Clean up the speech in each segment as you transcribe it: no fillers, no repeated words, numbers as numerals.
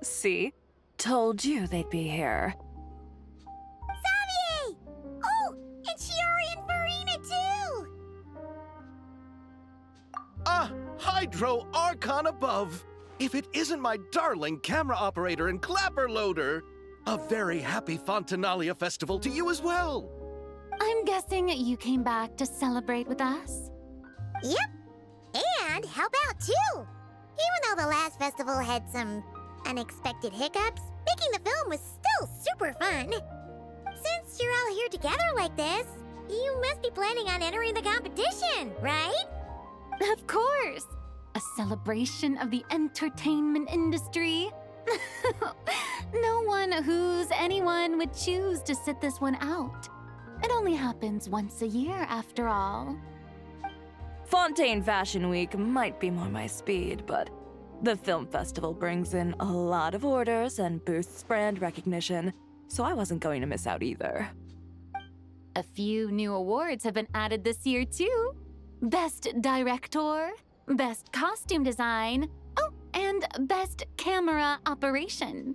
See? Told you they'd be here. Xavier! Oh, and Shiori and Farina too! Ah, Hydro Archon above! If it isn't my darling camera operator and clapper loader! A very happy Fontinalia festival to you as well! I'm guessing you came back to celebrate with us? Yep, and help out too! Even though the last festival had some unexpected hiccups, making the film was still super fun. Since you're all here together like this, you must be planning on entering the competition, right? Of course! A celebration of the entertainment industry. No one who's anyone would choose to sit this one out. It only happens once a year, after all. Fontaine Fashion Week might be more my speed, but the film festival brings in a lot of orders and boosts brand recognition, so I wasn't going to miss out either. A few new awards have been added this year, too. Best Director, Best Costume Design, oh, and Best Camera Operation.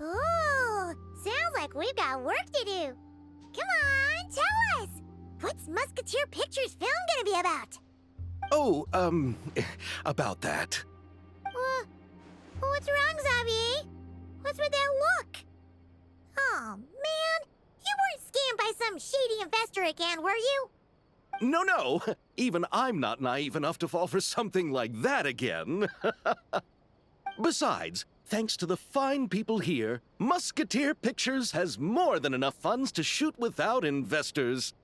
Ooh, sounds like we've got work to do. Come on, tell us! What's Musketeer Pictures film gonna be about? Oh, about that. What's wrong, Xavier? What's with that look? Oh, man. You weren't scammed by some shady investor again, were you? No. Even I'm not naive enough to fall for something like that again. Besides, thanks to the fine people here, Musketeer Pictures has more than enough funds to shoot without investors.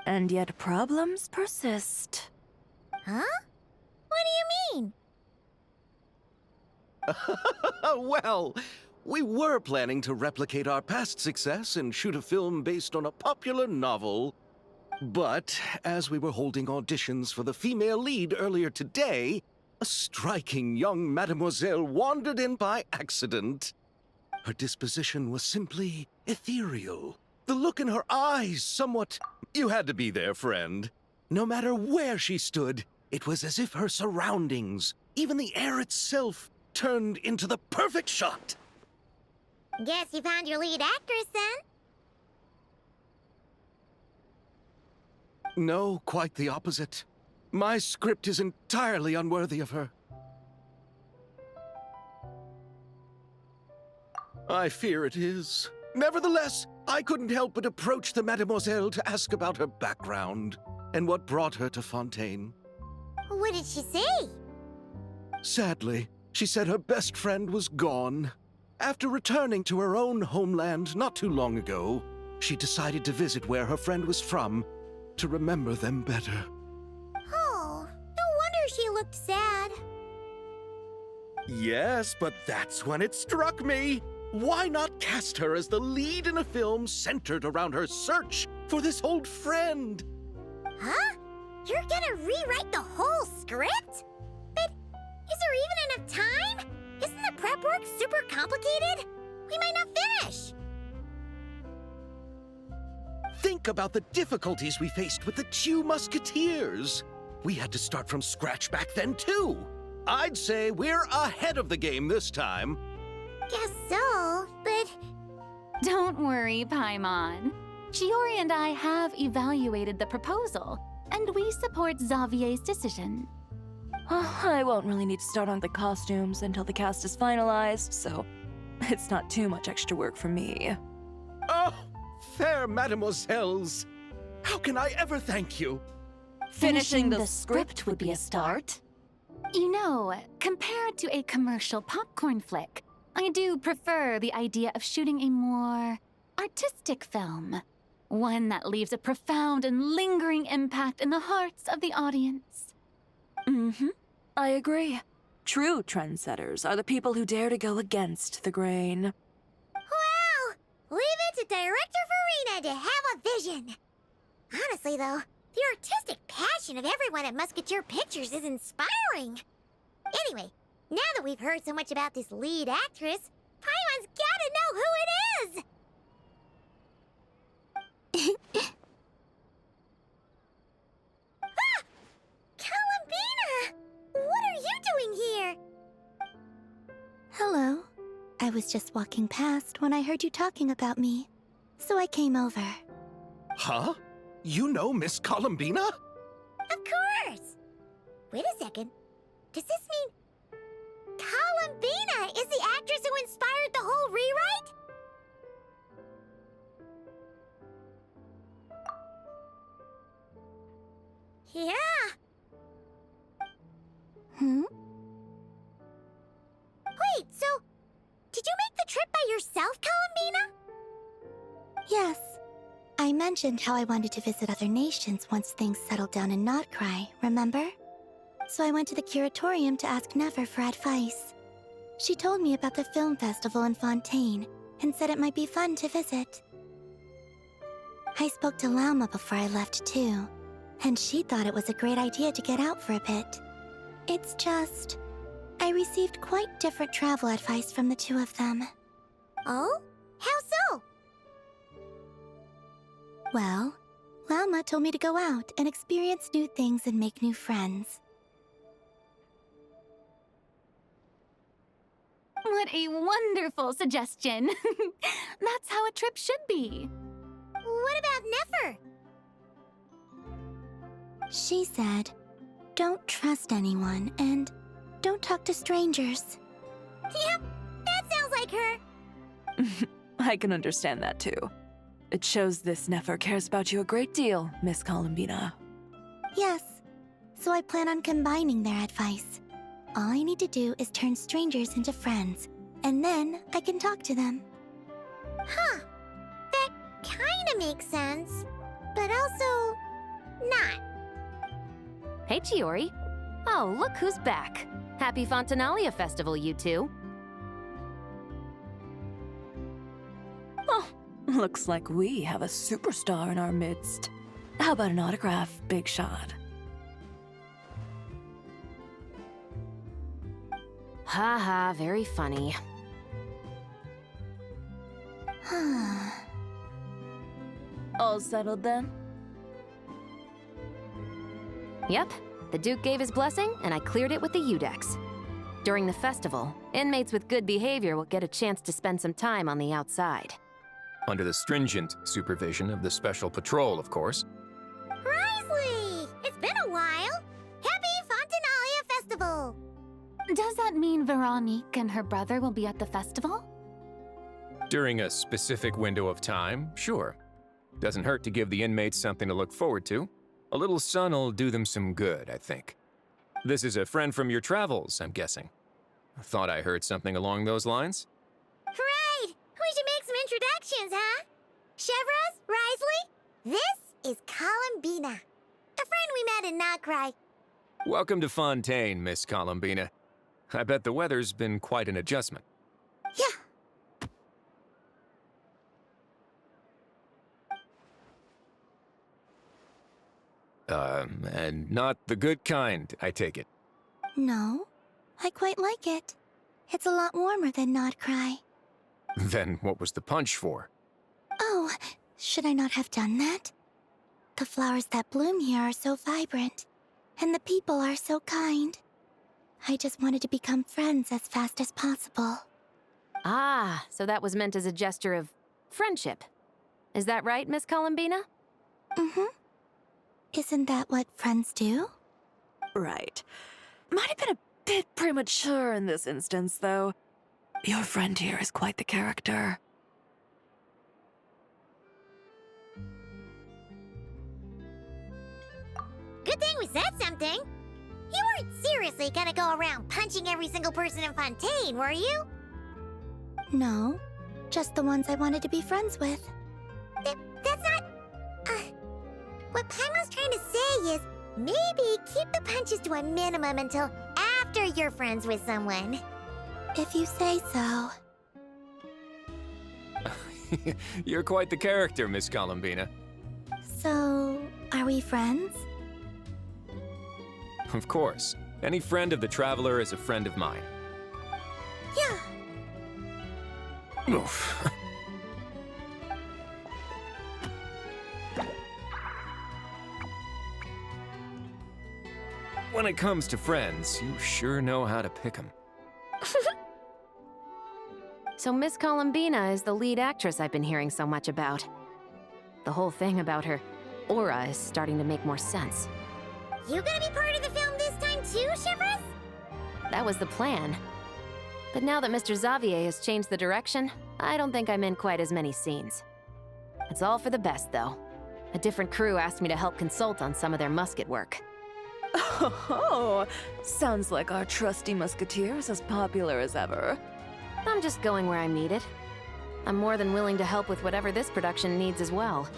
And yet problems persist. Huh? What do you mean? Well, we were planning to replicate our past success and shoot a film based on a popular novel. But as we were holding auditions for the female lead earlier today, a striking young mademoiselle wandered in by accident. Her disposition was simply ethereal. The look in her eyes somewhat... You had to be there, friend. No matter where she stood, it was as if her surroundings, even the air itself, turned into the perfect shot. Guess you found your lead actress, then? No, quite the opposite. My script is entirely unworthy of her. I fear it is. Nevertheless, I couldn't help but approach the mademoiselle to ask about her background and what brought her to Fontaine. What did she say? Sadly, she said her best friend was gone. After returning to her own homeland not too long ago, she decided to visit where her friend was from to remember them better. Oh, no wonder she looked sad. Yes, but that's when it struck me. Why not cast her as the lead in a film centered around her search for this old friend? Huh? You're gonna rewrite the whole script? But is there even enough time? Isn't the prep work super complicated? We might not finish. Think about the difficulties we faced with the two Musketeers. We had to start from scratch back then, too. I'd say we're ahead of the game this time. Guess so, but... Don't worry, Paimon. Shiori and I have evaluated the proposal, and we support Xavier's decision. I won't really need to start on the costumes until the cast is finalized, so it's not too much extra work for me. Oh, fair mademoiselles. How can I ever thank you? Finishing the script would be a start. You know, compared to a commercial popcorn flick, I do prefer the idea of shooting a more artistic film. One that leaves a profound and lingering impact in the hearts of the audience. Mm-hmm. I agree. True trendsetters are the people who dare to go against the grain. Wow! Leave it to Director Farina to have a vision. Honestly, though, the artistic passion of everyone at Musketeer Pictures is inspiring. Anyway, now that we've heard so much about this lead actress, Paimon's gotta know who it is! Ah! Columbina! What are you doing here? Hello. I was just walking past when I heard you talking about me, so I came over. Huh? You know Miss Columbina? Of course! Wait a second. Does this mean Columbina is the actress who inspired the whole rewrite? Yeah! Hmm? Wait, so did you make the trip by yourself, Columbina? Yes. I mentioned how I wanted to visit other nations once things settled down in Notcry, remember? So I went to the curatorium to ask Never for advice. She told me about the film festival in Fontaine and said it might be fun to visit. I spoke to Lauma before I left too, and she thought it was a great idea to get out for a bit. It's just, I received quite different travel advice from the two of them. Oh? How so? Well, Lauma told me to go out and experience new things and make new friends. What a wonderful suggestion. That's how a trip should be. What about Nefer? She said, don't trust anyone and don't talk to strangers. Yep, that sounds like her. I can understand that too. It shows this Nefer cares about you a great deal, Miss Columbina. Yes, so I plan on combining their advice. All I need to do is turn strangers into friends, and then I can talk to them. Huh. That kinda makes sense, but also not. Hey, Chiori. Oh, look who's back. Happy Fontinalia Festival, you two. Oh, looks like we have a superstar in our midst. How about an autograph, Big Shot? Haha, very funny. All settled then? Yep, the Duke gave his blessing, and I cleared it with the Udex. During the festival, inmates with good behavior will get a chance to spend some time on the outside. Under the stringent supervision of the Special Patrol, of course. Risley! It's been a while! Happy Fontinalia Festival! Does that mean Veronique and her brother will be at the festival? During a specific window of time, sure. Doesn't hurt to give the inmates something to look forward to. A little sun'll do them some good, I think. This is a friend from your travels, I'm guessing. Thought I heard something along those lines. Right! We should make some introductions, huh? Chevros, Risley, this is Columbina, a friend we met in Notcry. Welcome to Fontaine, Miss Columbina. I bet the weather's been quite an adjustment. Yeah. And not the good kind, I take it. No, I quite like it. It's a lot warmer than Notcry. Then what was the punch for? Oh, should I not have done that? The flowers that bloom here are so vibrant, and the people are so kind. I just wanted to become friends as fast as possible. Ah, so that was meant as a gesture of friendship. Is that right, Miss Columbina? Mm-hmm. Isn't that what friends do? Right. Might have been a bit premature in this instance, though. Your friend here is quite the character. Good thing we said something. You weren't seriously gonna go around punching every single person in Fontaine, were you? No, just the ones I wanted to be friends with. That's not... What Paimon's trying to say is, maybe keep the punches to a minimum until after you're friends with someone. If you say so. You're quite the character, Miss Columbina. So, are we friends? Of course. Any friend of the Traveler is a friend of mine. Yeah. Oof. When it comes to friends, you sure know how to pick 'em. So Miss Columbina is the lead actress I've been hearing so much about. The whole thing about her aura is starting to make more sense. You gonna be part of the film this time too, Shivers? That was the plan. But now that Mr. Xavier has changed the direction, I don't think I'm in quite as many scenes. It's all for the best, though. A different crew asked me to help consult on some of their musket work. Oh, sounds like our trusty musketeer is as popular as ever. I'm just going where I'm needed. I'm more than willing to help with whatever this production needs as well.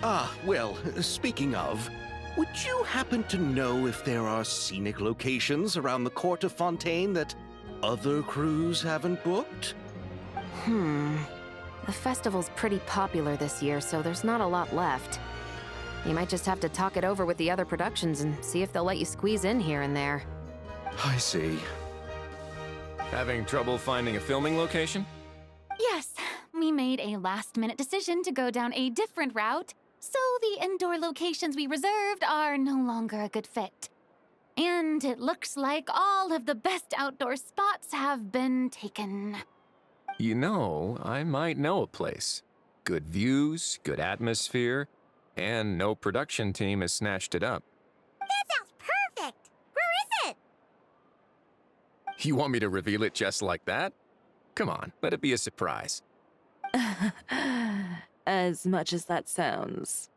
Ah, well, speaking of, would you happen to know if there are scenic locations around the court of Fontaine that other crews haven't booked? The festival's pretty popular this year, so there's not a lot left. You might just have to talk it over with the other productions and see if they'll let you squeeze in here and there. I see. Having trouble finding a filming location? Yes, we made a last-minute decision to go down a different route, so the indoor locations we reserved are no longer a good fit. And it looks like all of the best outdoor spots have been taken. You know, I might know a place. Good views, good atmosphere, and no production team has snatched it up. That sounds perfect! Where is it? You want me to reveal it just like that? Come on, let it be a surprise. As much as that sounds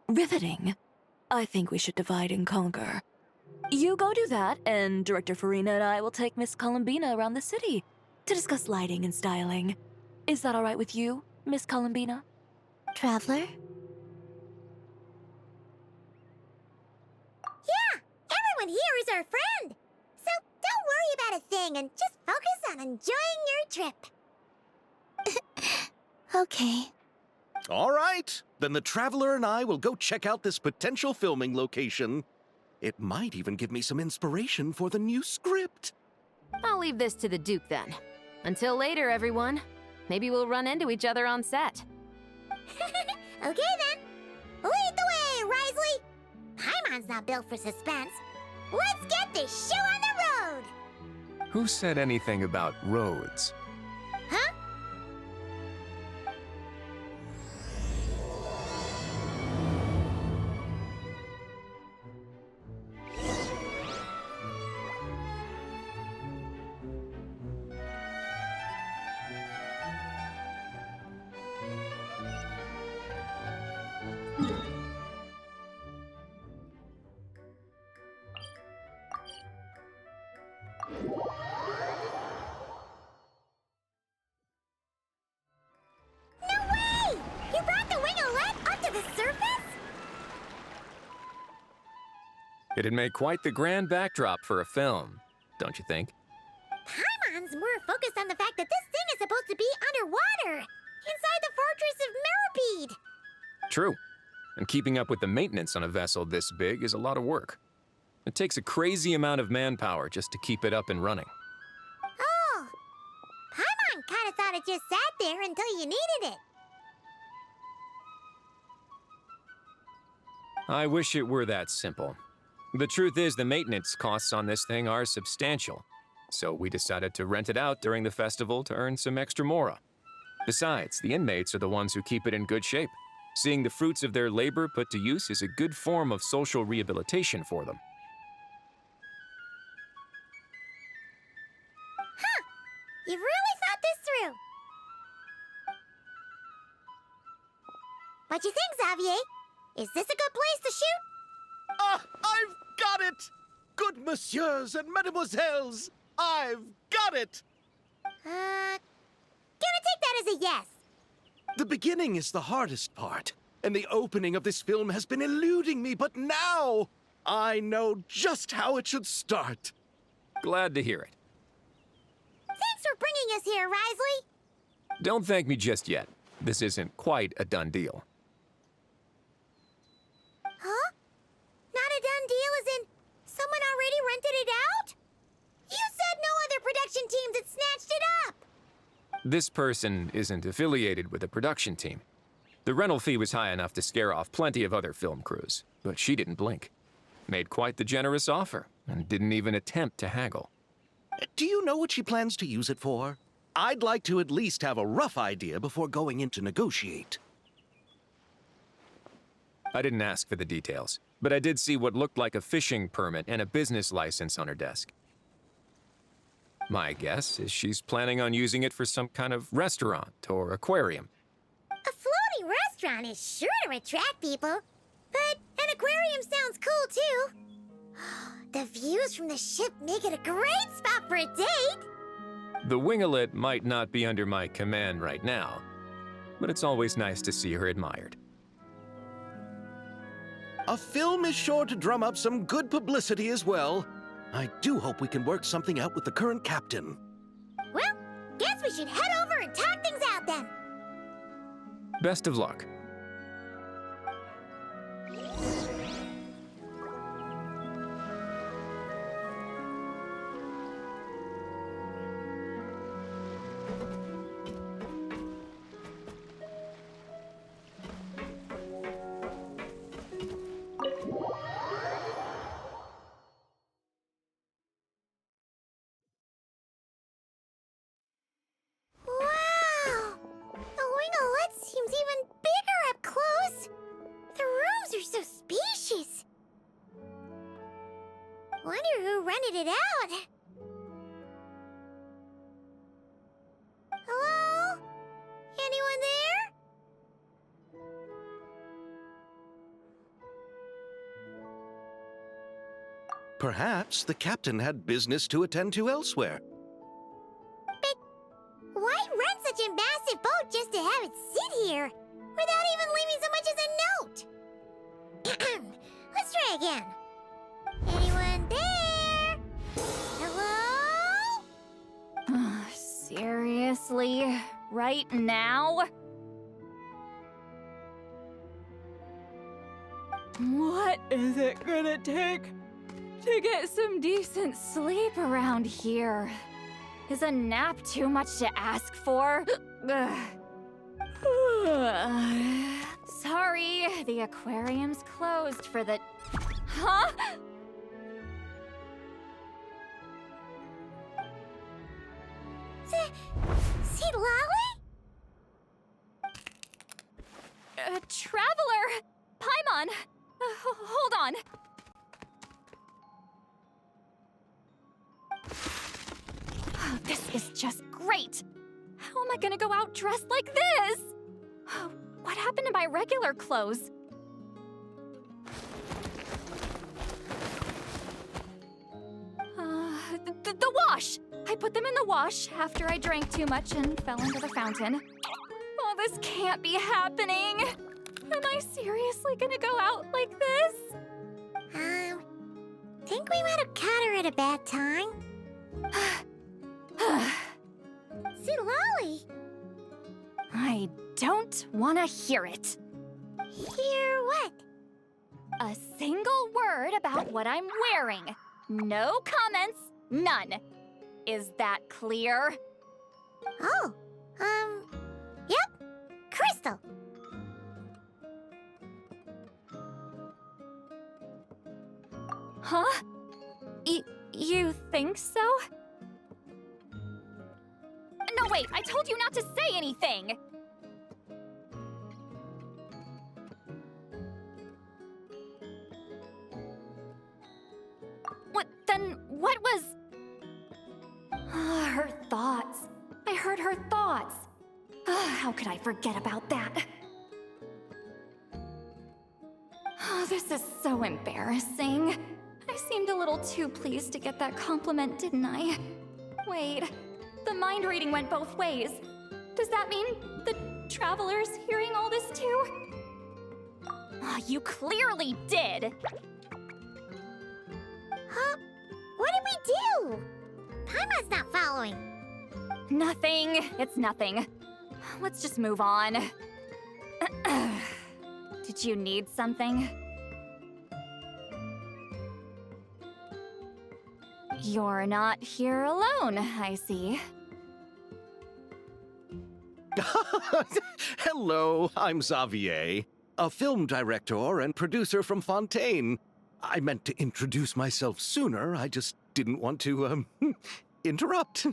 riveting, I think we should divide and conquer. You go do that, and Director Farina and I will take Miss Columbina around the city to discuss lighting and styling. Is that all right with you, Miss Columbina? Traveler? Yeah, everyone here is our friend. So don't worry about a thing and just focus on enjoying your trip. Okay. All right, then the Traveler and I will go check out this potential filming location. It might even give me some inspiration for the new script. I'll leave this to the Duke then. Until later, everyone. Maybe we'll run into each other on set. Okay then. Lead the way, Risley. Paimon's not built for suspense. Let's get this show on the road. Who said anything about roads? Huh? It'd make quite the grand backdrop for a film, don't you think? Paimon's more focused on the fact that this thing is supposed to be underwater, inside the Fortress of Mirapede. True. And keeping up with the maintenance on a vessel this big is a lot of work. It takes a crazy amount of manpower just to keep it up and running. Oh, Paimon kind of thought it just sat there until you needed it. I wish it were that simple. The truth is, the maintenance costs on this thing are substantial, so we decided to rent it out during the festival to earn some extra mora. Besides, the inmates are the ones who keep it in good shape. Seeing the fruits of their labor put to use is a good form of social rehabilitation for them. Huh, you've really thought this through. What you think, Xavier? Is this a good place to shoot? Ah, I've got it! Good messieurs and mesdemoiselles, I've got it! Gonna take that as a yes. The beginning is the hardest part, and the opening of this film has been eluding me, but now I know just how it should start. Glad to hear it. Thanks for bringing us here, Risley. Don't thank me just yet. This isn't quite a done deal. Huh? Not a done deal as in someone already rented it out? You said no other production teams had snatched it up. This person isn't affiliated with a production team. The rental fee was high enough to scare off plenty of other film crews, but she didn't blink. Made quite the generous offer, and didn't even attempt to haggle. Do you know what she plans to use it for? I'd like to at least have a rough idea before going in to negotiate. I didn't ask for the details, but I did see what looked like a fishing permit and a business license on her desk. My guess is she's planning on using it for some kind of restaurant or aquarium. A floating restaurant is sure to attract people, but an aquarium sounds cool too. The views from the ship make it a great spot for a date. The winglet might not be under my command right now, but it's always nice to see her admired. A film is sure to drum up some good publicity as well. I do hope we can work something out with the current captain. Well, guess we should head over and talk things out then. Best of luck. Wow! The winglet seems even bigger up close. The rooms are so spacious. Wonder who rented it out. Hello? Anyone there? Perhaps the captain had business to attend to elsewhere. But why rent such a massive boat just to have it sit here, without even leaving so much as a note? Let's try again. Anyone there? Hello? Seriously? Right now? What is it gonna take to get some decent sleep around here? Is a nap too much to ask for? Sorry, the aquarium's closed for the... Huh? See Lolly? Traveler! Paimon! Hold on. Oh, this is just great! How am I gonna go out dressed like this? What happened to my regular clothes? The wash! I put them in the wash after I drank too much and fell into the fountain. Oh, this can't be happening! Am I seriously gonna go out like this? Think we might have caught her at a bad time. See Lolly? I don't want to hear it. Hear what? A single word about what I'm wearing. No comments, none. Is that clear? Oh, yep. Crystal. Huh? You think so? No, wait, I told you not to say anything! What was... Her thoughts. I heard her thoughts. How could I forget about that? Oh, this is so embarrassing. I seemed a little too pleased to get that compliment, didn't I? Wait, The mind reading went both ways. Does that mean the traveler's hearing all this too? Oh, you clearly did! Huh? What did we do? Paimon's not following. Nothing. It's nothing. Let's just move on. Did you need something? You're not here alone, I see. Hello, I'm Xavier, a film director and producer from Fontaine. I meant to introduce myself sooner, I just didn't want to, interrupt.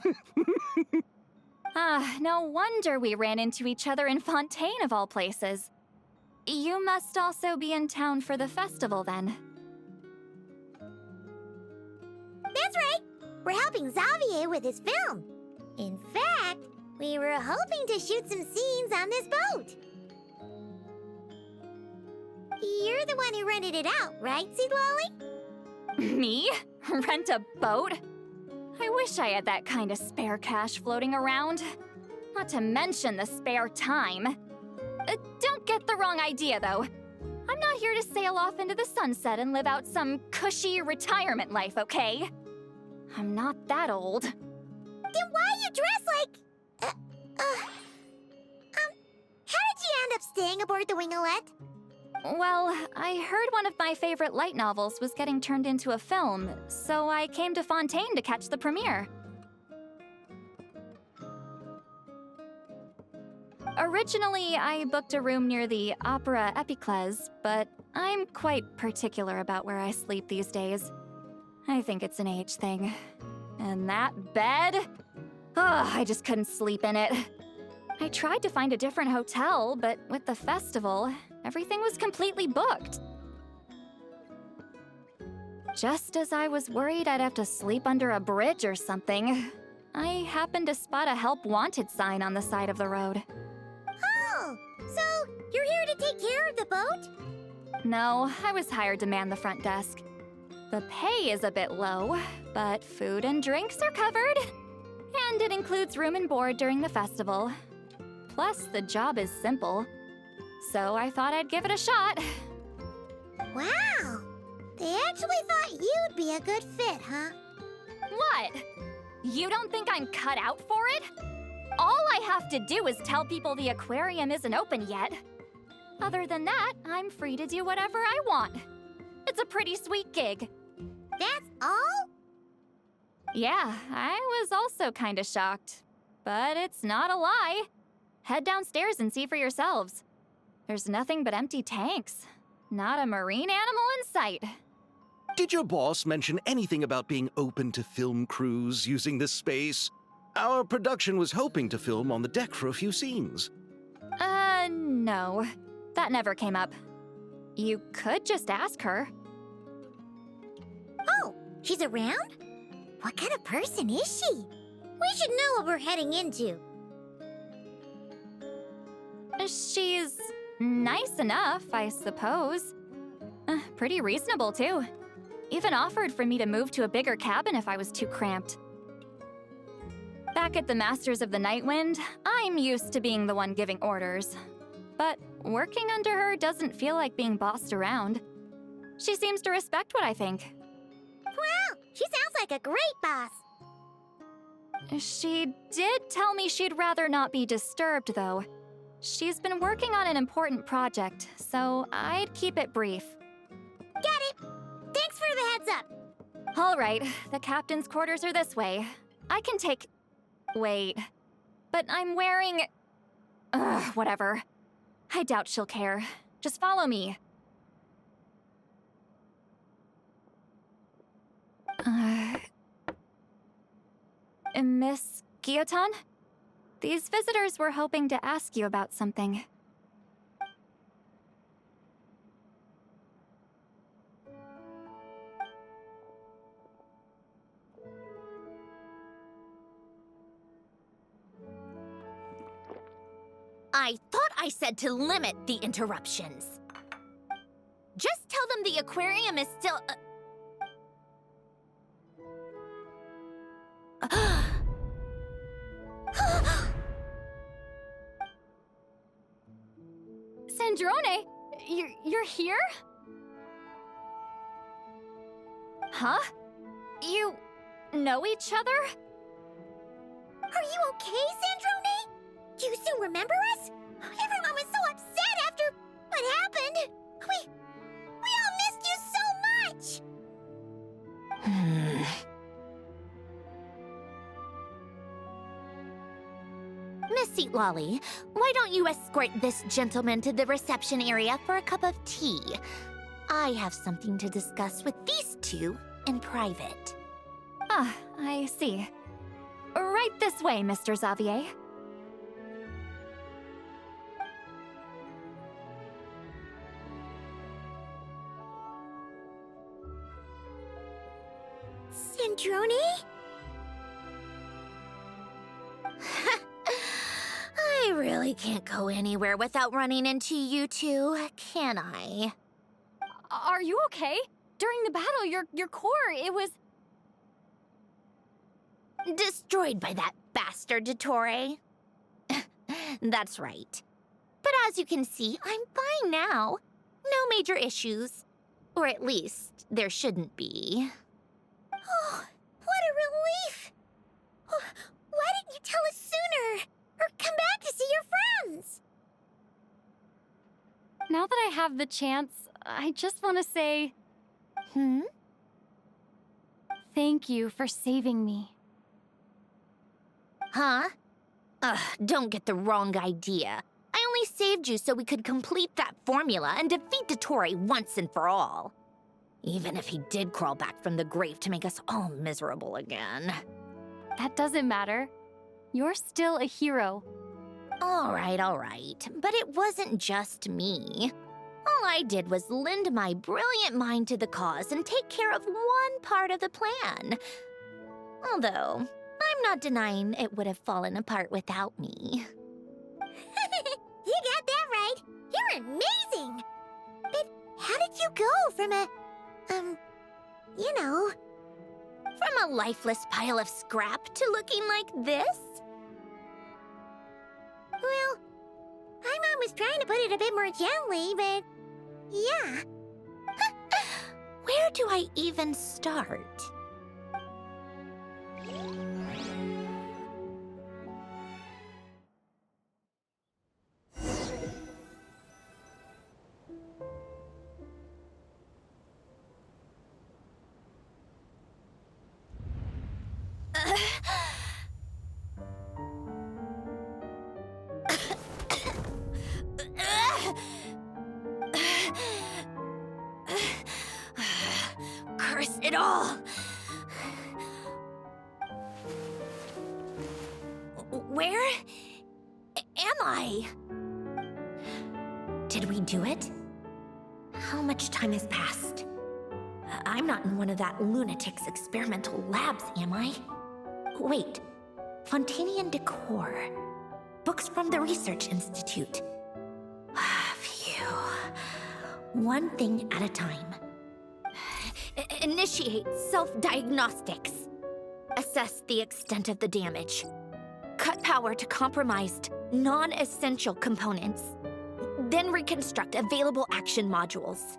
No wonder we ran into each other in Fontaine of all places. You must also be in town for the festival then. That's right. We're helping Xavier with his film. In fact, we were hoping to shoot some scenes on this boat. You're the one who rented it out, right, Seed Lolly? Me? Rent a boat? I wish I had that kind of spare cash floating around. Not to mention the spare time. Don't get the wrong idea, though. I'm not here to sail off into the sunset and live out some cushy retirement life, okay? I'm not that old. Then why you dress like... how did you end up staying aboard the Wingolette? Well, I heard one of my favorite light novels was getting turned into a film, so I came to Fontaine to catch the premiere. Originally, I booked a room near the Opera Epiclese, but I'm quite particular about where I sleep these days. I think it's an age thing. And that bed? Oh, I just couldn't sleep in it. I tried to find a different hotel, but with the festival, everything was completely booked. Just as I was worried I'd have to sleep under a bridge or something, I happened to spot a help wanted sign on the side of the road. Oh, so you're here to take care of the boat? No, I was hired to man the front desk. The pay is a bit low, but food and drinks are covered. And it includes room and board during the festival. Plus, the job is simple. So I thought I'd give it a shot. Wow! They actually thought you'd be a good fit, huh? What? You don't think I'm cut out for it? All I have to do is tell people the aquarium isn't open yet. Other than that, I'm free to do whatever I want. It's a pretty sweet gig. That's all? Yeah, I was also kinda shocked. But it's not a lie. Head downstairs and see for yourselves. There's nothing but empty tanks. Not a marine animal in sight. Did your boss mention anything about being open to film crews using this space? Our production was hoping to film on the deck for a few scenes. No. That never came up. You could just ask her. Oh, she's around? What kind of person is she? We should know what we're heading into. She's nice enough, I suppose. Pretty reasonable, too. Even offered for me to move to a bigger cabin if I was too cramped. Back at the Masters of the Nightwind, I'm used to being the one giving orders. But working under her doesn't feel like being bossed around. She seems to respect what I think. Wow, she sounds like a great boss. She did tell me she'd rather not be disturbed, though. She's been working on an important project, so I'd keep it brief. Got it. Thanks for the heads up. All right, the captain's quarters are this way. I can take... Wait. But I'm wearing... whatever. I doubt she'll care. Just follow me. Miss Guillotin? These visitors were hoping to ask you about something. I thought I said to limit the interruptions. Just tell them the aquarium is still... you're here? Huh? You know each other? Are you okay, Sandrone? Do you still remember us? Everyone was so upset after what happened. We all missed you so much. Miss Seat Lolly, why don't you escort this gentleman to the reception area for a cup of tea? I have something to discuss with these two in private. Ah, I see. Right this way, Mr. Xavier. Sandrone? I really can't go anywhere without running into you two, can I? Are you okay? During the battle, your core, it was... Destroyed by that bastard Dottore. That's right. But as you can see, I'm fine now. No major issues. Or at least, there shouldn't be. Oh, what a relief! Why didn't you tell us sooner? Or come back to see your friends? Now that I have the chance, I just want to say... Thank you for saving me. Huh? Don't get the wrong idea. I only saved you so we could complete that formula and defeat Dottore once and for all. Even if he did crawl back from the grave to make us all miserable again. That doesn't matter. You're still a hero. All right. But it wasn't just me. All I did was lend my brilliant mind to the cause and take care of one part of the plan. Although, I'm not denying it would have fallen apart without me. You got that right. You're amazing. But how did you go from a, From a lifeless pile of scrap to looking like this? Well, my mom was trying to put it a bit more gently, but yeah. Where do I even start? Curse it all! Where am I? Did we do it? How much time has passed? I'm not in one of that lunatic's experimental labs, am I? Wait, Fontanian decor. Books from the Research Institute. Phew. One thing at a time. Initiate self-diagnostics. Assess the extent of the damage. Cut power to compromised, non-essential components. Then reconstruct available action modules.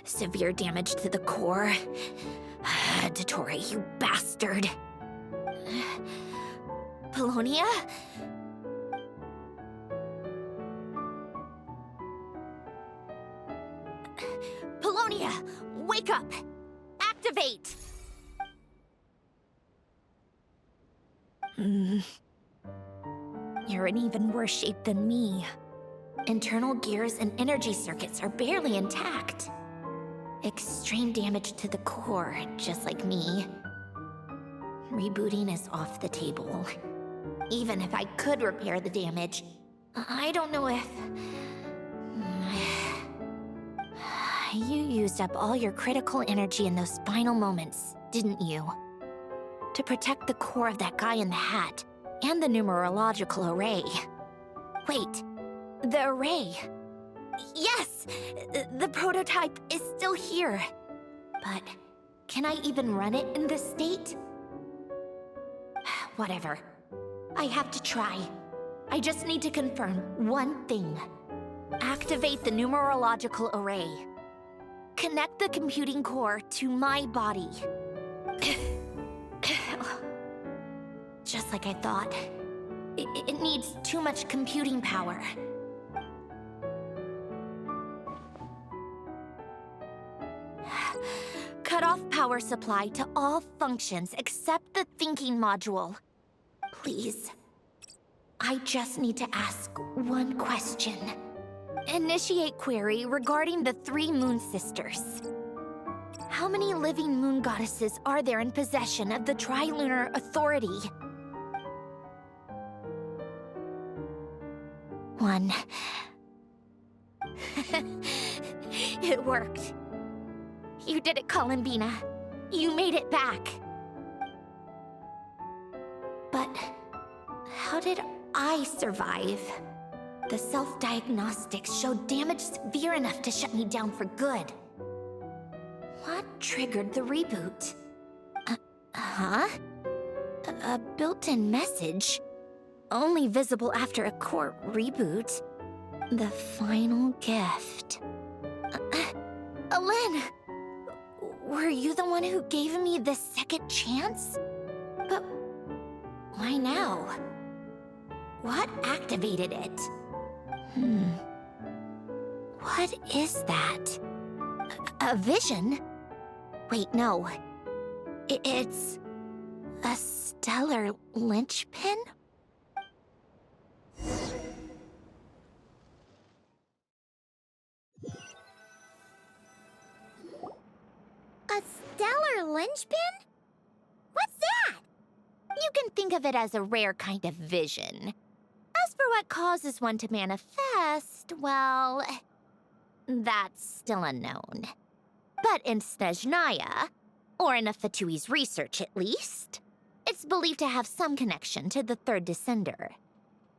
Severe damage to the core. Dottore, you bastard. Polonia? Polonia, wake up! Activate! You're in even worse shape than me. Internal gears and energy circuits are barely intact. Extreme damage to the core, just like me. Rebooting is off the table. Even if I could repair the damage, I don't know if... You used up all your critical energy in those final moments, didn't you? To protect the core of that guy in the hat, and the numerological array. Wait, the array. Yes! The prototype is still here. But can I even run it in this state? Whatever. I have to try. I just need to confirm one thing. Activate the numerological array. Connect the computing core to my body. Just like I thought. It needs too much computing power. Cut off power supply to all functions except the thinking module. Please. I just need to ask one question. Initiate query regarding the 3 moon sisters. How many living moon goddesses are there in possession of the Trilunar Authority? 1. It worked. You did it, Columbina. You made it back. But how did I survive? The self-diagnostics showed damage severe enough to shut me down for good. What triggered the reboot? A built-in message? Only visible after a core reboot. The final gift. Alen! Were you the one who gave me the second chance? But why now? What activated it? What is that? A vision? Wait, no. It's a stellar linchpin? A stellar linchpin? What's that? You can think of it as a rare kind of vision. As for what causes one to manifest, well, that's still unknown. But in Snezhnaya, or in Afatui's research at least, it's believed to have some connection to the third descender.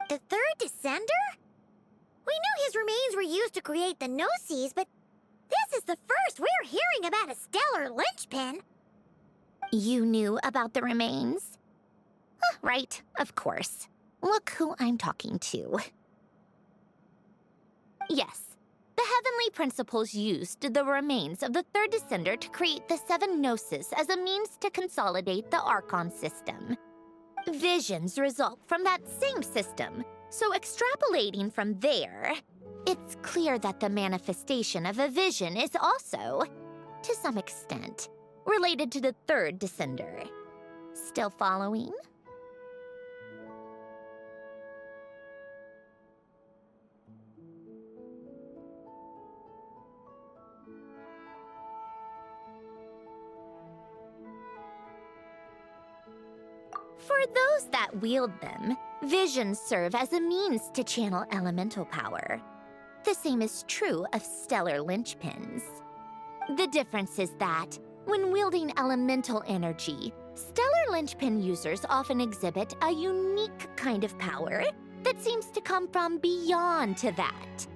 The third descender? We knew his remains were used to create the Gnosis, but this is the first we're hearing about a stellar linchpin. You knew about the remains? Right, of course. Look who I'm talking to. Yes, the Heavenly Principles used the remains of the third descender to create the 7 Gnosis as a means to consolidate the Archon system. Visions result from that same system, so extrapolating from there, it's clear that the manifestation of a vision is also, to some extent, related to the third descender. Still following? For those that wield them, visions serve as a means to channel elemental power. The same is true of stellar linchpins. The difference is that, when wielding elemental energy, stellar linchpin users often exhibit a unique kind of power that seems to come from beyond to that.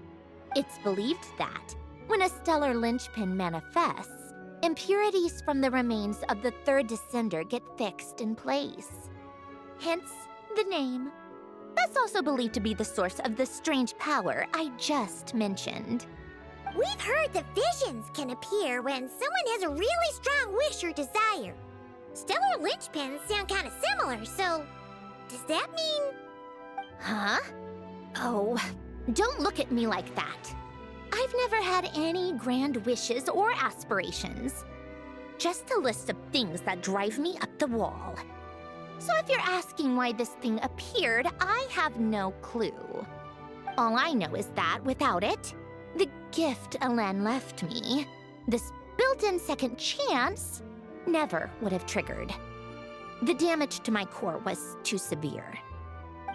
It's believed that, when a stellar linchpin manifests, impurities from the remains of the third descender get fixed in place. Hence, the name. That's also believed to be the source of the strange power I just mentioned. We've heard that visions can appear when someone has a really strong wish or desire. Stellar linchpins sound kind of similar, so does that mean... Huh? Oh, don't look at me like that. I've never had any grand wishes or aspirations. Just a list of things that drive me up the wall. So if you're asking why this thing appeared, I have no clue. All I know is that without it, the gift Alen left me, this built-in second chance, never would have triggered. The damage to my core was too severe.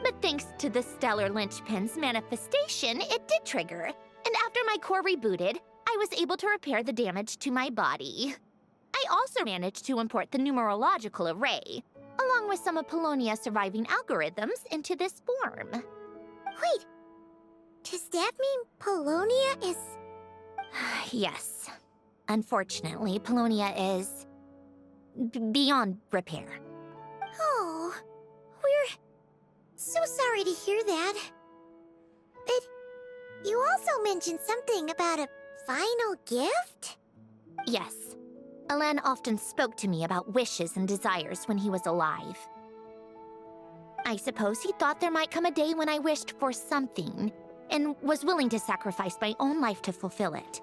But thanks to the stellar linchpin's manifestation, it did trigger. And after my core rebooted, I was able to repair the damage to my body. I also managed to import the numerological array, along with some of Polonia's surviving algorithms, into this form. Wait, does that mean Polonia is... Yes. Unfortunately, Polonia is... beyond repair. Oh, we're so sorry to hear that. But You also mentioned something about a final gift? Yes. Alain often spoke to me about wishes and desires when he was alive. I suppose he thought there might come a day when I wished for something, and was willing to sacrifice my own life to fulfill it.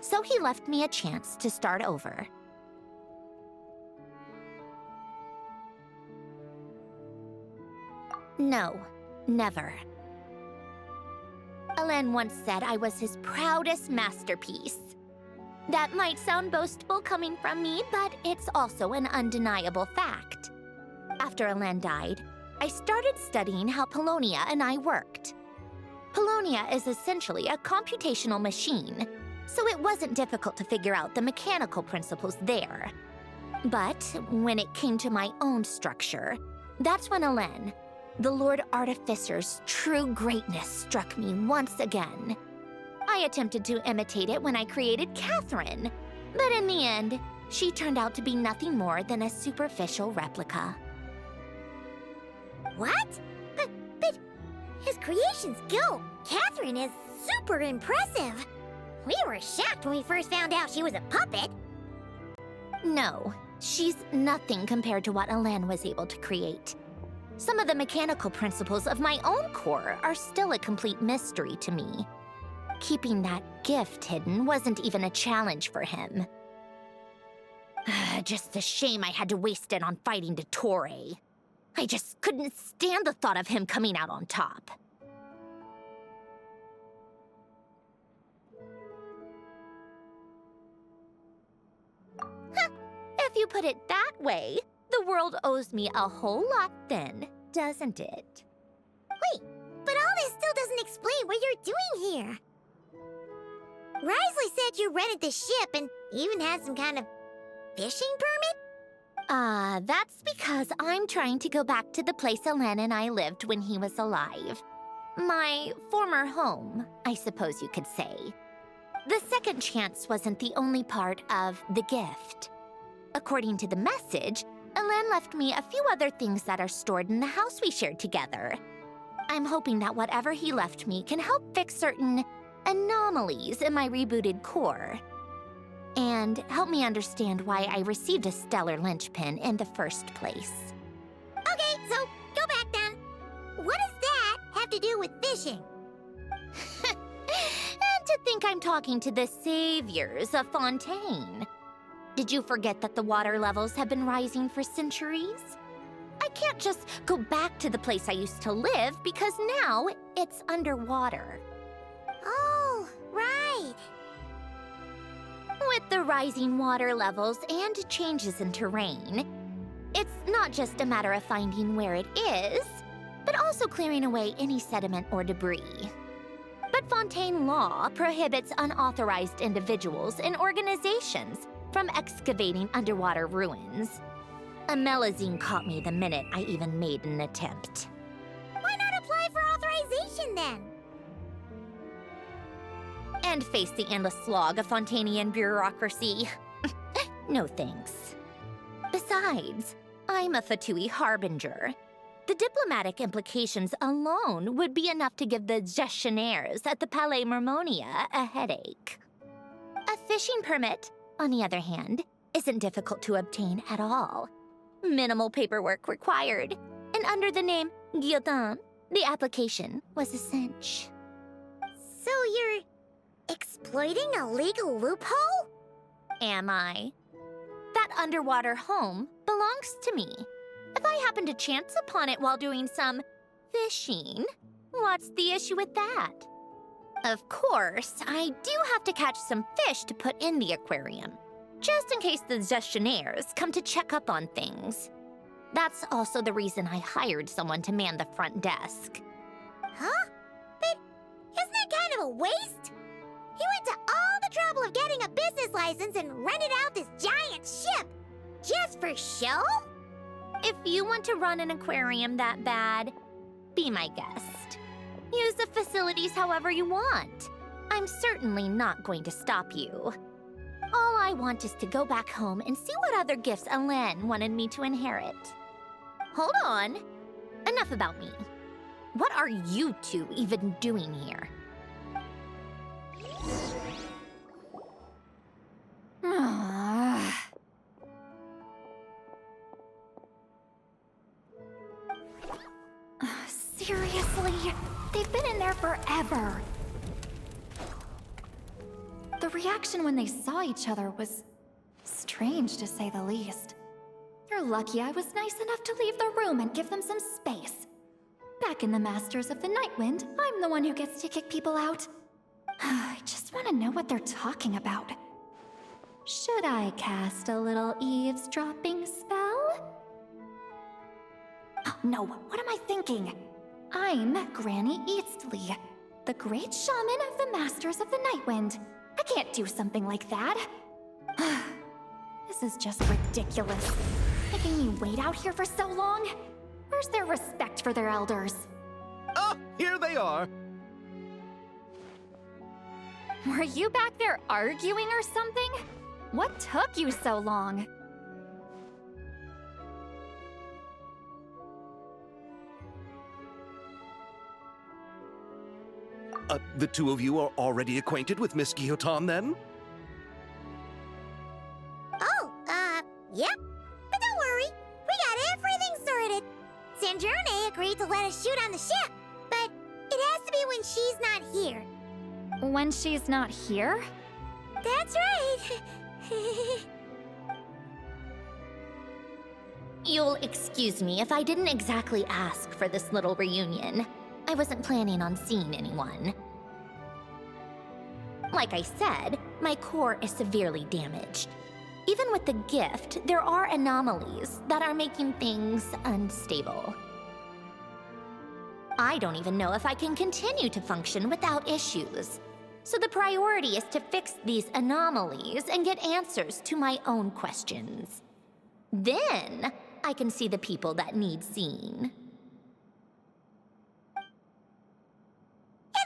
So he left me a chance to start over. No, never. Alain once said I was his proudest masterpiece. That might sound boastful coming from me, but it's also an undeniable fact. After Alain died, I started studying how Paulownia and I worked. Paulownia is essentially a computational machine, so it wasn't difficult to figure out the mechanical principles there. But when it came to my own structure, that's when Alain, the Lord Artificer's true greatness, struck me once again. I attempted to imitate it when I created Catherine, but in the end, she turned out to be nothing more than a superficial replica. What? But his creations go. Catherine is super impressive. We were shocked when we first found out she was a puppet. No, she's nothing compared to what Alain was able to create. Some of the mechanical principles of my own core are still a complete mystery to me. Keeping that gift hidden wasn't even a challenge for him. Just a shame I had to waste it on fighting Dottore. I just couldn't stand the thought of him coming out on top. If you put it that way, the world owes me a whole lot then, doesn't it? Wait, but all this still doesn't explain what you're doing here. Risley said you rented the ship and even had some kind of fishing permit? That's because I'm trying to go back to the place Alain and I lived when he was alive. My former home, I suppose you could say. The second chance wasn't the only part of the gift. According to the message, Alain left me a few other things that are stored in the house we shared together. I'm hoping that whatever he left me can help fix certain anomalies in my rebooted core. And help me understand why I received a stellar linchpin in the first place. Okay, so go back then. What does that have to do with fishing? And to think I'm talking to the saviors of Fontaine. Did you forget that the water levels have been rising for centuries? I can't just go back to the place I used to live because now it's underwater. Oh, right. With the rising water levels and changes in terrain, it's not just a matter of finding where it is, but also clearing away any sediment or debris. But Fontaine law prohibits unauthorized individuals and organizations from excavating underwater ruins. A Melazine caught me the minute I even made an attempt. Why not apply for authorization then? And face the endless slog of Fontainian bureaucracy. No thanks. Besides, I'm a Fatui harbinger. The diplomatic implications alone would be enough to give the gestionnaires at the Palais Mermonia a headache. A fishing permit, on the other hand, isn't difficult to obtain at all. Minimal paperwork required, and under the name Guillotin, the application was a cinch. So you're exploiting a legal loophole? Am I? That underwater home belongs to me. If I happen to chance upon it while doing some fishing, what's the issue with that? Of course, I do have to catch some fish to put in the aquarium, just in case the gestionnaires come to check up on things. That's also the reason I hired someone to man the front desk. Huh? But isn't that kind of a waste? He went to all the trouble of getting a business license and rented out this giant ship, just for show? If you want to run an aquarium that bad, be my guest. Use the facilities however you want. I'm certainly not going to stop you. All I want is to go back home and see what other gifts Alain wanted me to inherit. Hold on. Enough about me. What are you two even doing here? Seriously? They've been in there forever. The reaction when they saw each other was strange, to say the least. You're lucky I was nice enough to leave the room and give them some space. Back in the Masters of the Nightwind, I'm the one who gets to kick people out. I just want to know what they're talking about. Should I cast a little eavesdropping spell? Oh, no, what am I thinking? I'm Granny Eastley, the great shaman of the Masters of the Nightwind. I can't do something like that. This is just ridiculous. Making me wait out here for so long? Where's their respect for their elders? Ah, here they are. Were you back there arguing or something? What took you so long? The two of you are already acquainted with Miss Guillotin, then? Oh, yep. But don't worry, we got everything sorted. Sandrone agreed to let us shoot on the ship, but it has to be when she's not here. When she's not here? That's right. You'll excuse me if I didn't exactly ask for this little reunion. I wasn't planning on seeing anyone. Like I said, my core is severely damaged. Even with the gift, there are anomalies that are making things unstable. I don't even know if I can continue to function without issues. So the priority is to fix these anomalies and get answers to my own questions. Then, I can see the people that need seeing.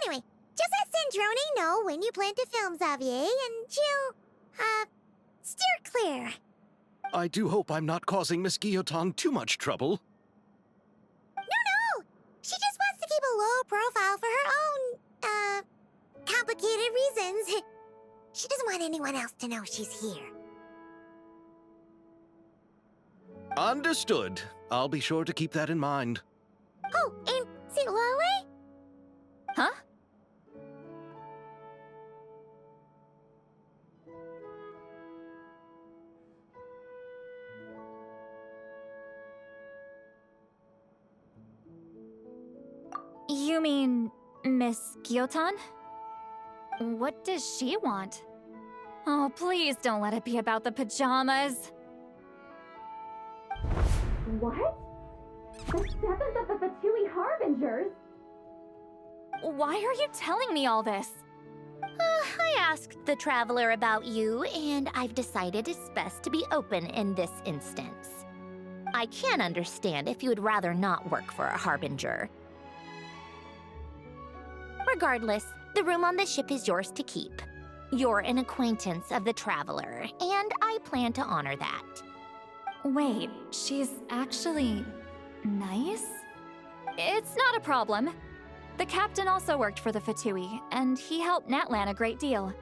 Anyway, just let Sandrone know when you plan to film Xavier, and she'll, steer clear. I do hope I'm not causing Miss Guillotin too much trouble. No! She just wants to keep a low profile for her own, complicated reasons. She doesn't want anyone else to know she's here. Understood. I'll be sure to keep that in mind. Oh, and see Lale? Huh? You mean Miss Guillotin? What does she want? Oh, please don't let it be about the pajamas. What? The seventh of the Fatui Harbingers? Why are you telling me all this? I asked the Traveler about you, and I've decided it's best to be open in this instance. I can understand if you would rather not work for a Harbinger. Regardless, the room on the ship is yours to keep. You're an acquaintance of the Traveler, and I plan to honor that. Wait, she's actually nice? It's not a problem. The captain also worked for the Fatui, and he helped Natlan a great deal.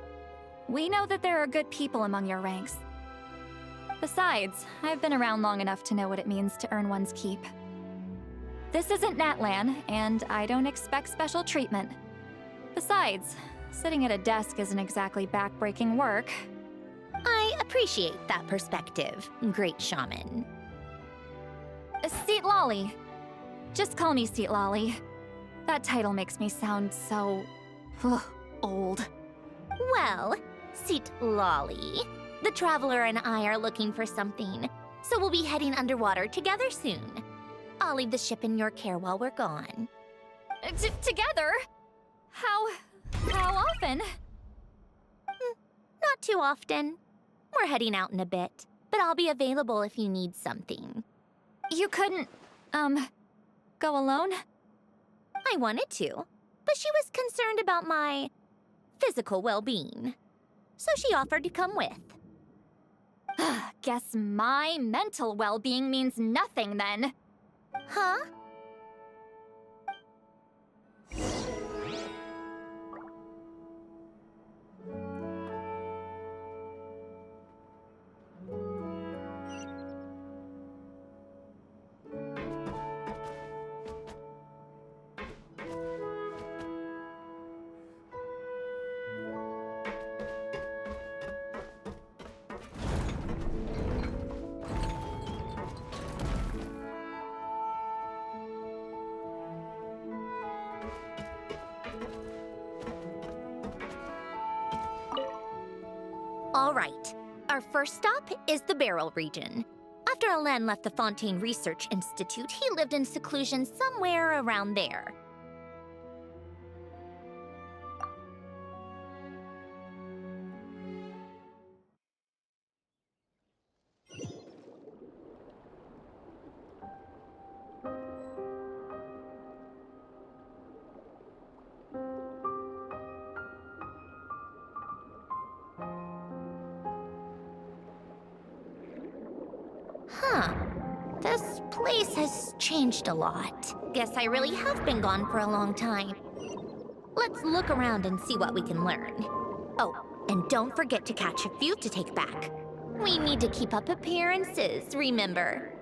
We know that there are good people among your ranks. Besides, I've been around long enough to know what it means to earn one's keep. This isn't Natlan, and I don't expect special treatment. Besides, sitting at a desk isn't exactly back-breaking work. I appreciate that perspective, great shaman. Seat Lolly. Just call me Seat Lolly. That title makes me sound so... old. Well, Seat Lolly, the Traveler and I are looking for something, so we'll be heading underwater together soon. I'll leave the ship in your care while we're gone. Together? How often? Not too often. We're heading out in a bit, but I'll be available if you need something. You couldn't, go alone? I wanted to, but she was concerned about my physical well-being, so she offered to come with. Guess my mental well-being means nothing then. Huh? All right. Our first stop is the Barrel region. After Alain left the Fontaine Research Institute, he lived in seclusion somewhere around there. Huh. This place has changed a lot. Guess I really have been gone for a long time. Let's look around and see what we can learn. Oh, and don't forget to catch a few to take back. We need to keep up appearances, remember?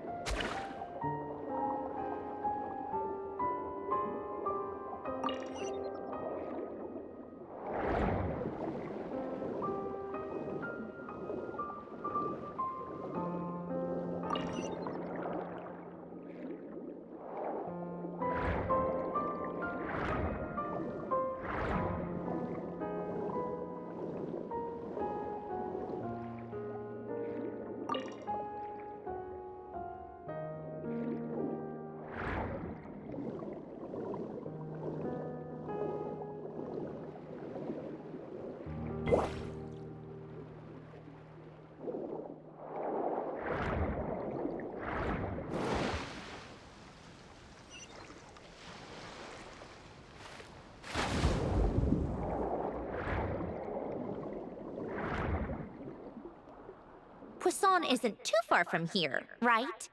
Poisson isn't too far from here, right?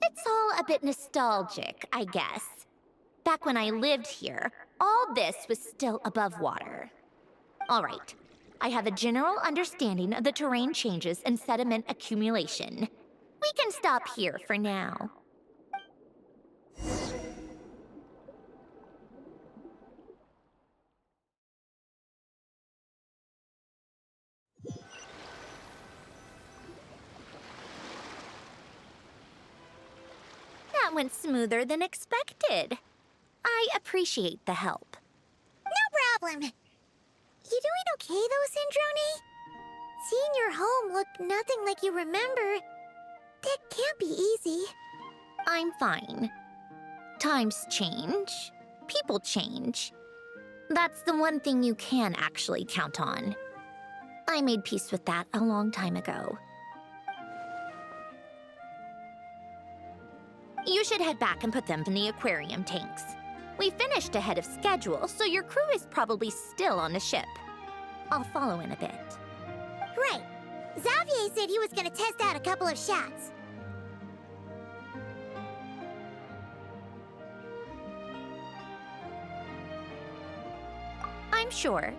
It's all a bit nostalgic, I guess. Back when I lived here, all this was still above water. All right, I have a general understanding of the terrain changes and sediment accumulation. We can stop here for now. That went smoother than expected. I appreciate the help. No problem. You doing okay though, Syndrome? Seeing your home look nothing like you remember, that can't be easy. I'm fine. Times change. People change. That's the one thing you can actually count on. I made peace with that a long time ago. You should head back and put them in the aquarium tanks. We finished ahead of schedule, so your crew is probably still on the ship. I'll follow in a bit. Right. Xavier said he was gonna test out a couple of shots. I'm sure.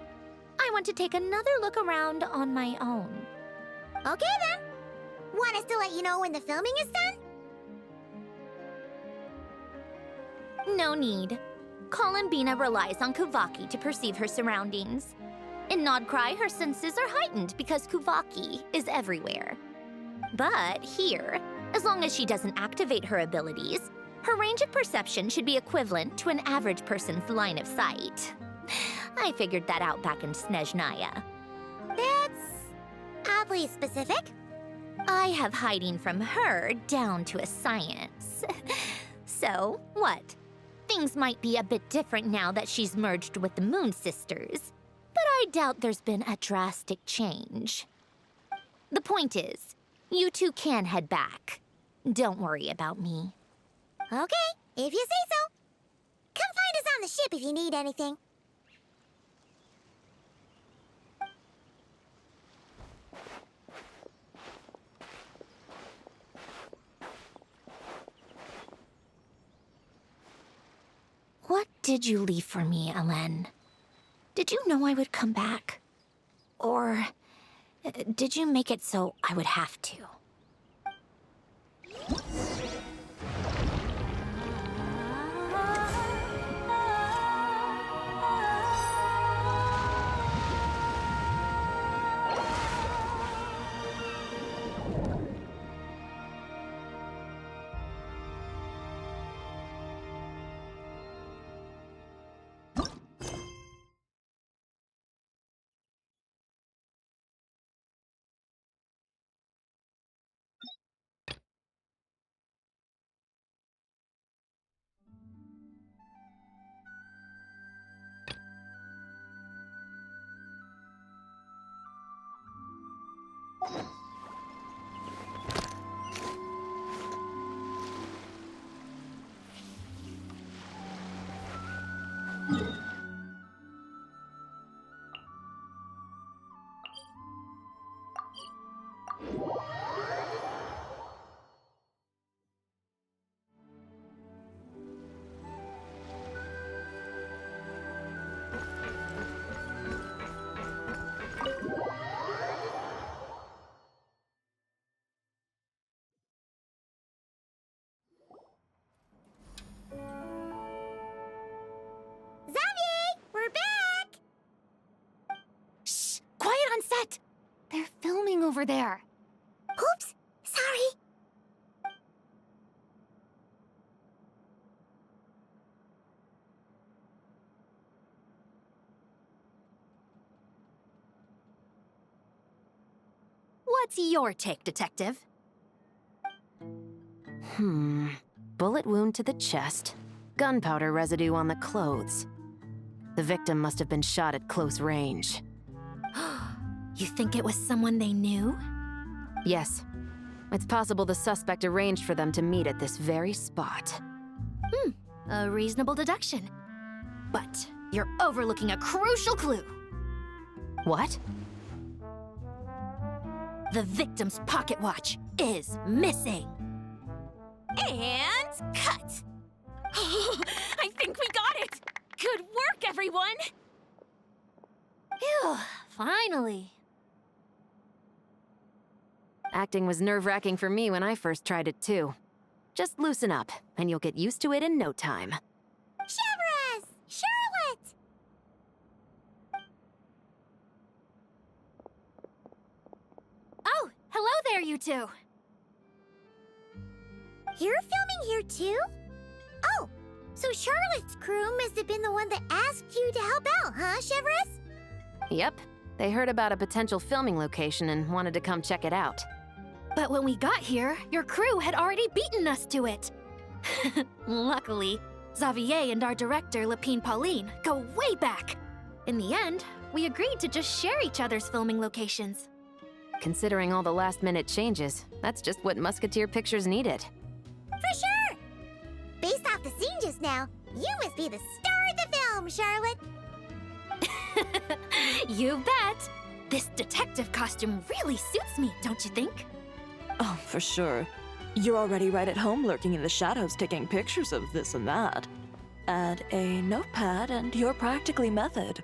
I want to take another look around on my own. Okay then. Want us to let you know when the filming is done? No need. Columbina relies on Kuvaki to perceive her surroundings. In Nodcry, her senses are heightened because Kuvaki is everywhere. But here, as long as she doesn't activate her abilities, her range of perception should be equivalent to an average person's line of sight. I figured that out back in Snezhnaya. That's oddly specific. I have hiding from her down to a science. So, what? Things might be a bit different now that she's merged with the Moon Sisters, but I doubt there's been a drastic change. The point is, you two can head back. Don't worry about me. Okay, if you say so. Come find us on the ship if you need anything. What did you leave for me, Alain? Did you know I would come back? Or did you make it so I would have to? They're filming over there. Oops, sorry. What's your take, Detective? Bullet wound to the chest. Gunpowder residue on the clothes. The victim must have been shot at close range. You think it was someone they knew? Yes. It's possible the suspect arranged for them to meet at this very spot. A reasonable deduction. But you're overlooking a crucial clue. What? The victim's pocket watch is missing. And cut! I think we got it! Good work, everyone! Phew, finally. Acting was nerve-wracking for me when I first tried it too. Just loosen up, and you'll get used to it in no time. Chevrez! Charlotte! Oh, hello there, you two. You're filming here too? Oh, so Charlotte's crew must have been the one that asked you to help out, huh, Chevrez? Yep. They heard about a potential filming location and wanted to come check it out. But when we got here, your crew had already beaten us to it. Luckily, Xavier and our director, Lapine Pauline, go way back. In the end, we agreed to just share each other's filming locations. Considering all the last-minute changes, that's just what Musketeer Pictures needed. For sure! Based off the scene just now, you must be the star of the film, Charlotte! You bet! This detective costume really suits me, don't you think? Oh, for sure. You're already right at home lurking in the shadows taking pictures of this and that. Add a notepad and you're practically method.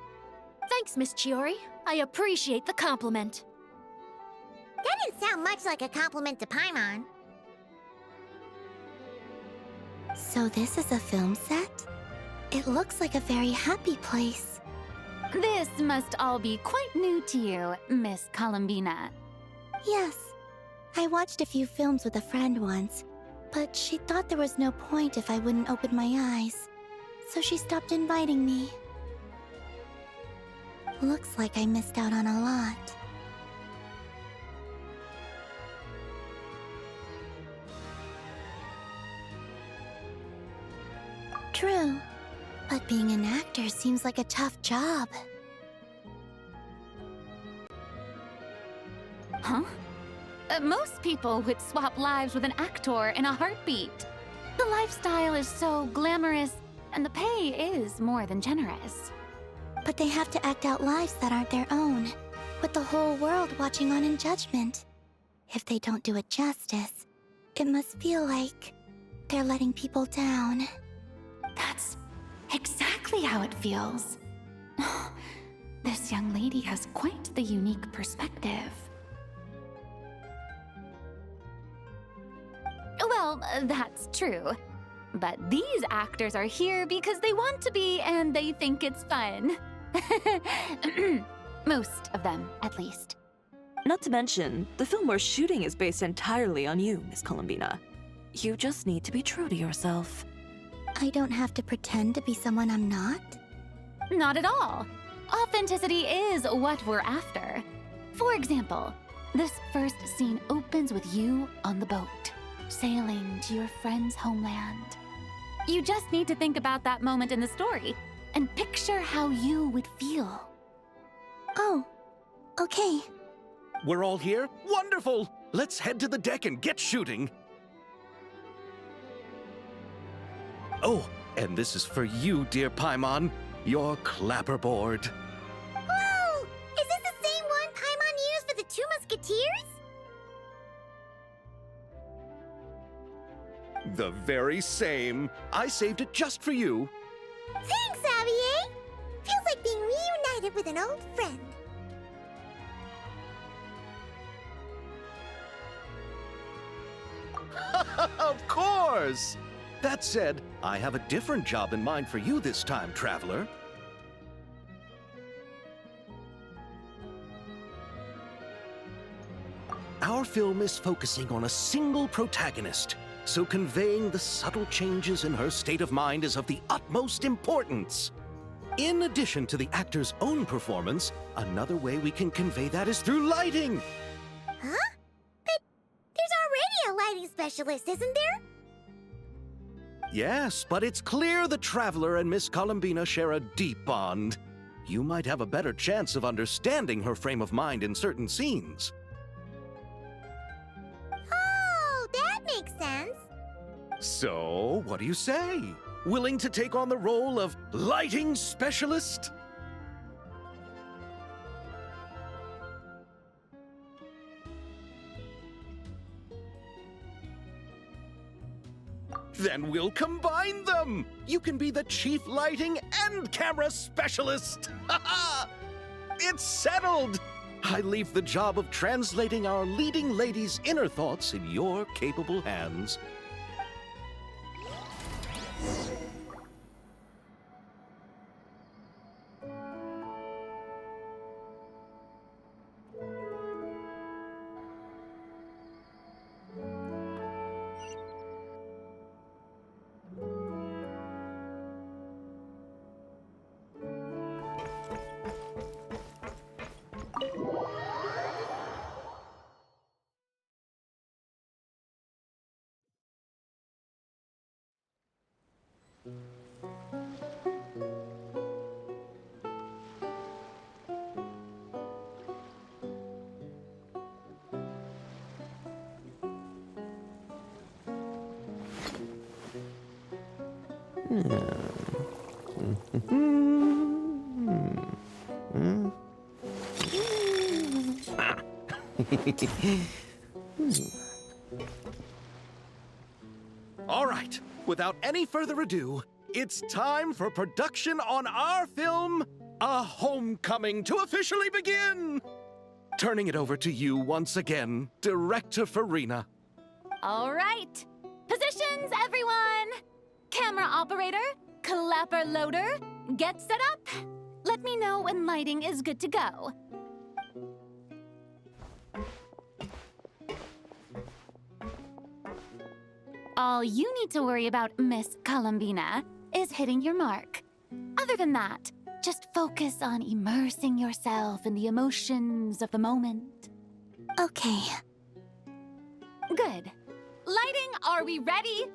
Thanks, Miss Chiori. I appreciate the compliment. That didn't sound much like a compliment to Paimon. So this is a film set? It looks like a very happy place. This must all be quite new to you, Miss Columbina. Yes. I watched a few films with a friend once, but she thought there was no point if I wouldn't open my eyes. So she stopped inviting me. Looks like I missed out on a lot. True, but being an actor seems like a tough job. Huh? Most people would swap lives with an actor in a heartbeat. The lifestyle is so glamorous, and the pay is more than generous. But they have to act out lives that aren't their own, with the whole world watching on in judgment. If they don't do it justice, it must feel like they're letting people down. That's exactly how it feels. This young lady has quite the unique perspective. Well, that's true. But these actors are here because they want to be and they think it's fun. Most of them, at least. Not to mention, the film we're shooting is based entirely on you, Miss Columbina. You just need to be true to yourself. I don't have to pretend to be someone I'm not? Not at all. Authenticity is what we're after. For example, this first scene opens with you on the boat, sailing to your friend's homeland. You just need to think about that moment in the story and picture how you would feel. Oh, okay. We're all here? Wonderful! Let's head to the deck and get shooting. Oh, and this is for you, dear Paimon, your clapperboard. Whoa! Is this the same one Paimon used for the Two Musketeers? The very same. I saved it just for you. Thanks, Xavier! Feels like being reunited with an old friend. Of course! That said, I have a different job in mind for you this time, traveler. Our film is focusing on a single protagonist, so conveying the subtle changes in her state of mind is of the utmost importance. In addition to the actor's own performance, another way we can convey that is through lighting. Huh? But there's already a lighting specialist, isn't there? Yes, but it's clear the Traveler and Miss Columbina share a deep bond. You might have a better chance of understanding her frame of mind in certain scenes. Oh, that makes sense. So, what do you say? Willing to take on the role of lighting specialist? Then we'll combine them! You can be the chief lighting and camera specialist! It's settled! I leave the job of translating our leading lady's inner thoughts in your capable hands. All right, without any further ado, it's time for production on our film, A Homecoming, to officially begin! Turning it over to you once again, Director Farina. All right. Positions, everyone. Camera operator, clapper loader, get set up. Let me know when lighting is good to go. All you need to worry about, Miss Columbina, is hitting your mark. Other than that, just focus on immersing yourself in the emotions of the moment. Okay. Good. Lighting, are we ready?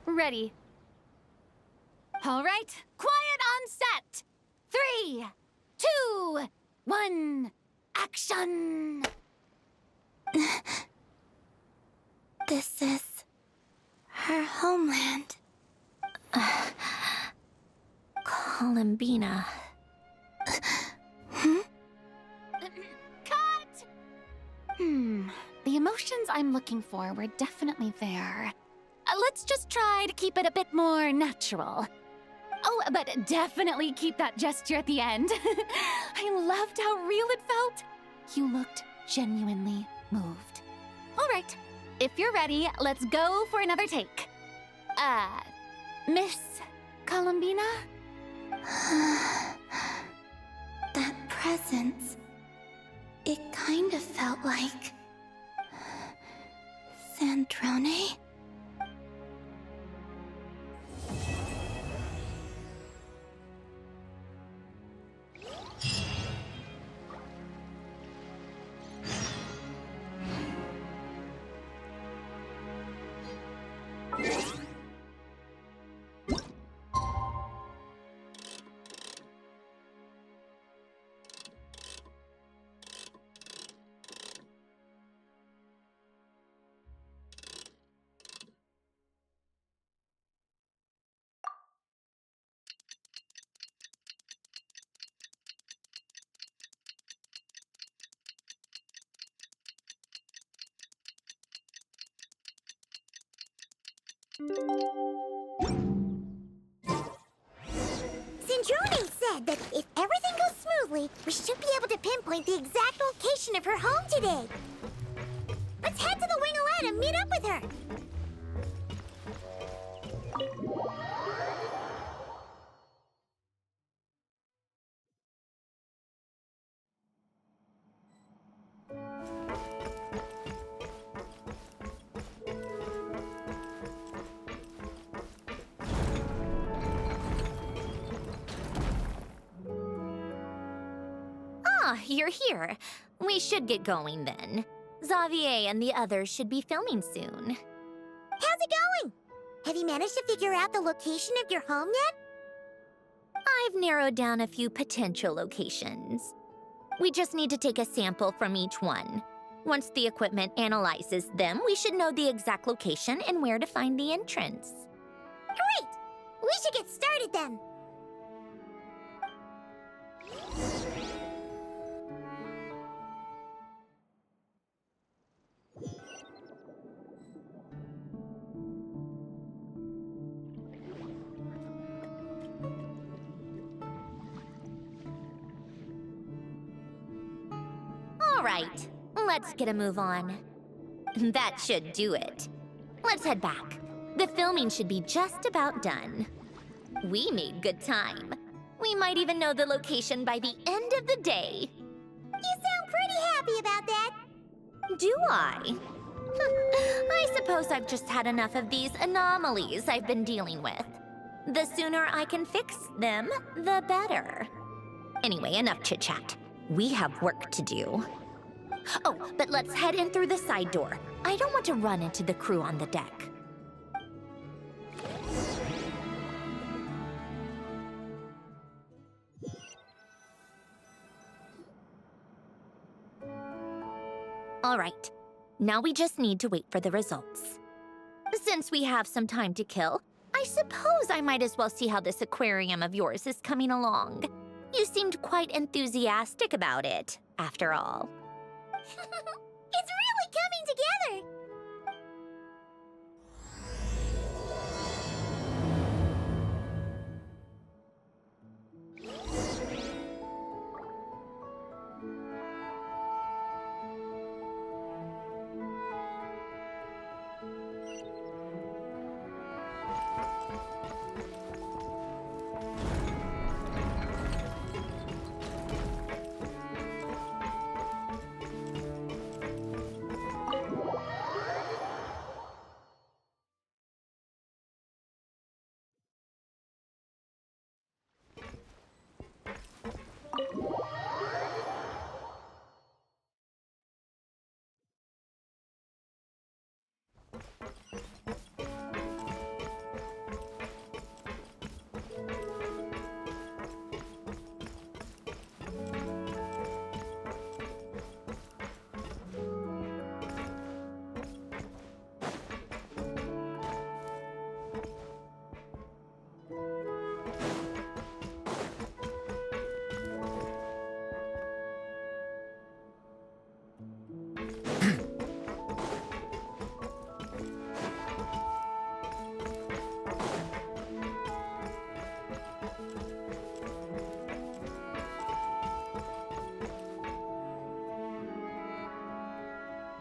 Ready. All right, quiet on set. 3, 2, 1, action! This is her homeland. Columbina. Cut! The emotions I'm looking for were definitely there. Let's just try to keep it a bit more natural. Oh, but definitely keep that gesture at the end. I loved how real it felt. You looked genuinely moved. All right, if you're ready, let's go for another take. Miss Columbina? That presence, it kind of felt like Sandrone. Zendrone said that if everything goes smoothly, we should be able to pinpoint the exact location of her home today. Let's head to the Wingolette and meet up with her. Ah, you're here. We should get going then. Xavier and the others should be filming soon. How's it going? Have you managed to figure out the location of your home yet? I've narrowed down a few potential locations. We just need to take a sample from each one. Once the equipment analyzes them, we should know the exact location and where to find the entrance. Great! We should get started then. All right, let's get a move on. That should do it. Let's head back. The filming should be just about done. We made good time. We might even know the location by the end of the day. You sound pretty happy about that. Do I? I suppose I've just had enough of these anomalies I've been dealing with. The sooner I can fix them, the better. Anyway, enough chit-chat. We have work to do. Oh, but let's head in through the side door. I don't want to run into the crew on the deck. All right, now we just need to wait for the results. Since we have some time to kill, I suppose I might as well see how this aquarium of yours is coming along. You seemed quite enthusiastic about it, after all. It's really coming together.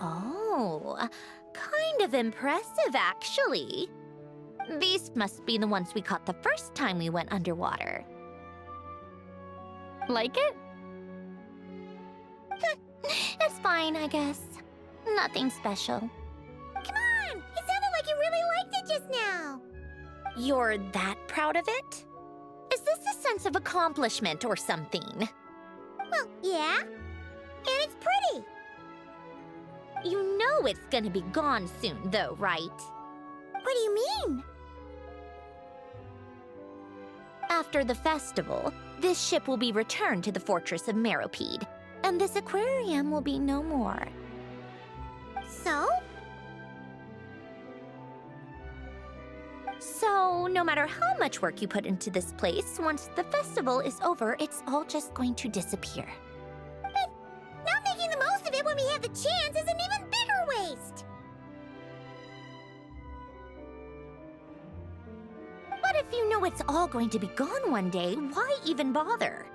Oh, kind of impressive, actually. These must be the ones we caught the first time we went underwater. Like it? It's fine, I guess. Nothing special. Come on! It sounded like you really liked it just now. You're that proud of it? Is this a sense of accomplishment or something? Well, yeah. And it's pretty. You know it's gonna be gone soon, though, right? What do you mean? After the festival, this ship will be returned to the fortress of Meropide, and this aquarium will be no more. So? So, no matter how much work you put into this place, once the festival is over, it's all just going to disappear. But not making the most of it when we have the chance is an even bigger waste. If you know it's all going to be gone one day, why even bother?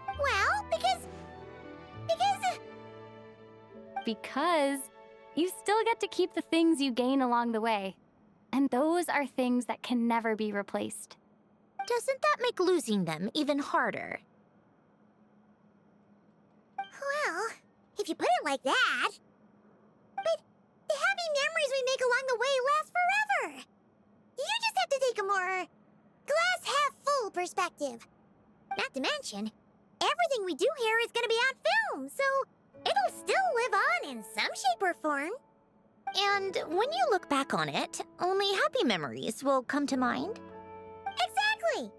Well, because Because you still get to keep the things you gain along the way. And those are things that can never be replaced. Doesn't that make losing them even harder? well, if you put it like that. But the happy memories we make along the way last forever. You just have to take a more glass half full perspective. Not to mention, everything we do here is gonna be on film, so it'll still live on in some shape or form. And when you look back on it, only happy memories will come to mind? Exactly!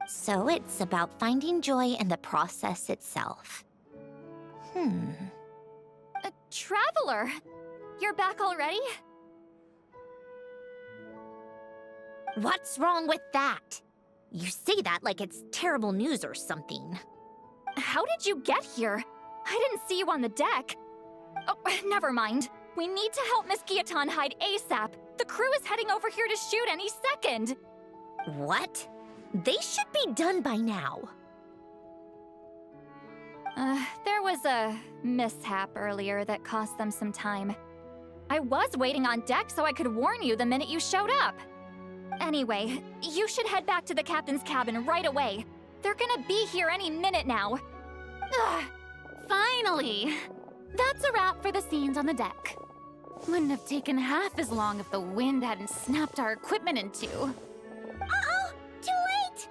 So it's about finding joy in the process itself. Traveler! You're back already? What's wrong with that? You say that like it's terrible news or something. How did you get here? I didn't see you on the deck. Oh, never mind. We need to help Miss Guillotin hide ASAP. The crew is heading over here to shoot any second. What? They should be done by now. There was a mishap earlier that cost them some time. I was waiting on deck so I could warn you the minute you showed up. Anyway, you should head back to the captain's cabin right away. They're gonna be here any minute now. Ugh, finally! That's a wrap for the scenes on the deck. Wouldn't have taken half as long if the wind hadn't snapped our equipment in two. Uh-oh! Too late!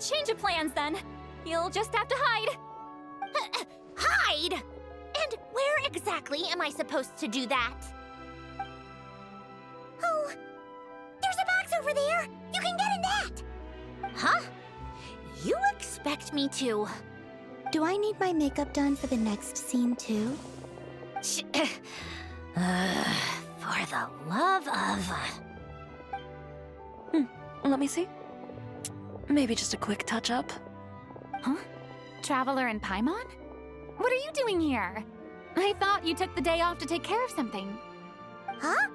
Change of plans then. You'll just have to hide. Hide? And where exactly am I supposed to do that? Oh, there's a box over there! You can get in that! Huh? You expect me to... Do I need my makeup done for the next scene too? For the love of... Let me see. Maybe just a quick touch-up. Huh? Traveler and Paimon? What are you doing here? I thought you took the day off to take care of something. Huh?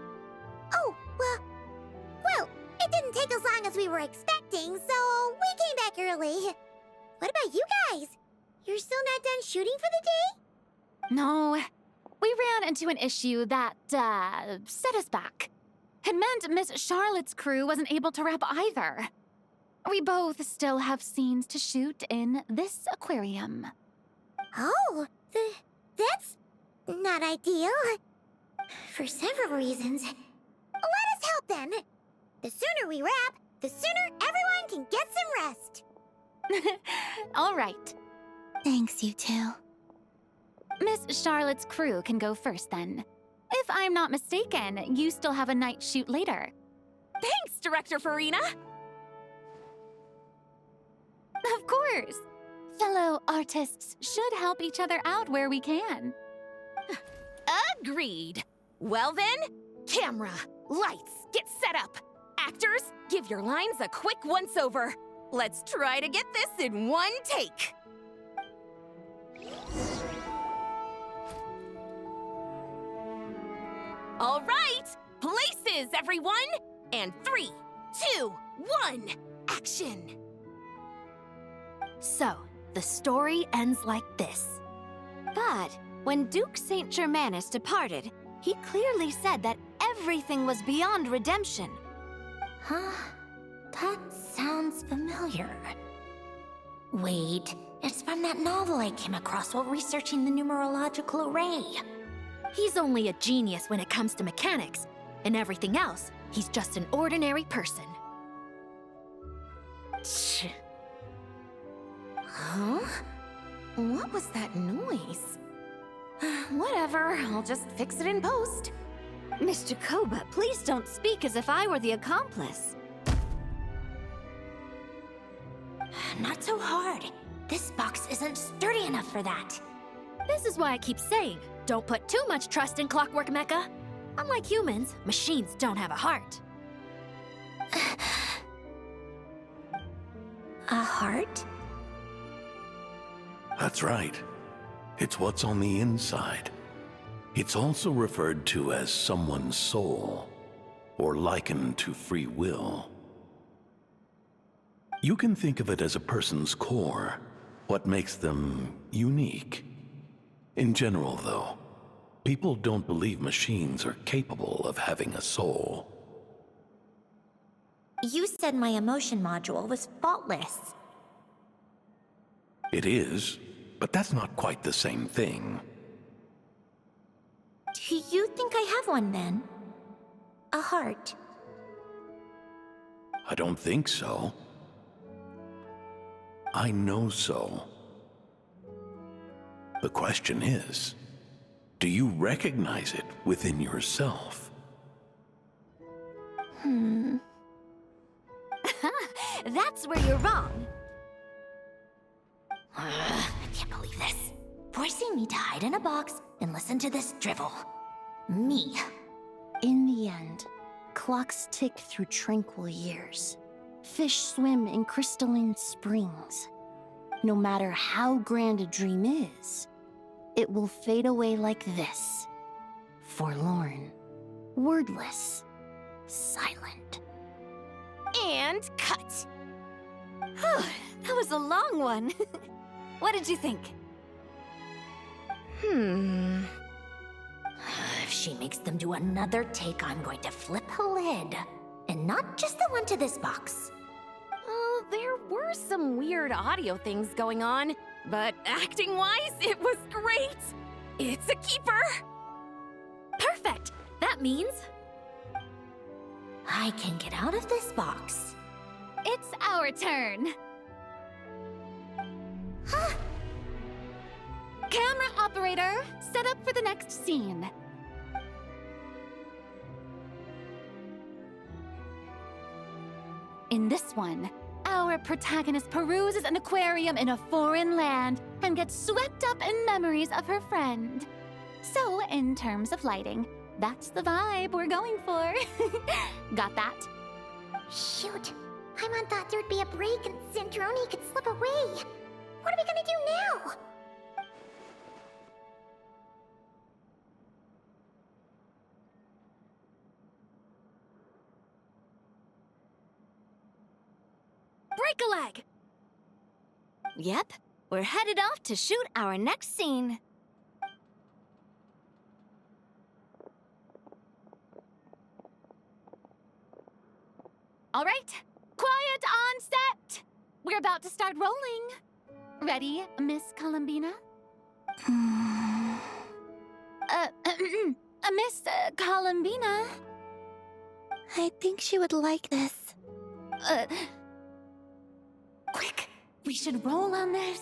Oh, well, it didn't take as long as we were expecting, so we came back early. What about you guys? You're still not done shooting for the day? No, we ran into an issue that, set us back. It meant Miss Charlotte's crew wasn't able to wrap either. We both still have scenes to shoot in this aquarium. Oh, that's not ideal. For several reasons. Let us help then. The sooner we wrap, the sooner everyone can get some rest. All right. Thanks, you two. Miss Charlotte's crew can go first then. If I'm not mistaken, you still have a night shoot later. Thanks, Director Farina! Of course! Fellow artists should help each other out where we can. Agreed. Well then, camera, lights, get set up. Actors, give your lines a quick once-over. Let's try to get this in one take. All right, places, everyone! And 3, 2, 1, action! So, the story ends like this. But when Duke Saint Germanus departed, he clearly said that everything was beyond redemption. Huh? That sounds familiar. Wait, it's from that novel I came across while researching the numerological array. He's only a genius when it comes to mechanics, and everything else, he's just an ordinary person. Huh? What was that noise? Whatever, I'll just fix it in post. Mr. Koba, please don't speak as if I were the accomplice. Not so hard. This box isn't sturdy enough for that. This is why I keep saying, don't put too much trust in Clockwork Mecha. Unlike humans, machines don't have a heart. A heart? That's right. It's what's on the inside. It's also referred to as someone's soul. or likened to free will. You can think of it as a person's core, what makes them unique. In general, though, people don't believe machines are capable of having a soul. You said my emotion module was faultless. It is, but that's not quite the same thing. Do you think I have one then? A heart? I don't think so. I know so. The question is, do you recognize it within yourself? That's where you're wrong. I can't believe this. Forcing me to hide in a box and listen to this drivel. Me. In the end, clocks tick through tranquil years. Fish swim in crystalline springs. No matter how grand a dream is, it will fade away like this. Forlorn, wordless, silent. And cut. Whew, that was a long one. What did you think? If she makes them do another take, I'm going to flip a lid. And not just the one to this box. Oh, there were some weird audio things going on, but acting-wise, it was great. It's a keeper. Perfect! That means I can get out of this box. It's our turn. Camera operator, set up for the next scene. In this one, our protagonist peruses an aquarium in a foreign land and gets swept up in memories of her friend. So, in terms of lighting, that's the vibe we're going for. Got that? Shoot. Paimon thought there'd be a break and Zandroni could slip away. What are we gonna do now? Break a leg! Yep, we're headed off to shoot our next scene. All right, quiet on set. We're about to start rolling. Ready, Miss Columbina? Miss Columbina? I think she would like this. Quick, we should roll on this.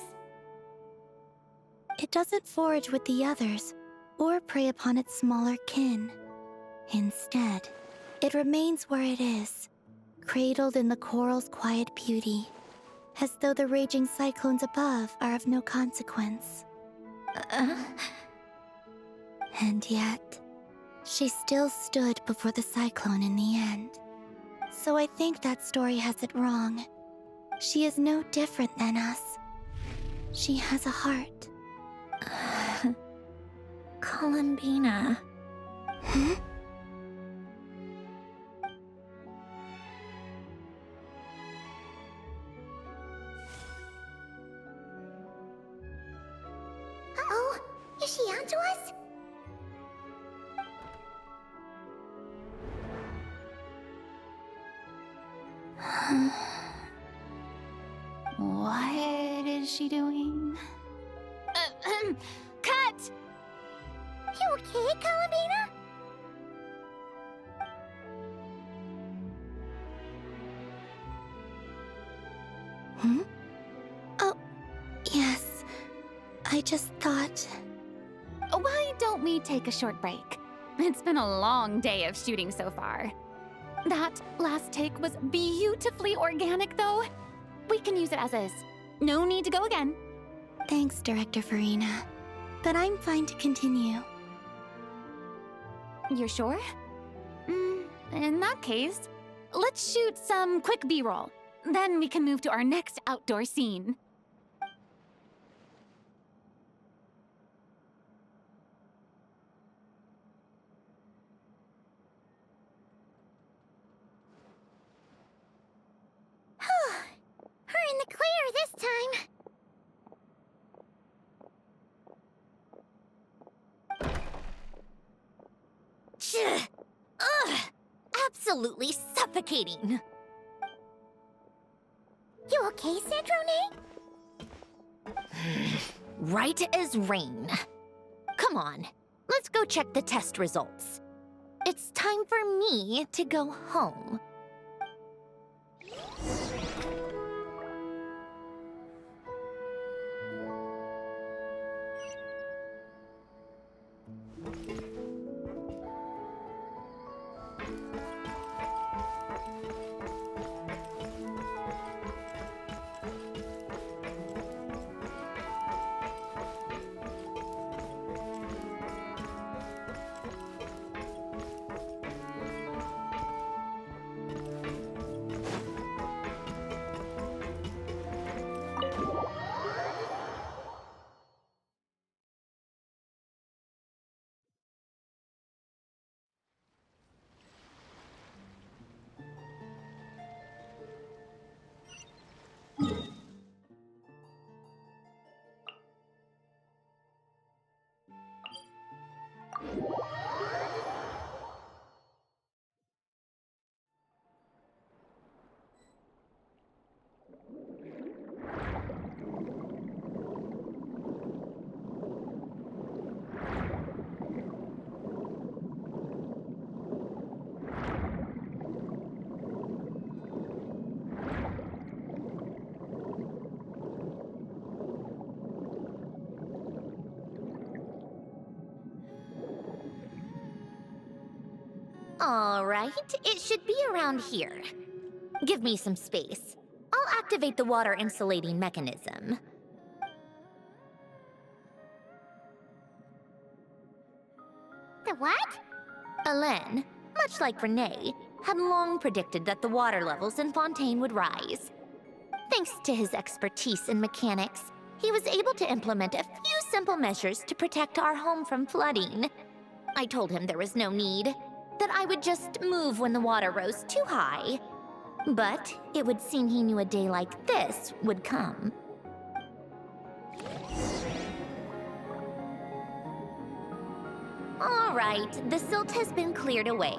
It doesn't forage with the others, or prey upon its smaller kin. Instead, it remains where it is, cradled in the coral's quiet beauty, as though the raging cyclones above are of no consequence. And yet, she still stood before the cyclone in the end. So I think that story has it wrong. She is no different than us. She has a heart. Columbina. Uh-oh. Is she onto us? What is she doing? Cut! You okay, Columbina? Oh, yes. I just thought... Why don't we take a short break? It's been a long day of shooting so far. That last take was beautifully organic, though. We can use it as is. No need to go again. Thanks, Director Farina. But I'm fine to continue. You're sure? In that case, let's shoot some quick B-roll. Then we can move to our next outdoor scene. absolutely suffocating. You okay, Sandrone? Right as rain. Come on, let's go check the test results. It's time for me to go home. All right, it should be around here. Give me some space. I'll activate the water insulating mechanism. The what? Alain, much like Renee, had long predicted that the water levels in Fontaine would rise. Thanks to his expertise in mechanics, he was able to implement a few simple measures to protect our home from flooding. I told him there was no need, that I would just move when the water rose too high. But it would seem he knew a day like this would come. All right, the silt has been cleared away.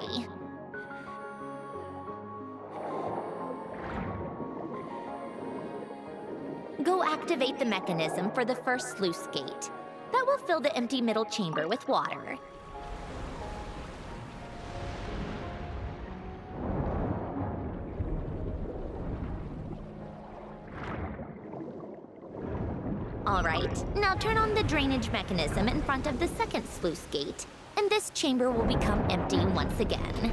Go activate the mechanism for the first sluice gate. That will fill the empty middle chamber with water. All right, now turn on the drainage mechanism in front of the second sluice gate, and this chamber will become empty once again.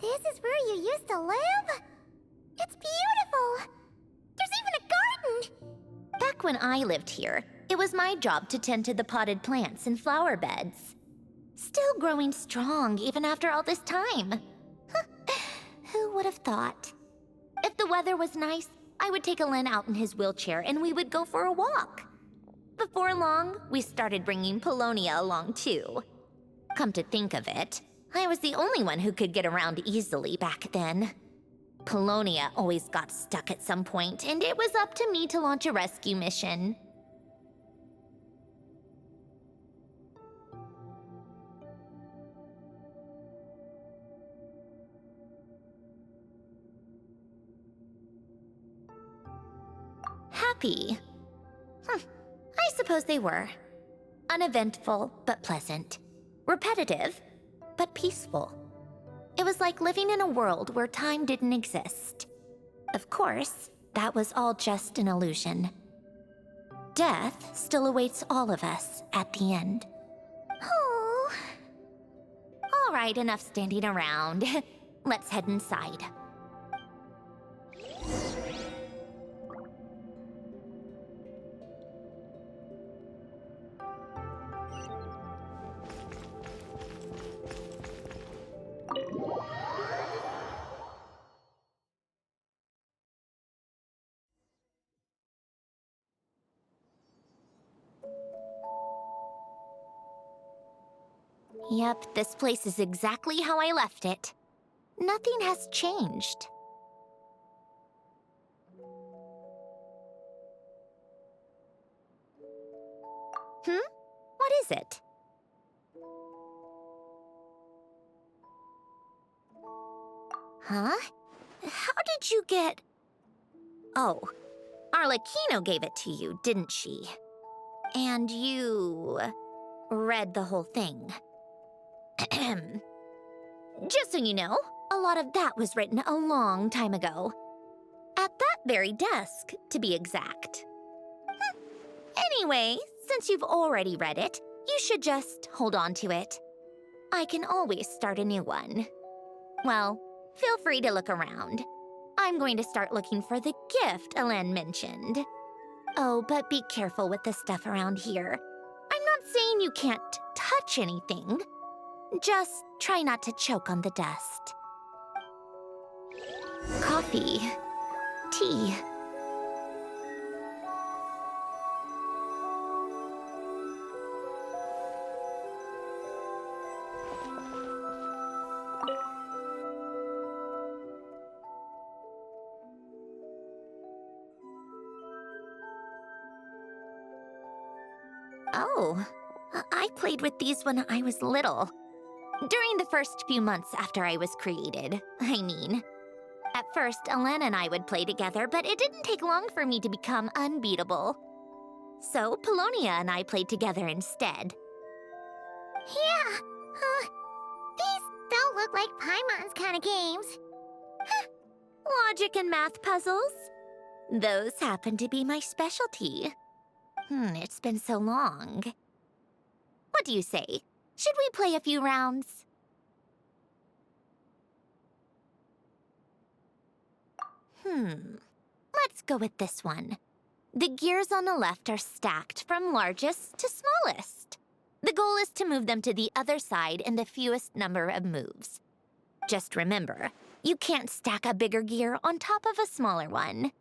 This is where you used to live? It's beautiful! There's even a garden! Back when I lived here, it was my job to tend to the potted plants and flower beds. Still growing strong even after all this time. Who would have thought? If the weather was nice, I would take Alain out in his wheelchair and we would go for a walk. Before long, we started bringing Polonia along too. Come to think of it, I was the only one who could get around easily back then. Polonia always got stuck at some point, and it was up to me to launch a rescue mission. Happy? I suppose they were. Uneventful, but pleasant. Repetitive, but peaceful. It was like living in a world where time didn't exist. Of course, that was all just an illusion. Death still awaits all of us at the end. Oh. All right, enough standing around. Let's head inside. Yep, this place is exactly how I left it. Nothing has changed. What is it? Huh? How did you get... Oh, Arlecchino gave it to you, didn't she? And you... read the whole thing. Just so you know, a lot of that was written a long time ago. At that very desk, to be exact. Anyway, since you've already read it, you should just hold on to it. I can always start a new one. Well, feel free to look around. I'm going to start looking for the gift Elen mentioned. Oh, but be careful with the stuff around here. I'm not saying you can't touch anything. Just try not to choke on the dust. Coffee. Tea. Oh, I played with these when I was little. During the first few months after I was created, I mean. At first, Elen and I would play together, but it didn't take long for me to become unbeatable. So, Polonia and I played together instead. Yeah, these don't look like Paimon's kind of games. Logic and math puzzles? Those happen to be my specialty. It's been so long. What do you say? Should we play a few rounds? Let's go with this one. The gears on the left are stacked from largest to smallest. The goal is to move them to the other side in the fewest number of moves. Just remember, you can't stack a bigger gear on top of a smaller one.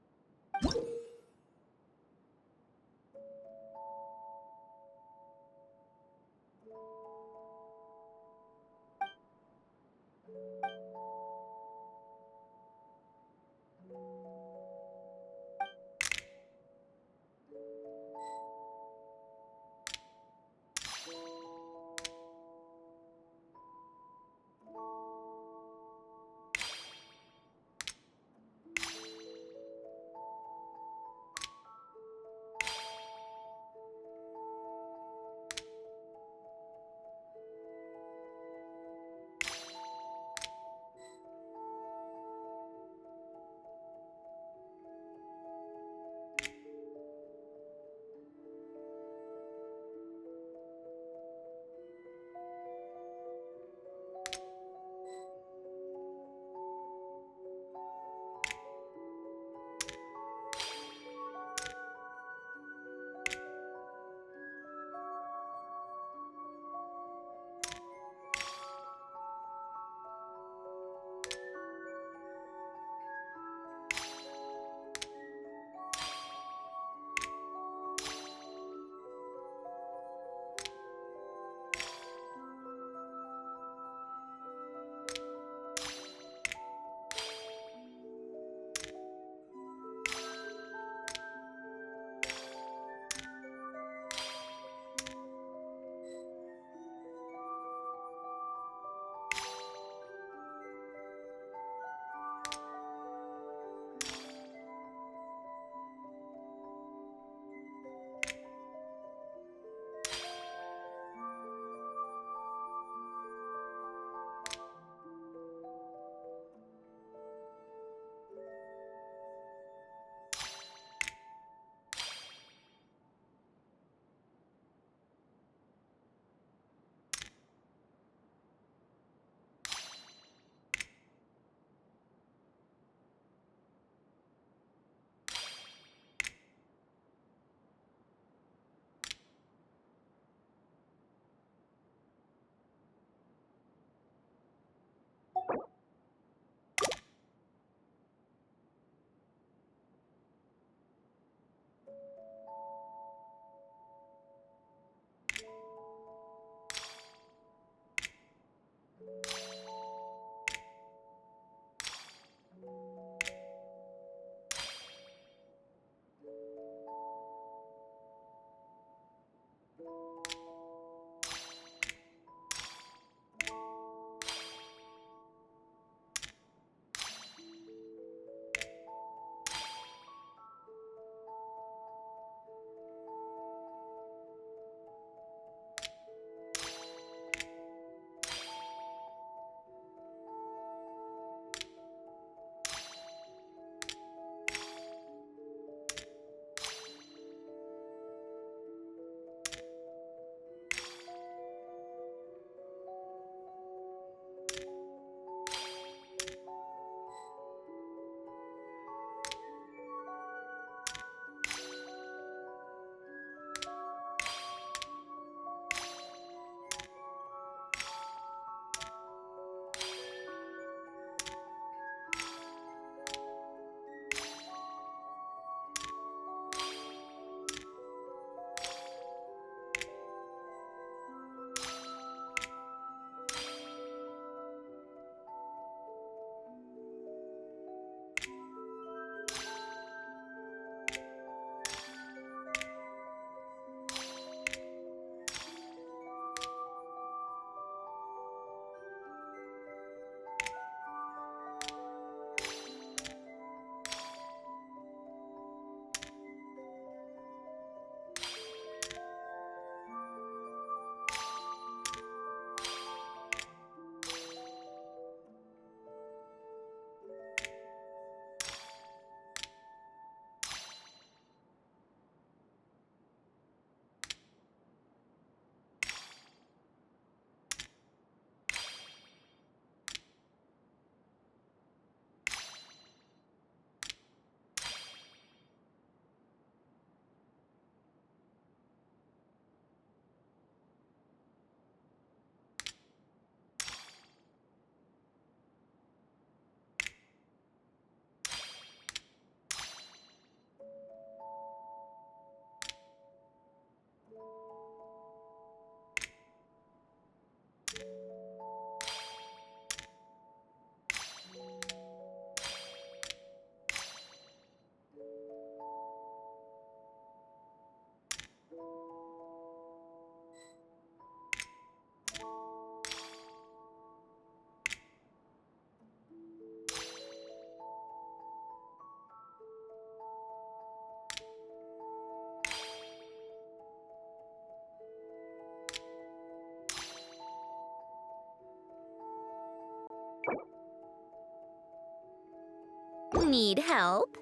need help.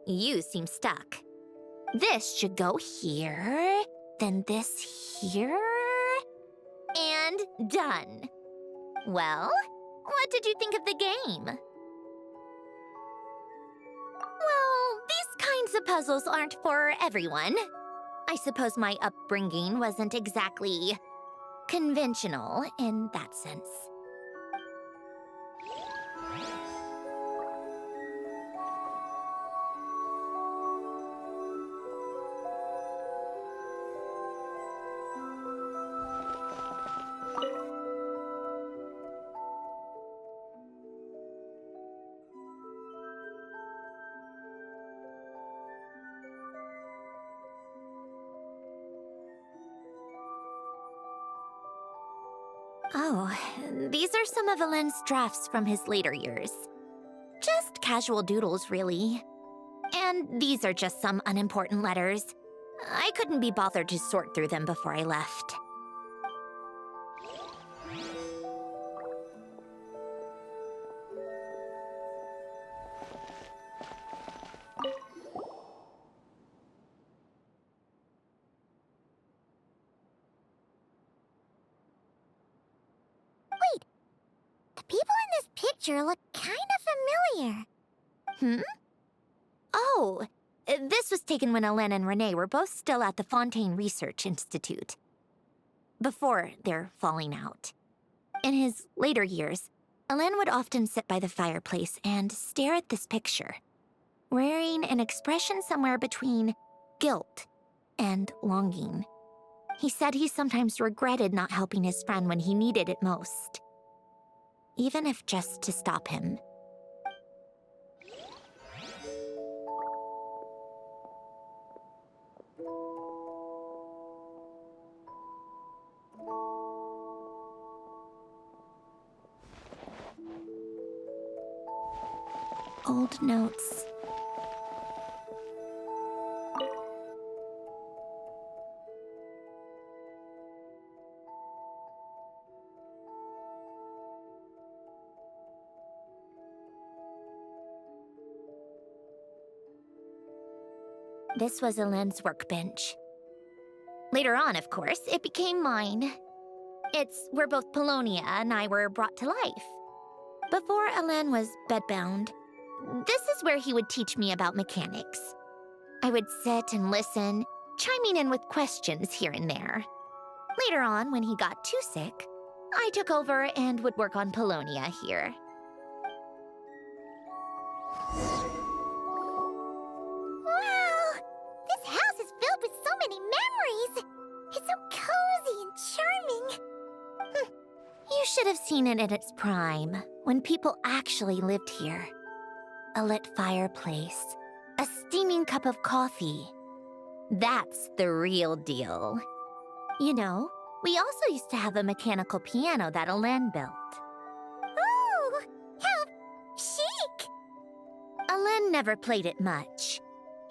You seem stuck. This should go here, then this here, and done. Well, what did you think of the game? Well, these kinds of puzzles aren't for everyone. I suppose my upbringing wasn't exactly conventional in that sense. Oh, these are some of Alen's drafts from his later years. Just casual doodles, really. And these are just some unimportant letters. I couldn't be bothered to sort through them before I left. Look kind of familiar. Oh, this was taken when Alen and Renee were both still at the Fontaine Research Institute. Before their falling out. In his later years, Alen would often sit by the fireplace and stare at this picture, wearing an expression somewhere between guilt and longing. He said he sometimes regretted not helping his friend when he needed it most. Even if just to stop him. Old notes. This was Alen's workbench. Later on, of course, it became mine. It's where both Polonia and I were brought to life. Before Alen was bedbound, this is where he would teach me about mechanics. I would sit and listen, chiming in with questions here and there. Later on, when he got too sick, I took over and would work on Polonia here. With so many memories! It's so cozy and charming! You should have seen it in its prime, when people actually lived here. A lit fireplace, a steaming cup of coffee. That's the real deal. You know, we also used to have a mechanical piano that Alen built. Oh, how chic! Alen never played it much.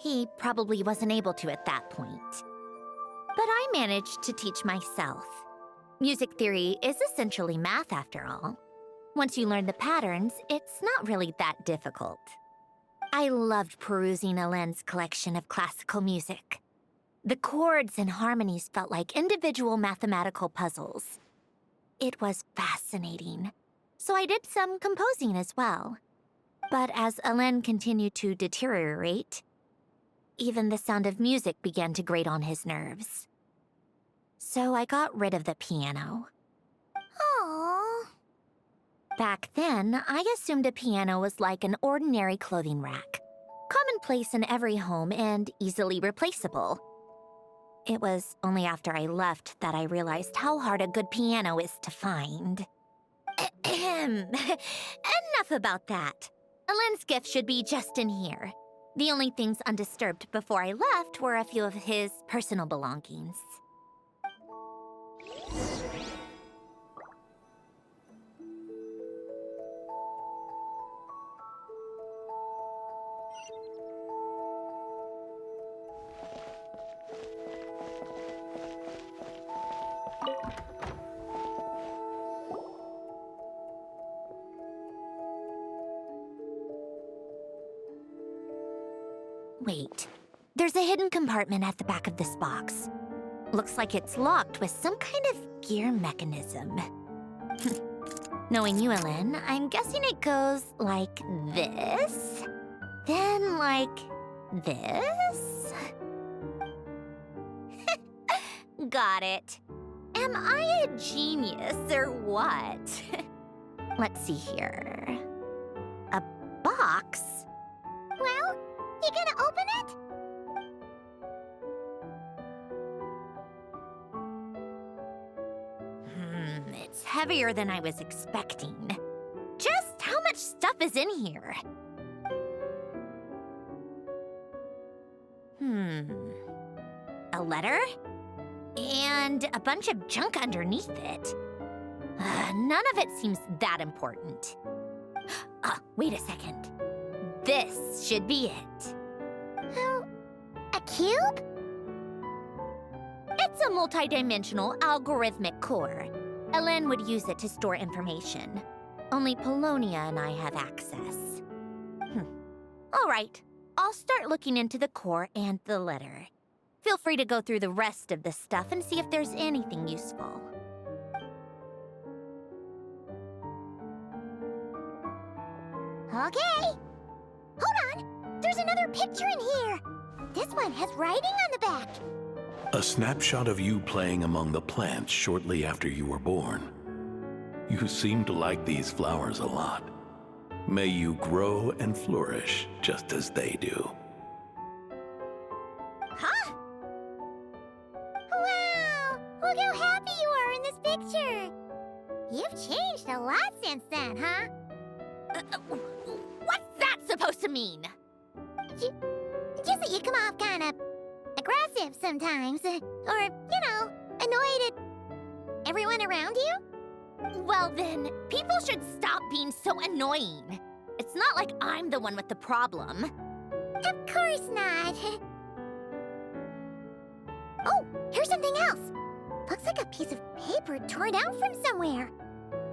He probably wasn't able to at that point. But I managed to teach myself. Music theory is essentially math, after all. Once you learn the patterns, it's not really that difficult. I loved perusing Alen's collection of classical music. The chords and harmonies felt like individual mathematical puzzles. It was fascinating. So I did some composing as well. But as Alen continued to deteriorate, even the sound of music began to grate on his nerves. So I got rid of the piano. Aww. Back then, I assumed a piano was like an ordinary clothing rack, commonplace in every home and easily replaceable. It was only after I left that I realized how hard a good piano is to find. Enough about that. Alen's gift should be just in here. The only things undisturbed before I left were a few of his personal belongings. Wait. There's a hidden compartment at the back of this box. Looks like it's locked with some kind of gear mechanism. Knowing you, Ellen, I'm guessing it goes like this, then like this. Got it. Am I a genius or what? Let's see here. A box? Well, you gonna open it? It's heavier than I was expecting. Just how much stuff is in here? A letter? And a bunch of junk underneath it. None of it seems that important. Wait a second. This should be it. A cube? It's a multidimensional algorithmic core. Ellen would use it to store information. Only Polonia and I have access. All right, I'll start looking into the core and the letter. Feel free to go through the rest of the stuff and see if there's anything useful. Okay. Hold on. There's another picture in here. This one has writing on the back. A snapshot of you playing among the plants shortly after you were born. You seem to like these flowers a lot. May you grow and flourish just as they do. Huh? Wow! Look how happy you are in this picture. You've changed a lot since then, huh? What's that supposed to mean? Just that you come off kind of aggressive sometimes. Or, annoyed at everyone around you? Well then, people should stop being so annoying. It's not like I'm the one with the problem. Of course not. Oh, here's something else. Looks like a piece of paper torn out from somewhere.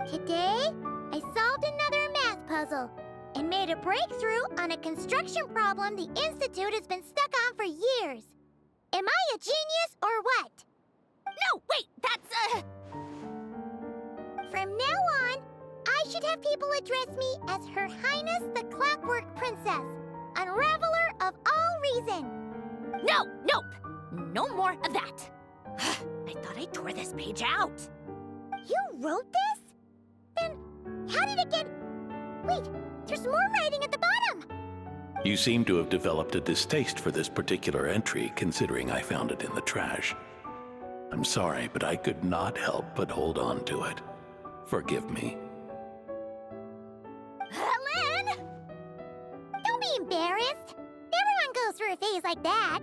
Today, I solved another math puzzle and made a breakthrough on a construction problem the Institute has been stuck on for years. Am I a genius or what? No, wait, that's From now on, I should have people address me as Her Highness the Clockwork Princess, unraveler of all reason. Nope. No more of that. I thought I tore this page out. You wrote this? Then how did it get... Wait, there's more writing at the bottom. You seem to have developed a distaste for this particular entry, considering I found it in the trash. I'm sorry, but I could not help but hold on to it. Forgive me. Lynn! Don't be embarrassed. Everyone goes through a phase like that.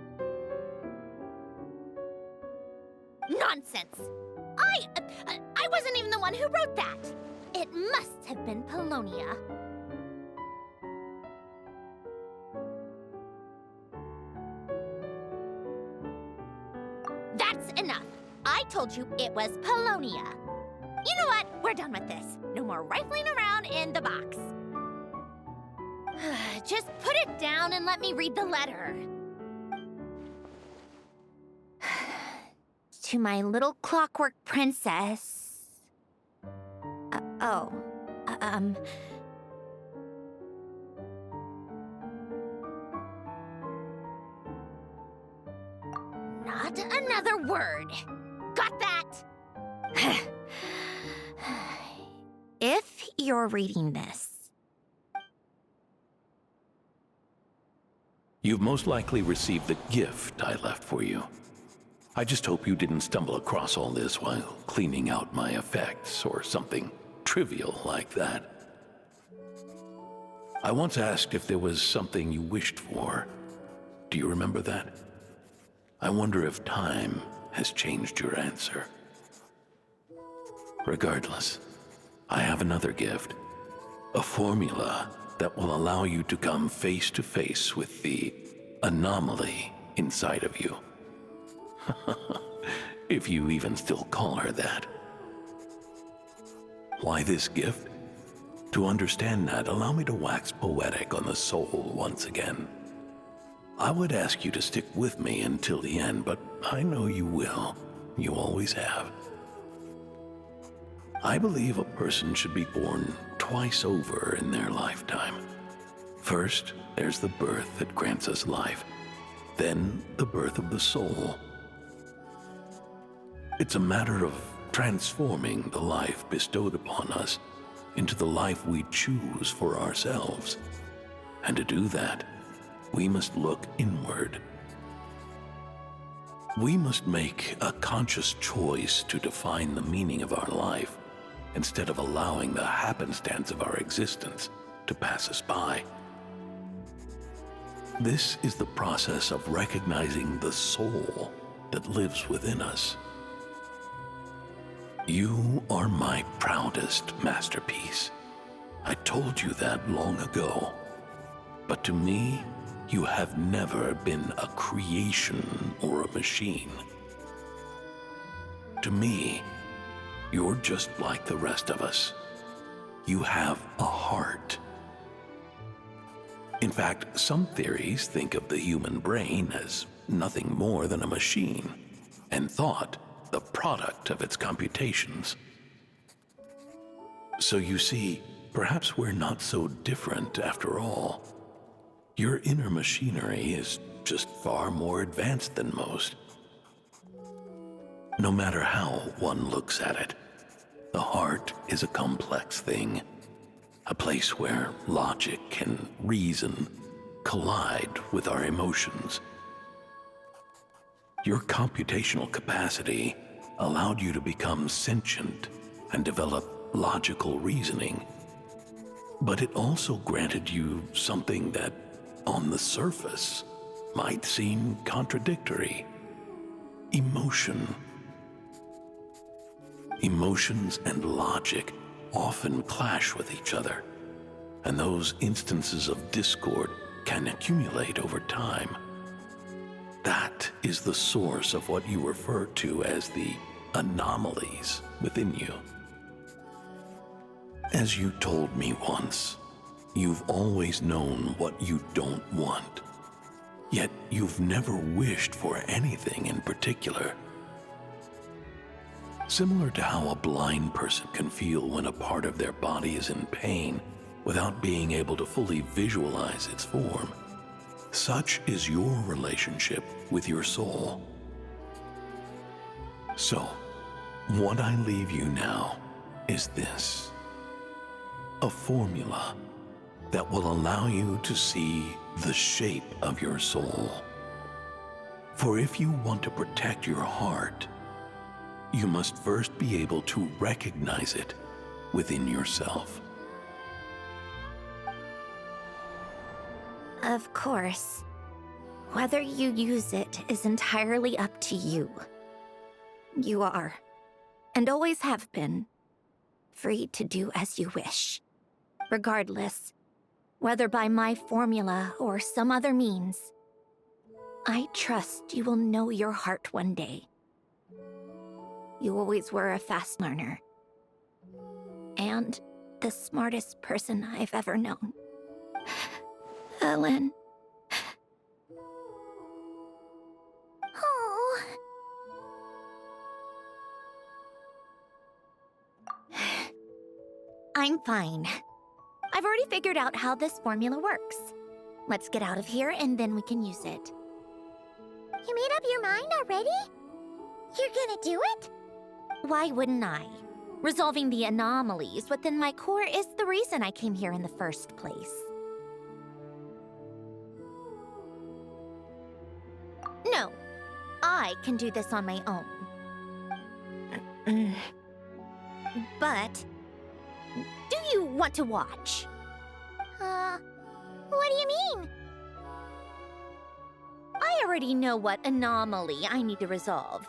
Nonsense! I wasn't even the one who wrote that. It must have been Polonia. That's enough. I told you it was Polonia. You know what? We're done with this. No more rifling around in the box. Just put it down and let me read the letter. To my little clockwork princess. Not another word. Got that? If you're reading this, You've most likely received the gift I left for you. I just hope you didn't stumble across all this while cleaning out my effects or something trivial like that. I once asked if there was something you wished for. Do you remember that? I wonder if time has changed your answer. Regardless, I have another gift. A formula that will allow you to come face to face with the anomaly inside of you. If you even still call her that. Why this gift? To understand that, allow me to wax poetic on the soul once again. I would ask you to stick with me until the end, but I know you will. You always have. I believe a person should be born twice over in their lifetime. First, there's the birth that grants us life. Then, the birth of the soul. It's a matter of transforming the life bestowed upon us into the life we choose for ourselves. And to do that, we must look inward. We must make a conscious choice to define the meaning of our life instead of allowing the happenstance of our existence to pass us by. This is the process of recognizing the soul that lives within us. You are my proudest masterpiece. I told you that long ago. But to me, you have never been a creation or a machine. To me, you're just like the rest of us. You have a heart. In fact, some theories think of the human brain as nothing more than a machine, and thought the product of its computations. So you see, perhaps we're not so different after all. Your inner machinery is just far more advanced than most. No matter how one looks at it, the heart is a complex thing, a place where logic and reason collide with our emotions. Your computational capacity allowed you to become sentient and develop logical reasoning. But it also granted you something that, on the surface, might seem contradictory: emotion. Emotions and logic often clash with each other, and those instances of discord can accumulate over time. That is the source of what you refer to as the anomalies within you. As you told me once, you've always known what you don't want, yet you've never wished for anything in particular. Similar to how a blind person can feel when a part of their body is in pain without being able to fully visualize its form, such is your relationship with your soul. So, what I leave you now is this: a formula that will allow you to see the shape of your soul. For if you want to protect your heart, you must first be able to recognize it within yourself. Of course. Whether you use it is entirely up to you. You are, and always have been, free to do as you wish. Regardless, whether by my formula or some other means, I trust you will know your heart one day. You always were a fast learner, and the smartest person I've ever known. Ellen. Oh. I'm fine. I've already figured out how this formula works. Let's get out of here and then we can use it. You made up your mind already? You're gonna do it? Why wouldn't I? Resolving the anomalies within my core is the reason I came here in the first place. No, I can do this on my own. But, do you want to watch? What do you mean? I already know what anomaly I need to resolve.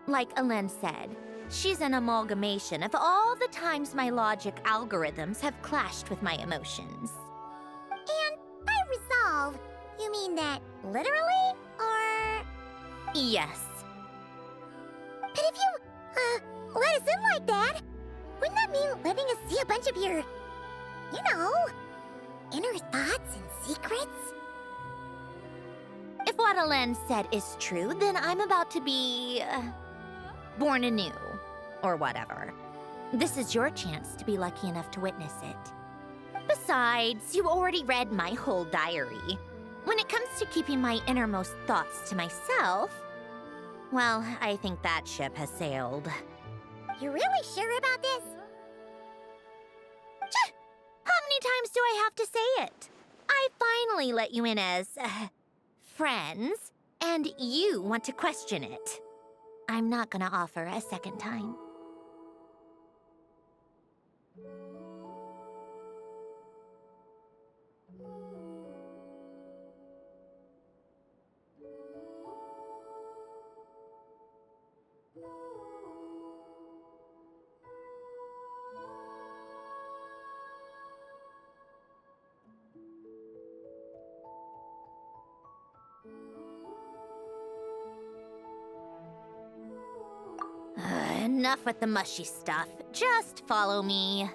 Like Ellen said, she's an amalgamation of all the times my logic algorithms have clashed with my emotions. And by resolve, you mean that literally, or...? Yes. But if you, let us in like that, wouldn't that mean letting us see a bunch of your, you know, inner thoughts and secrets? what Alen said is true, then I'm about to be... born anew. Or whatever. This is your chance to be lucky enough to witness it. Besides, you already read my whole diary. When it comes to keeping my innermost thoughts to myself, well, I think that ship has sailed. You really sure about this? How many times do I have to say it? I finally let you in as, friends, and you want to question it. I'm not gonna offer a second time. Enough with the mushy stuff. Just follow me.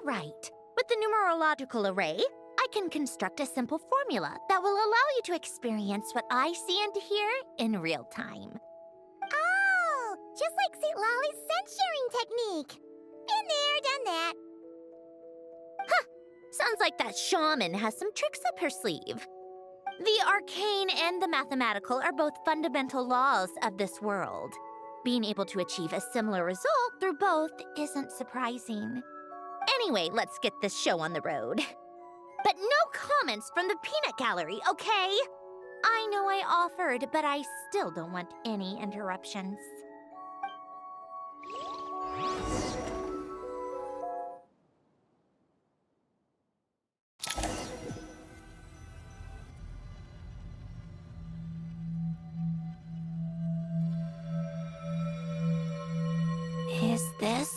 Right. With the numerological array, I can construct a simple formula that will allow you to experience what I see and hear in real time. Oh, just like St. Lolly's scent-sharing technique. Been there, done that. Huh. Sounds like that shaman has some tricks up her sleeve. The arcane and the mathematical are both fundamental laws of this world. Being able to achieve a similar result through both isn't surprising. Anyway, let's get this show on the road. But no comments from the peanut gallery, okay? I know I offered, but I still don't want any interruptions. Is this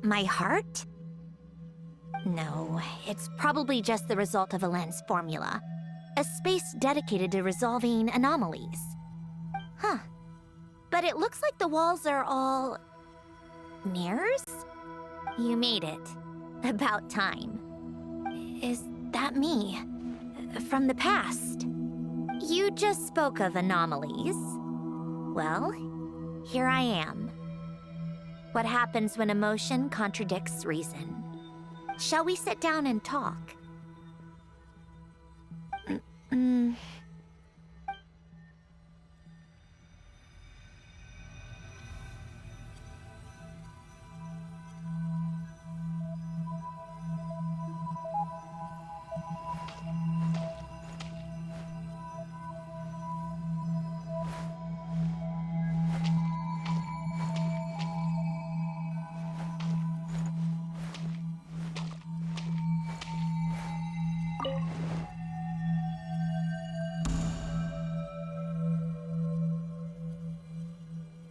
my heart? No, it's probably just the result of Alen's formula. A space dedicated to resolving anomalies. Huh. But it looks like the walls are all... mirrors? You made it. About time. Is that me? From the past? You just spoke of anomalies. Well, here I am. What happens when emotion contradicts reason? Shall we sit down and talk?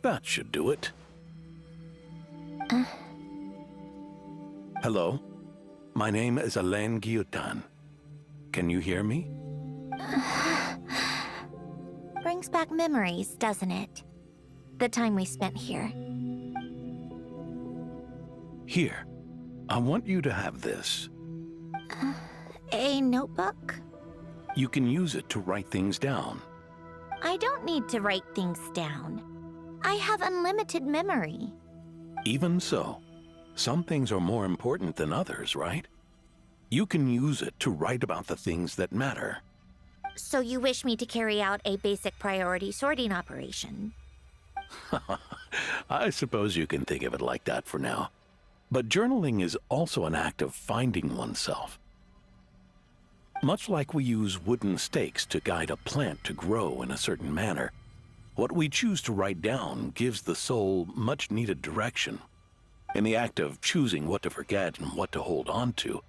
That should do it. Hello? My name is Alen Guillotin. Can you hear me? Brings back memories, doesn't it? The time we spent here. Here. I want you to have this. A notebook? You can use it to write things down. I don't need to write things down. I have unlimited memory. Even so, some things are more important than others, right? You can use it to write about the things that matter. So you wish me to carry out a basic priority sorting operation? I suppose you can think of it like that for now. But journaling is also an act of finding oneself. Much like we use wooden stakes to guide a plant to grow in a certain manner, what we choose to write down gives the soul much-needed direction. In the act of choosing what to forget and what to hold on to,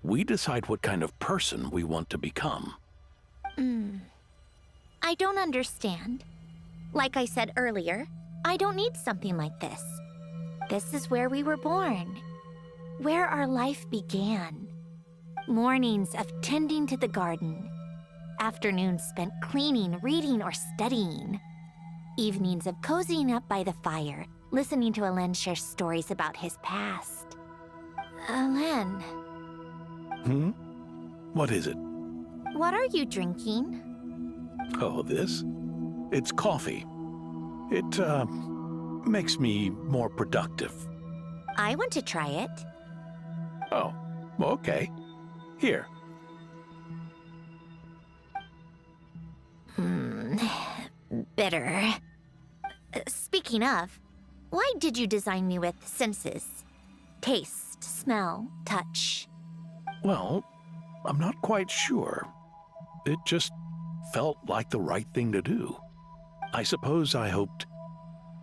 we decide what kind of person we want to become. I don't understand. Like I said earlier, I don't need something like this. This is where we were born, where our life began. Mornings of tending to the garden, afternoons spent cleaning, reading, or studying, evenings of cozying up by the fire, listening to Alen share stories about his past. Alen, What is it? what are you drinking? Oh, this? It's coffee. It, makes me more productive. I want to try it. Oh, okay. Here. Bitter. Speaking of, why did you design me with senses? Taste, smell, touch. Well, I'm not quite sure. It just felt like the right thing to do. I suppose I hoped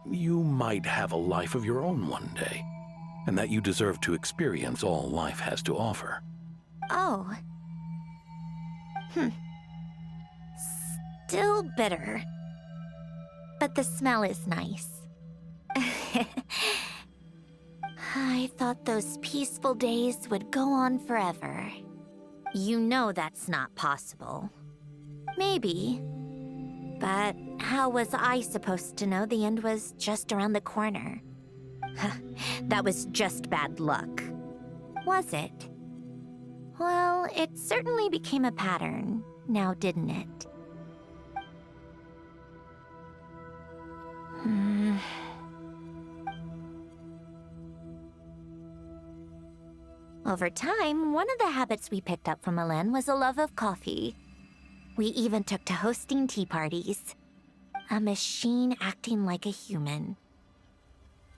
you might have a life of your own one day, and that you deserve to experience all life has to offer. Oh. Still bitter. But the smell is nice. I thought those peaceful days would go on forever. You know that's not possible. Maybe. But how was I supposed to know the end was just around the corner? That was just bad luck. Was it? Well, it certainly became a pattern, now didn't it? Over time, one of the habits we picked up from Alen was a love of coffee. We even took to hosting tea parties. A machine acting like a human.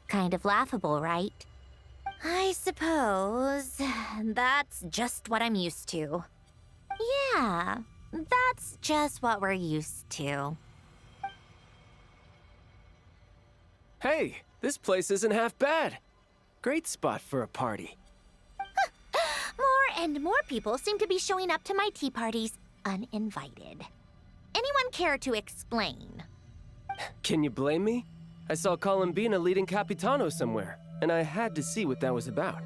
Kind of laughable, right? I suppose that's just what I'm used to. Yeah, that's just what we're used to. Hey, this place isn't half bad. Great spot for a party. More and more people seem to be showing up to my tea parties uninvited. Anyone care to explain? Can you blame me? I saw Columbina leading Capitano somewhere, and I had to see what that was about.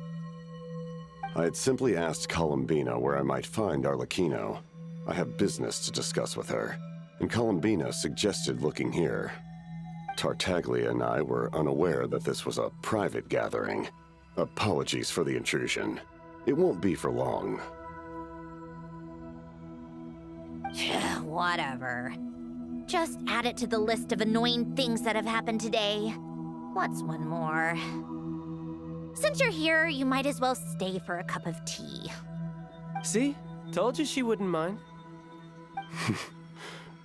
I had simply asked Columbina where I might find Arlecchino. I have business to discuss with her, and Columbina suggested looking here. Tartaglia and I were unaware that this was a private gathering. Apologies for the intrusion. It won't be for long. Whatever. Just add it to the list of annoying things that have happened today. What's one more? Since you're here, you might as well stay for a cup of tea. See? Told you she wouldn't mind.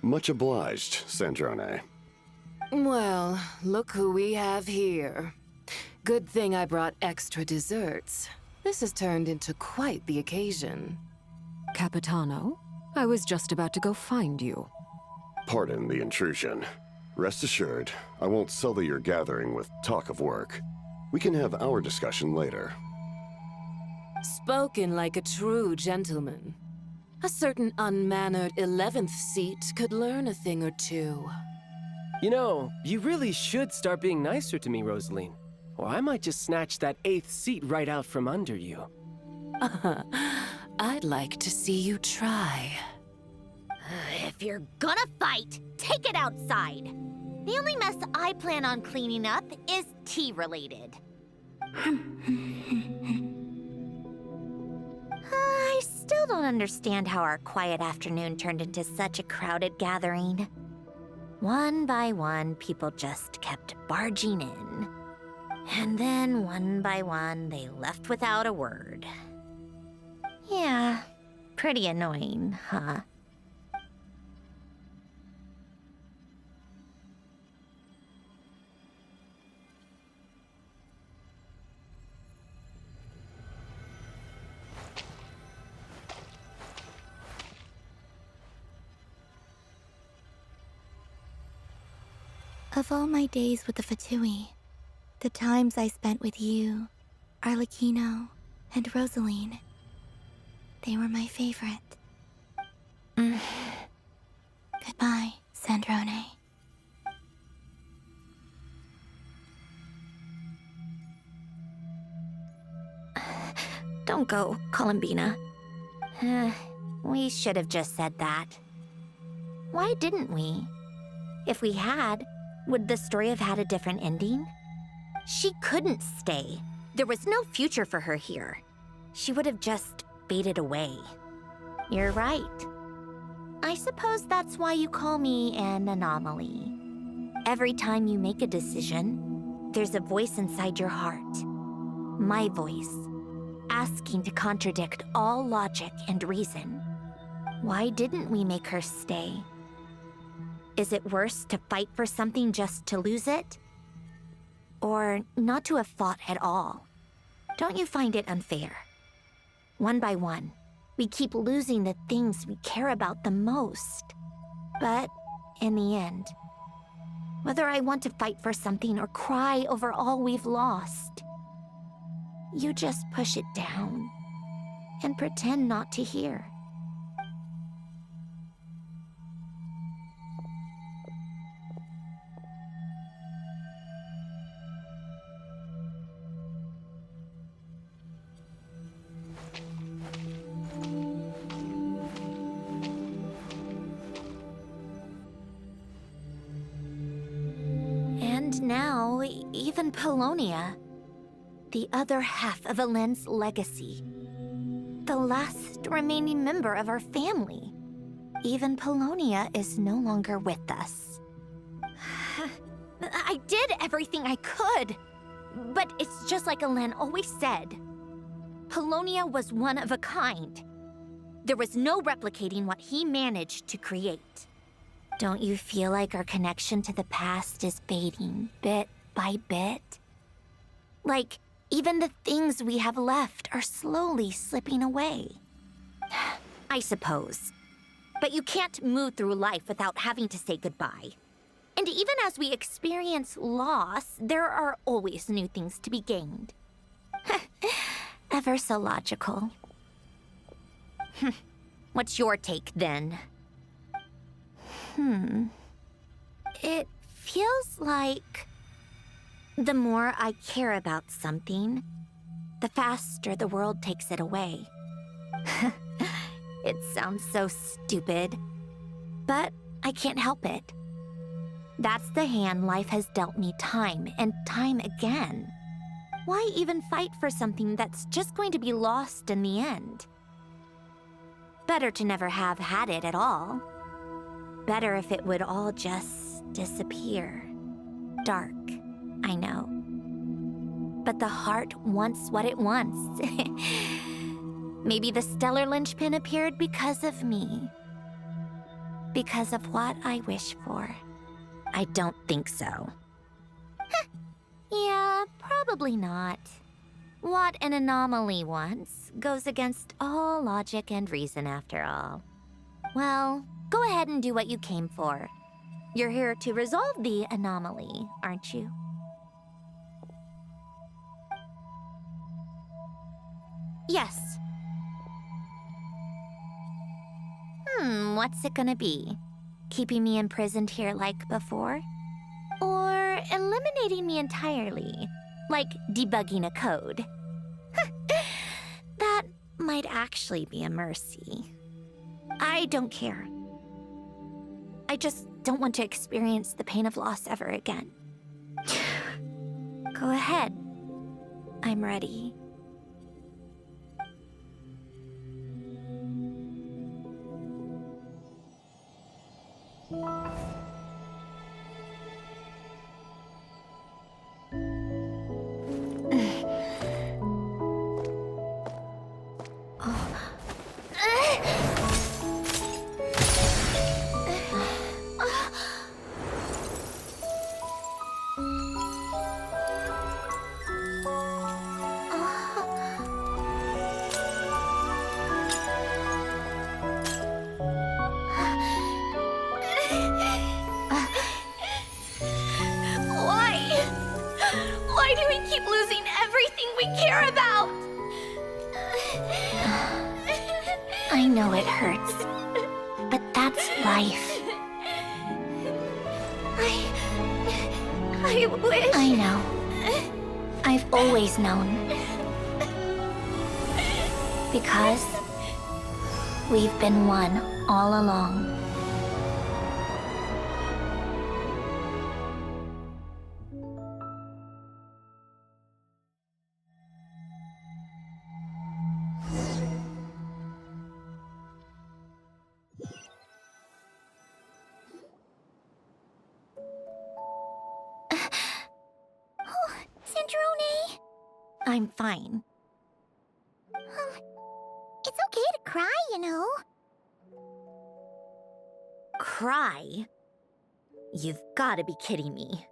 Much obliged, Sandrone. Well, look who we have here. Good thing I brought extra desserts. This has turned into quite the occasion. Capitano, I was just about to go find you. Pardon the intrusion. Rest assured, I won't sully your gathering with talk of work. We can have our discussion later. Spoken like a true gentleman. A certain unmannered 11th seat could learn a thing or two. You know, you really should start being nicer to me, Rosaline. Or I might just snatch that 8th seat right out from under you. I'd like to see you try. If you're gonna fight, take it outside. The only mess I plan on cleaning up is tea-related. I still don't understand how our quiet afternoon turned into such a crowded gathering. One by one, people just kept barging in. And then, one by one, they left without a word. Yeah, pretty annoying, huh? Of all my days with the Fatui, The times I spent with you, Arlecchino, and Rosaline, they were my favorite. Goodbye, Sandrone. Don't go, Columbina. We should have just said that. Why didn't we? If we had, would the story have had a different ending? She couldn't stay. There was no future for her here. She would have just faded away. You're right. I suppose that's why you call me an anomaly. Every time you make a decision, there's a voice inside your heart. My voice, asking to contradict all logic and reason. Why didn't we make her stay? Is it worse to fight for something just to lose it? Or not to have fought at all? Don't you find it unfair? One by one, we keep losing the things we care about the most. But in the end, whether I want to fight for something or cry over all we've lost, you just push it down and pretend not to hear. And now, even Polonia, the other half of Elend's legacy, the last remaining member of our family, even Polonia is no longer with us. I did everything I could, but it's just like Elend always said. Polonia was one of a kind. There was no replicating what he managed to create. Don't you feel like our connection to the past is fading bit by bit? Like, even the things we have left are slowly slipping away. I suppose. But you can't move through life without having to say goodbye. And even as we experience loss, there are always new things to be gained. Ever so logical. What's your take, then? It feels like the more I care about something, the faster the world takes it away. It sounds so stupid, but I can't help it. That's the hand life has dealt me time and time again. Why even fight for something that's just going to be lost in the end? Better to never have had it at all. Better if it would all just disappear. Dark, I know. But the heart wants what it wants. Maybe the stellar linchpin appeared because of me. Because of what I wish for. I don't think so. Yeah, probably not. What an anomaly wants goes against all logic and reason after all. Well, go ahead and do what you came for. You're here to resolve the anomaly, aren't you? Yes. What's it gonna be? Keeping me imprisoned here like before? Or eliminating me entirely, like debugging a code? That might actually be a mercy. I don't care. I just don't want to experience the pain of loss ever again. Go ahead. I'm ready. losing everything we care about! I know it hurts, but that's life. I wish... I know. I've always known. Because we've been one all along. Sandrone? I'm fine. It's okay to cry, you know. Cry? You've gotta be kidding me.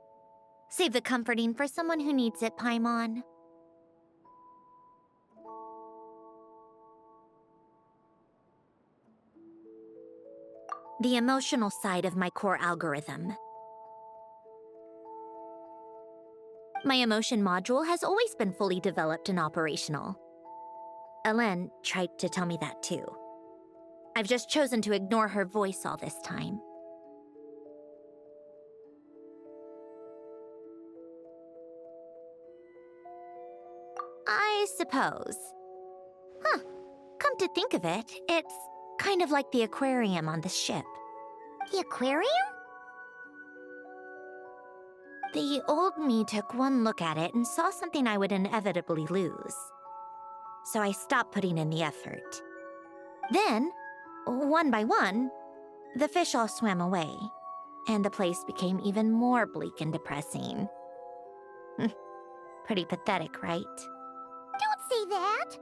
Save the comforting for someone who needs it, Paimon. The emotional side of my core algorithm. My emotion module has always been fully developed and operational. Elen tried to tell me that too. I've just chosen to ignore her voice all this time. I suppose. Huh. Come to think of it, it's kind of like the aquarium on the ship. The aquarium? The old me took one look at it and saw something I would inevitably lose. So I stopped putting in the effort. Then, one by one, the fish all swam away, and the place became even more bleak and depressing. Pretty pathetic, right? Don't say that.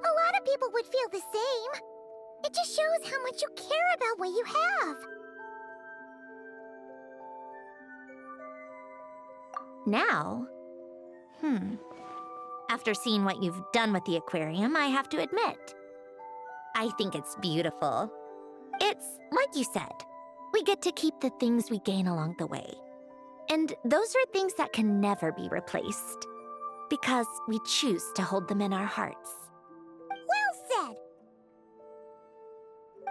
A lot of people would feel the same. It just shows how much you care about what you have. Now? After seeing what you've done with the aquarium, I have to admit, I think it's beautiful. It's like you said, we get to keep the things we gain along the way. And those are things that can never be replaced, because we choose to hold them in our hearts. Well said.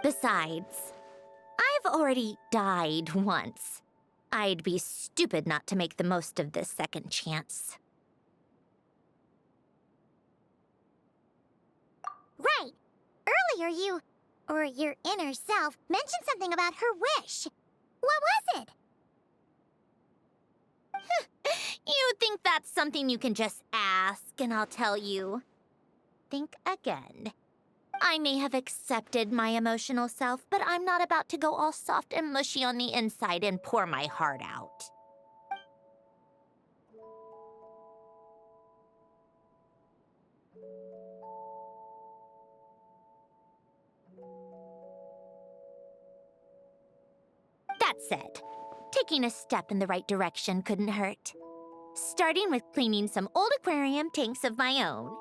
Besides, I've already died once. I'd be stupid not to make the most of this second chance. Right. Earlier you, or your inner self, mentioned something about her wish. What was it? You think that's something you can just ask, and I'll tell you. Think again. I may have accepted my emotional self, but I'm not about to go all soft and mushy on the inside and pour my heart out. That said, taking a step in the right direction couldn't hurt. Starting with cleaning some old aquarium tanks of my own.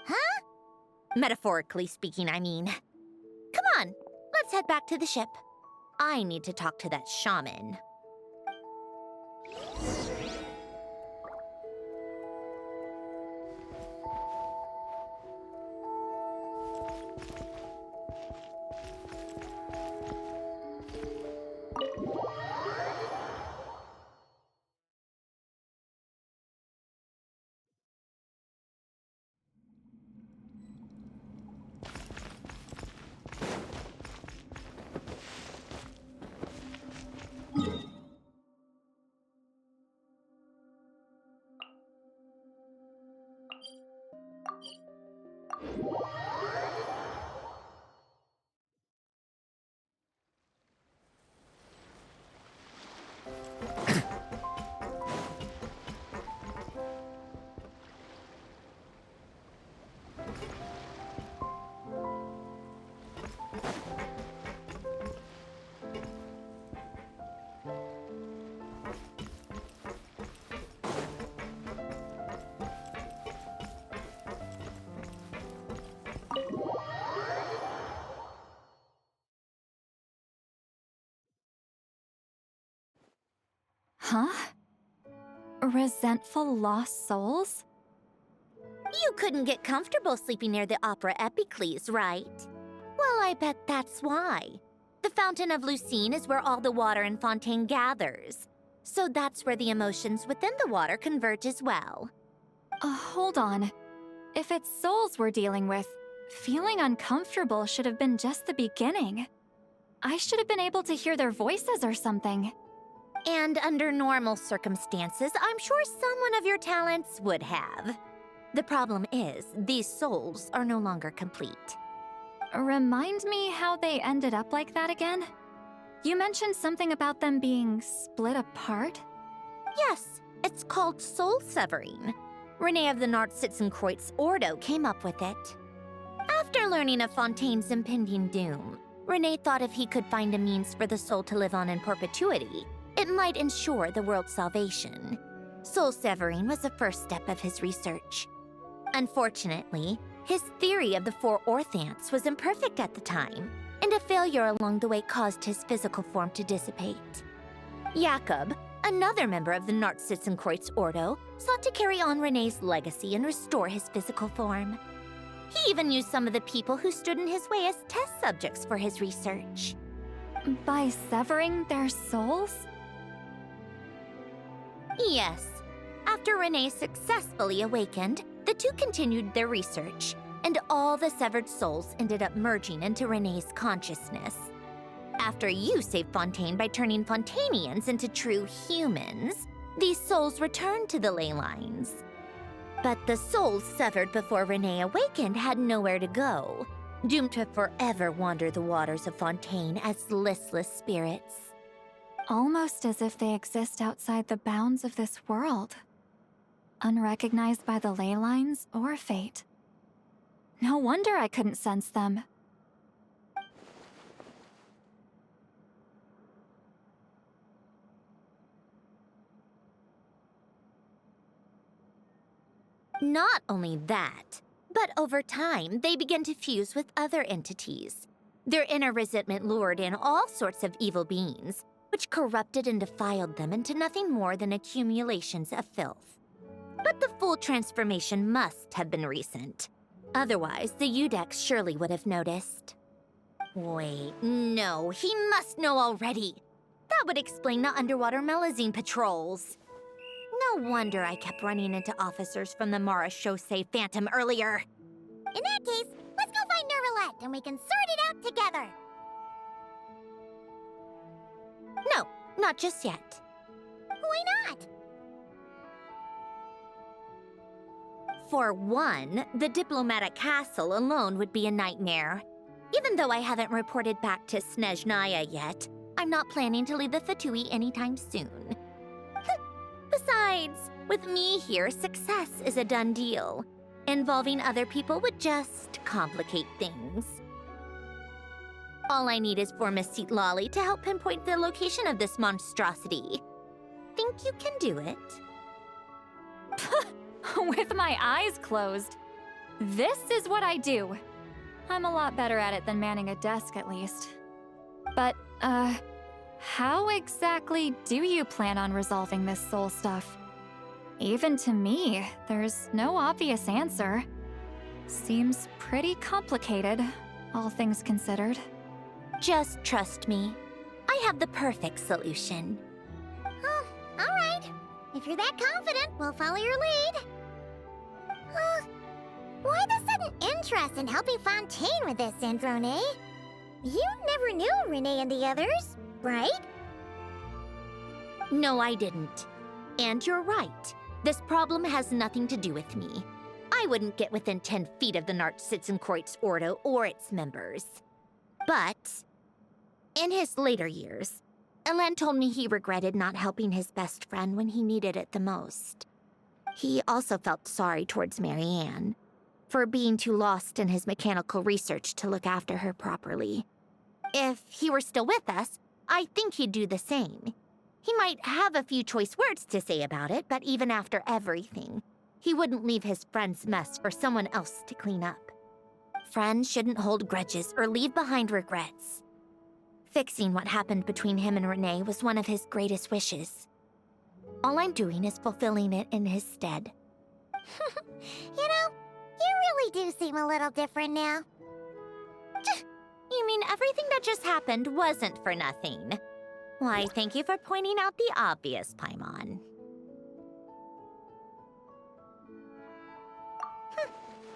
Huh? Metaphorically speaking, I mean. Come on, let's head back to the ship. I need to talk to that shaman. Huh? Resentful lost souls? You couldn't get comfortable sleeping near the Opera Epicles, right? Well, I bet that's why. The Fountain of Lucine is where all the water in Fontaine gathers. So that's where the emotions within the water converge as well. Hold on. If it's souls we're dealing with, feeling uncomfortable should have been just the beginning. I should have been able to hear their voices or something. And under normal circumstances, I'm sure someone of your talents would have. The problem is, these souls are no longer complete. Remind me how they ended up like that again? You mentioned something about them being split apart? Yes, it's called soul severing. Renee of the Nartsitzenkreuz Ordo came up with it. After learning of Fontaine's impending doom, Renee thought if he could find a means for the soul to live on in perpetuity, it might ensure the world's salvation. Soul severing was the first step of his research. Unfortunately, his theory of the four orthants was imperfect at the time, and a failure along the way caused his physical form to dissipate. Jakob, another member of the Nartsitzenkreuz Ordo, sought to carry on Renee's legacy and restore his physical form. He even used some of the people who stood in his way as test subjects for his research. By severing their souls? Yes. After Renee successfully awakened, the two continued their research, and all the severed souls ended up merging into Renee's consciousness. After you saved Fontaine by turning Fontainians into true humans, these souls returned to the ley lines. But the souls severed before Renee awakened had nowhere to go, doomed to forever wander the waters of Fontaine as listless spirits. Almost as if they exist outside the bounds of this world. Unrecognized by the ley lines or fate. No wonder I couldn't sense them. Not only that, but over time, they began to fuse with other entities. Their inner resentment lured in all sorts of evil beings, which corrupted and defiled them into nothing more than accumulations of filth. But the full transformation must have been recent. Otherwise, the Udex surely would have noticed. Wait, no, he must know already. That would explain the underwater Melazine patrols. No wonder I kept running into officers from the Mara Chaussee Phantom earlier. In that case, let's go find Nervalette and we can sort it out together. No, not just yet. Why not? For one, the diplomatic castle alone would be a nightmare. Even though I haven't reported back to Snezhnaya yet, I'm not planning to leave the Fatui anytime soon. Besides, with me here, success is a done deal. Involving other people would just complicate things. All I need is for Miss Lolly to help pinpoint the location of this monstrosity. Think you can do it? With my eyes closed. This is what I do. I'm a lot better at it than manning a desk, at least. But, how exactly do you plan on resolving this soul stuff? Even to me, there's no obvious answer. Seems pretty complicated, all things considered. Just trust me. I have the perfect solution. Oh, all right. If you're that confident, we'll follow your lead. Why the sudden interest in helping Fontaine with this, Androne? You never knew Renee and the others, right? No, I didn't. And you're right. This problem has nothing to do with me. I wouldn't get within 10 feet of the Nartsitzenkreuz Ordo or its members. But in his later years, Elen told me he regretted not helping his best friend when he needed it the most. He also felt sorry towards Marianne for being too lost in his mechanical research to look after her properly. If he were still with us, I think he'd do the same. He might have a few choice words to say about it, but even after everything, he wouldn't leave his friend's mess for someone else to clean up. Friends shouldn't hold grudges or leave behind regrets. Fixing what happened between him and Renee was one of his greatest wishes. All I'm doing is fulfilling it in his stead. You know, really do seem a little different now. You mean everything that just happened wasn't for nothing? Why, thank you for pointing out the obvious, Paimon.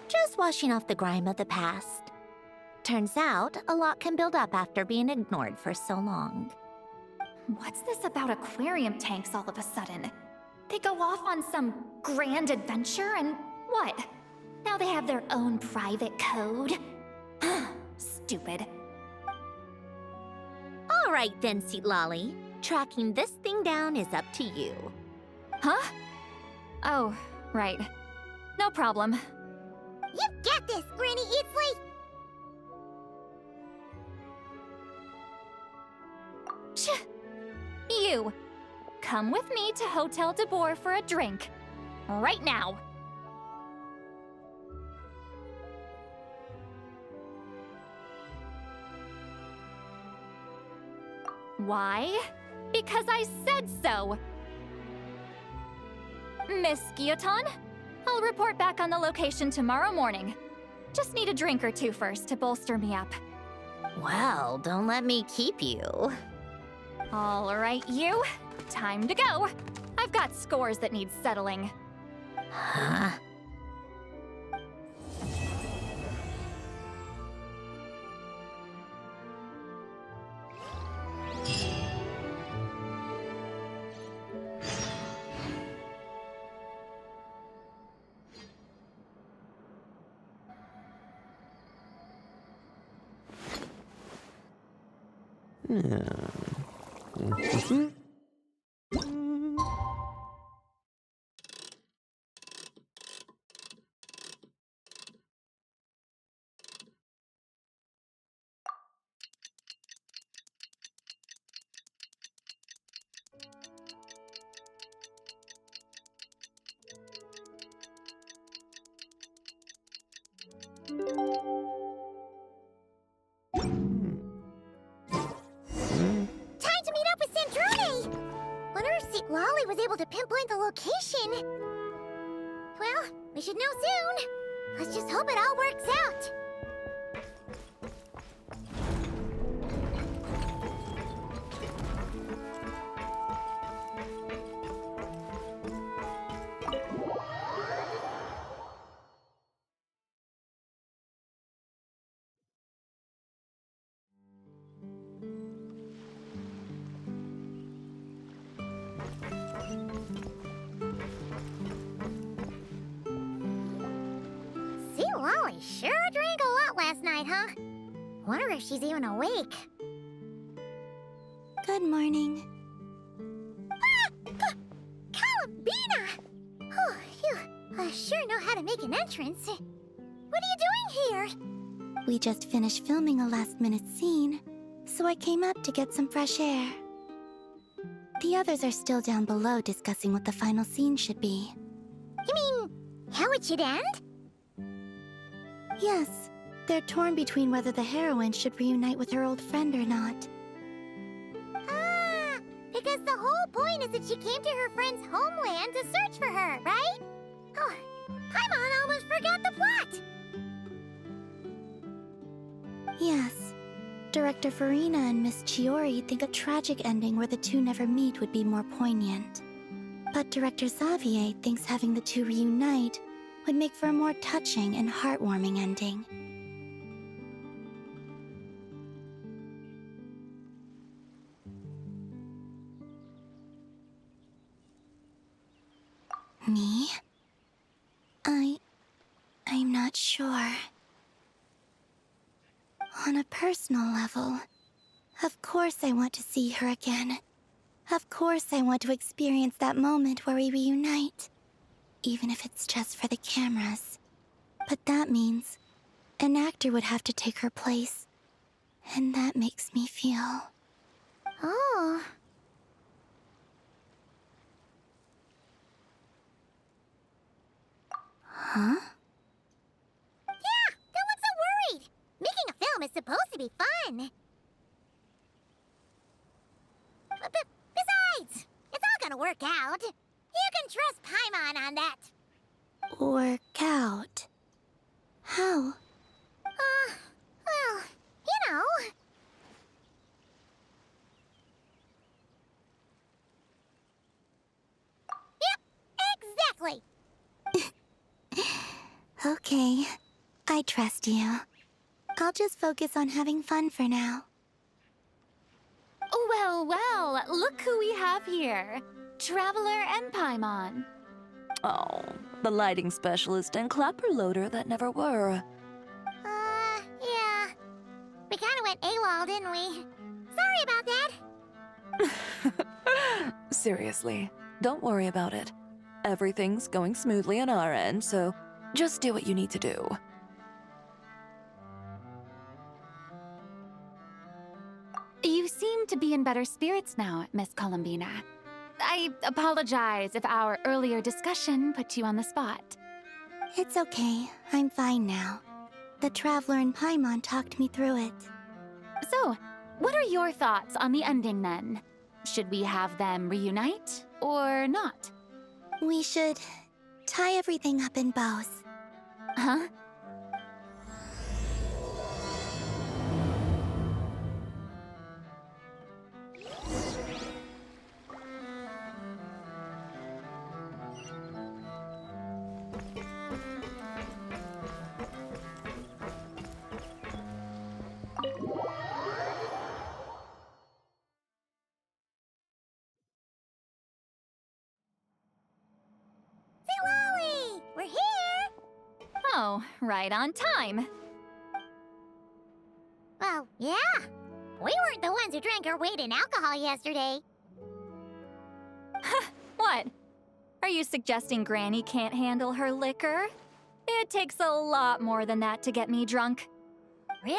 Just washing off the grime of the past. Turns out, a lot can build up after being ignored for so long. What's this about aquarium tanks all of a sudden? They go off on some grand adventure and what? Now they have their own private code? Stupid. All right then, Lolly. Tracking this thing down is up to you. Huh? Oh, right. No problem. You got this, Granny Eatsley! You! Come with me to Hotel de Boer for a drink. Right now. Why? Because I said so! Miss Guillotin, I'll report back on the location tomorrow morning. Just need a drink or two first to bolster me up. Well, don't let me keep you. All right, you. Time to go. I've got scores that need settling. Huh? Lolly was able to pinpoint the location. Well, we should know soon. Let's just hope it all works out. Lolly sure drank a lot last night, huh? Wonder if she's even awake. Good morning. Columbina! Oh, you sure know how to make an entrance. What are you doing here? We just finished filming a last-minute scene, so I came up to get some fresh air. The others are still down below discussing what the final scene should be. You mean, how it should end? Yes, they're torn between whether the heroine should reunite with her old friend or not. Ah, because the whole point is that she came to her friend's homeland to search for her, right? Oh, Paimon almost forgot the plot! Yes. Director Farina and Miss Chiori think a tragic ending where the two never meet would be more poignant. But Director Xavier thinks having the two reunite would make for a more touching and heartwarming ending. Me? I'm not sure. On a personal level, of course I want to see her again. Of course I want to experience that moment where we reunite. Even if it's just for the cameras. But that means an actor would have to take her place. And that makes me feel... Oh... Huh? Yeah, don't look so worried! Making a film is supposed to be fun! But besides, it's all gonna work out. You can trust Paimon on that. Work out. Okay, I trust you. I'll just focus on having fun for now. Well, well, look who we have here. Traveler and Paimon. Oh, the lighting specialist and clapper loader that never were. Yeah. We kinda went AWOL, didn't we? Sorry about that. Seriously, don't worry about it. Everything's going smoothly on our end, so just do what you need to do. You seem to be in better spirits now, Miss Columbina. I apologize if our earlier discussion put you on the spot. It's okay. I'm fine now. The Traveler and Paimon talked me through it. So, what are your thoughts on the ending then? Should we have them reunite or not? We should tie everything up in bows. Huh? We're here! Oh, right on time. Well, yeah. We weren't the ones who drank our weight in alcohol yesterday. What? Are you suggesting Granny can't handle her liquor? It takes a lot more than that to get me drunk. Really?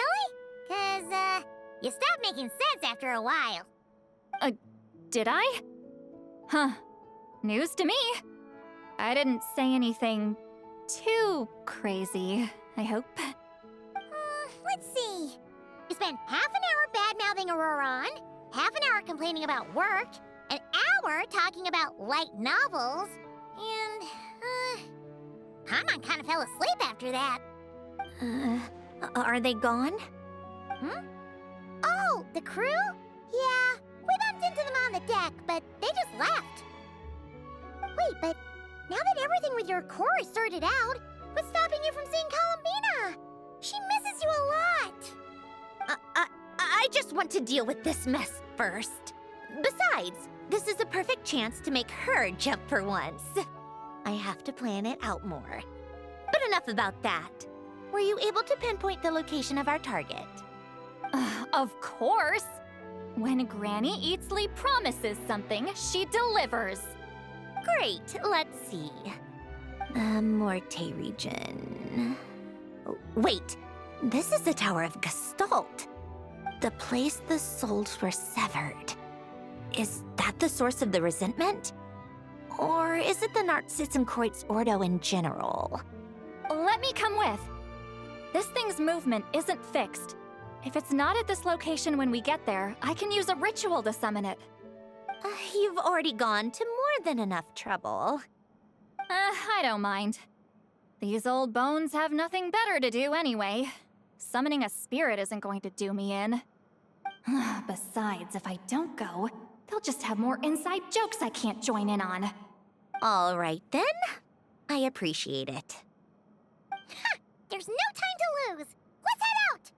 'Cause, you stopped making sense after a while. Did I? Huh. News to me. I didn't say anything too crazy, I hope. Let's see. You spent half an hour bad-mouthing Auroron, half an hour complaining about work, an hour talking about light novels, and, Paimon kind of fell asleep after that. Are they gone? Oh, the crew? Yeah, we bumped into them on the deck, but they just left. Wait, but now that everything with your core is sorted out, what's stopping you from seeing Columbina? She misses you a lot. I just want to deal with this mess first. Besides, this is a perfect chance to make her jump for once. I have to plan it out more. But enough about that. Were you able to pinpoint the location of our target? Of course! When Granny Eatsley promises something, she delivers. Great, let's see. Morte region. Wait, this is the Tower of Gestalt. The place the souls were severed. Is that the source of the resentment? Or is it the Narzisenkreuz Ordo in general? Let me come with. This thing's movement isn't fixed. If it's not at this location when we get there, I can use a ritual to summon it. You've already gone to more than enough trouble. I don't mind. These old bones have nothing better to do anyway. Summoning a spirit isn't going to do me in. Besides, if I don't go, they'll just have more inside jokes I can't join in on. All right then. I appreciate it. There's no time to lose. Let's head out!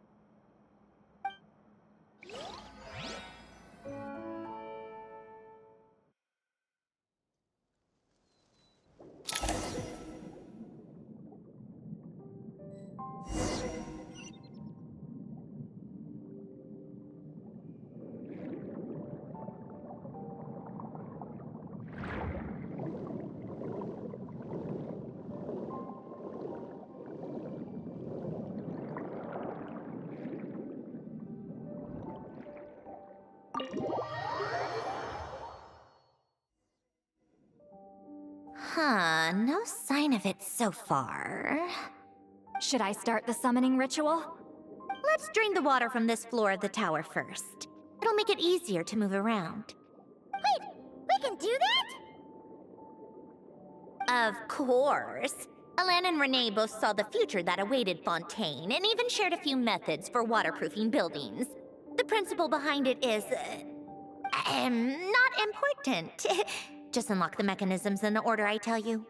No sign of it so far. Should I start the summoning ritual? Let's drain the water from this floor of the tower first. It'll make it easier to move around. Wait, we can do that? Of course. Alan and Renee both saw the future that awaited Fontaine, and even shared a few methods for waterproofing buildings. The principle behind it is... not important. Just unlock the mechanisms in the order I tell you.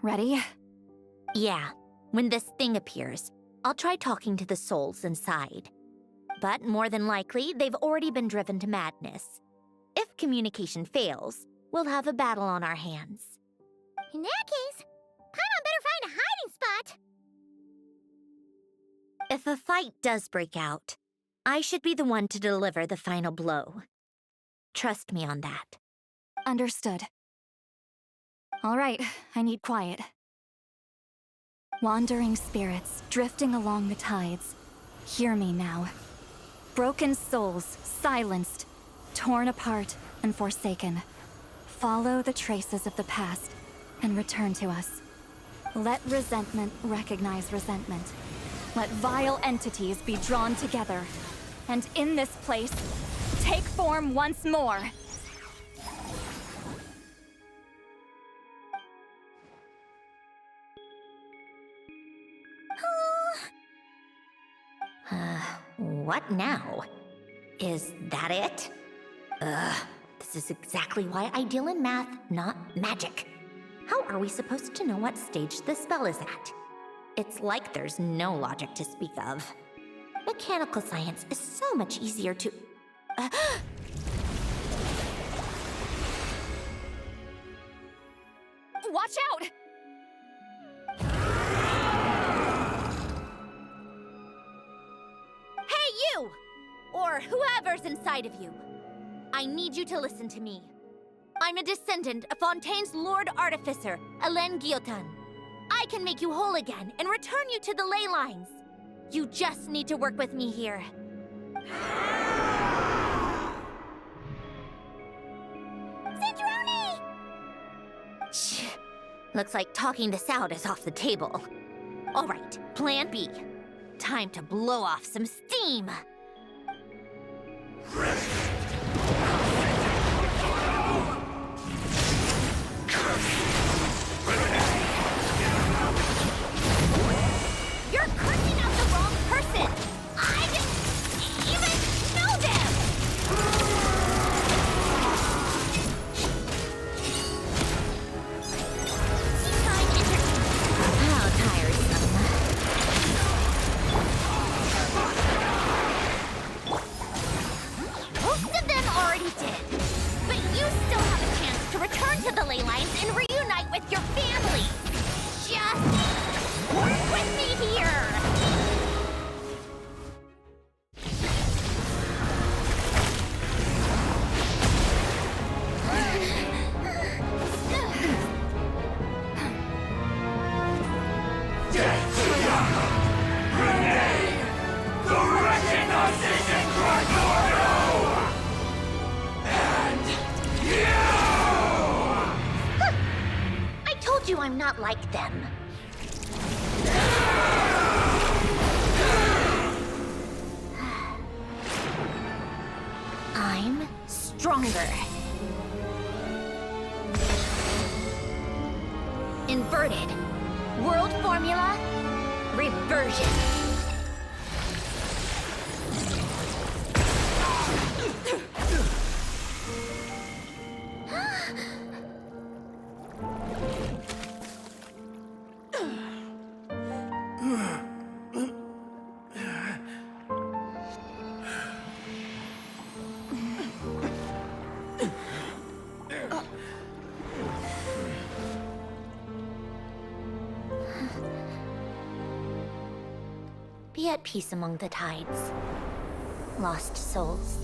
Ready? Yeah, when this thing appears, I'll try talking to the souls inside. But more than likely, they've already been driven to madness. If communication fails, we'll have a battle on our hands. In that case, Paimon better find a hiding spot. If a fight does break out, I should be the one to deliver the final blow. Trust me on that. Understood. All right, I need quiet. Wandering spirits drifting along the tides. Hear me now. Broken souls, silenced, torn apart and forsaken. Follow the traces of the past and return to us. Let resentment recognize resentment. Let vile entities be drawn together. And in this place, take form once more. What now? Is that it? This is exactly why I deal in math, not magic. How are we supposed to know what stage the spell is at? It's like there's no logic to speak of. Mechanical science is so much easier to... Watch out! Hey, you! Or whoever's inside of you. I need you to listen to me. I'm a descendant of Fontaine's Lord Artificer, Alain Guillotin. I can make you whole again and return you to the ley lines. You just need to work with me here. Citrone! Shh. Looks like talking this out is off the table. All right, plan B. Time to blow off some steam. You're cursing out the wrong person! I didn't even know them! How tiresome. Most of them already did. But you still have a chance to return to the ley lines and reunite with your family. Just work with me here! I told you I'm not like them. I'm stronger. Inverted. World formula. Reversion. Be at peace among the tides. Lost souls.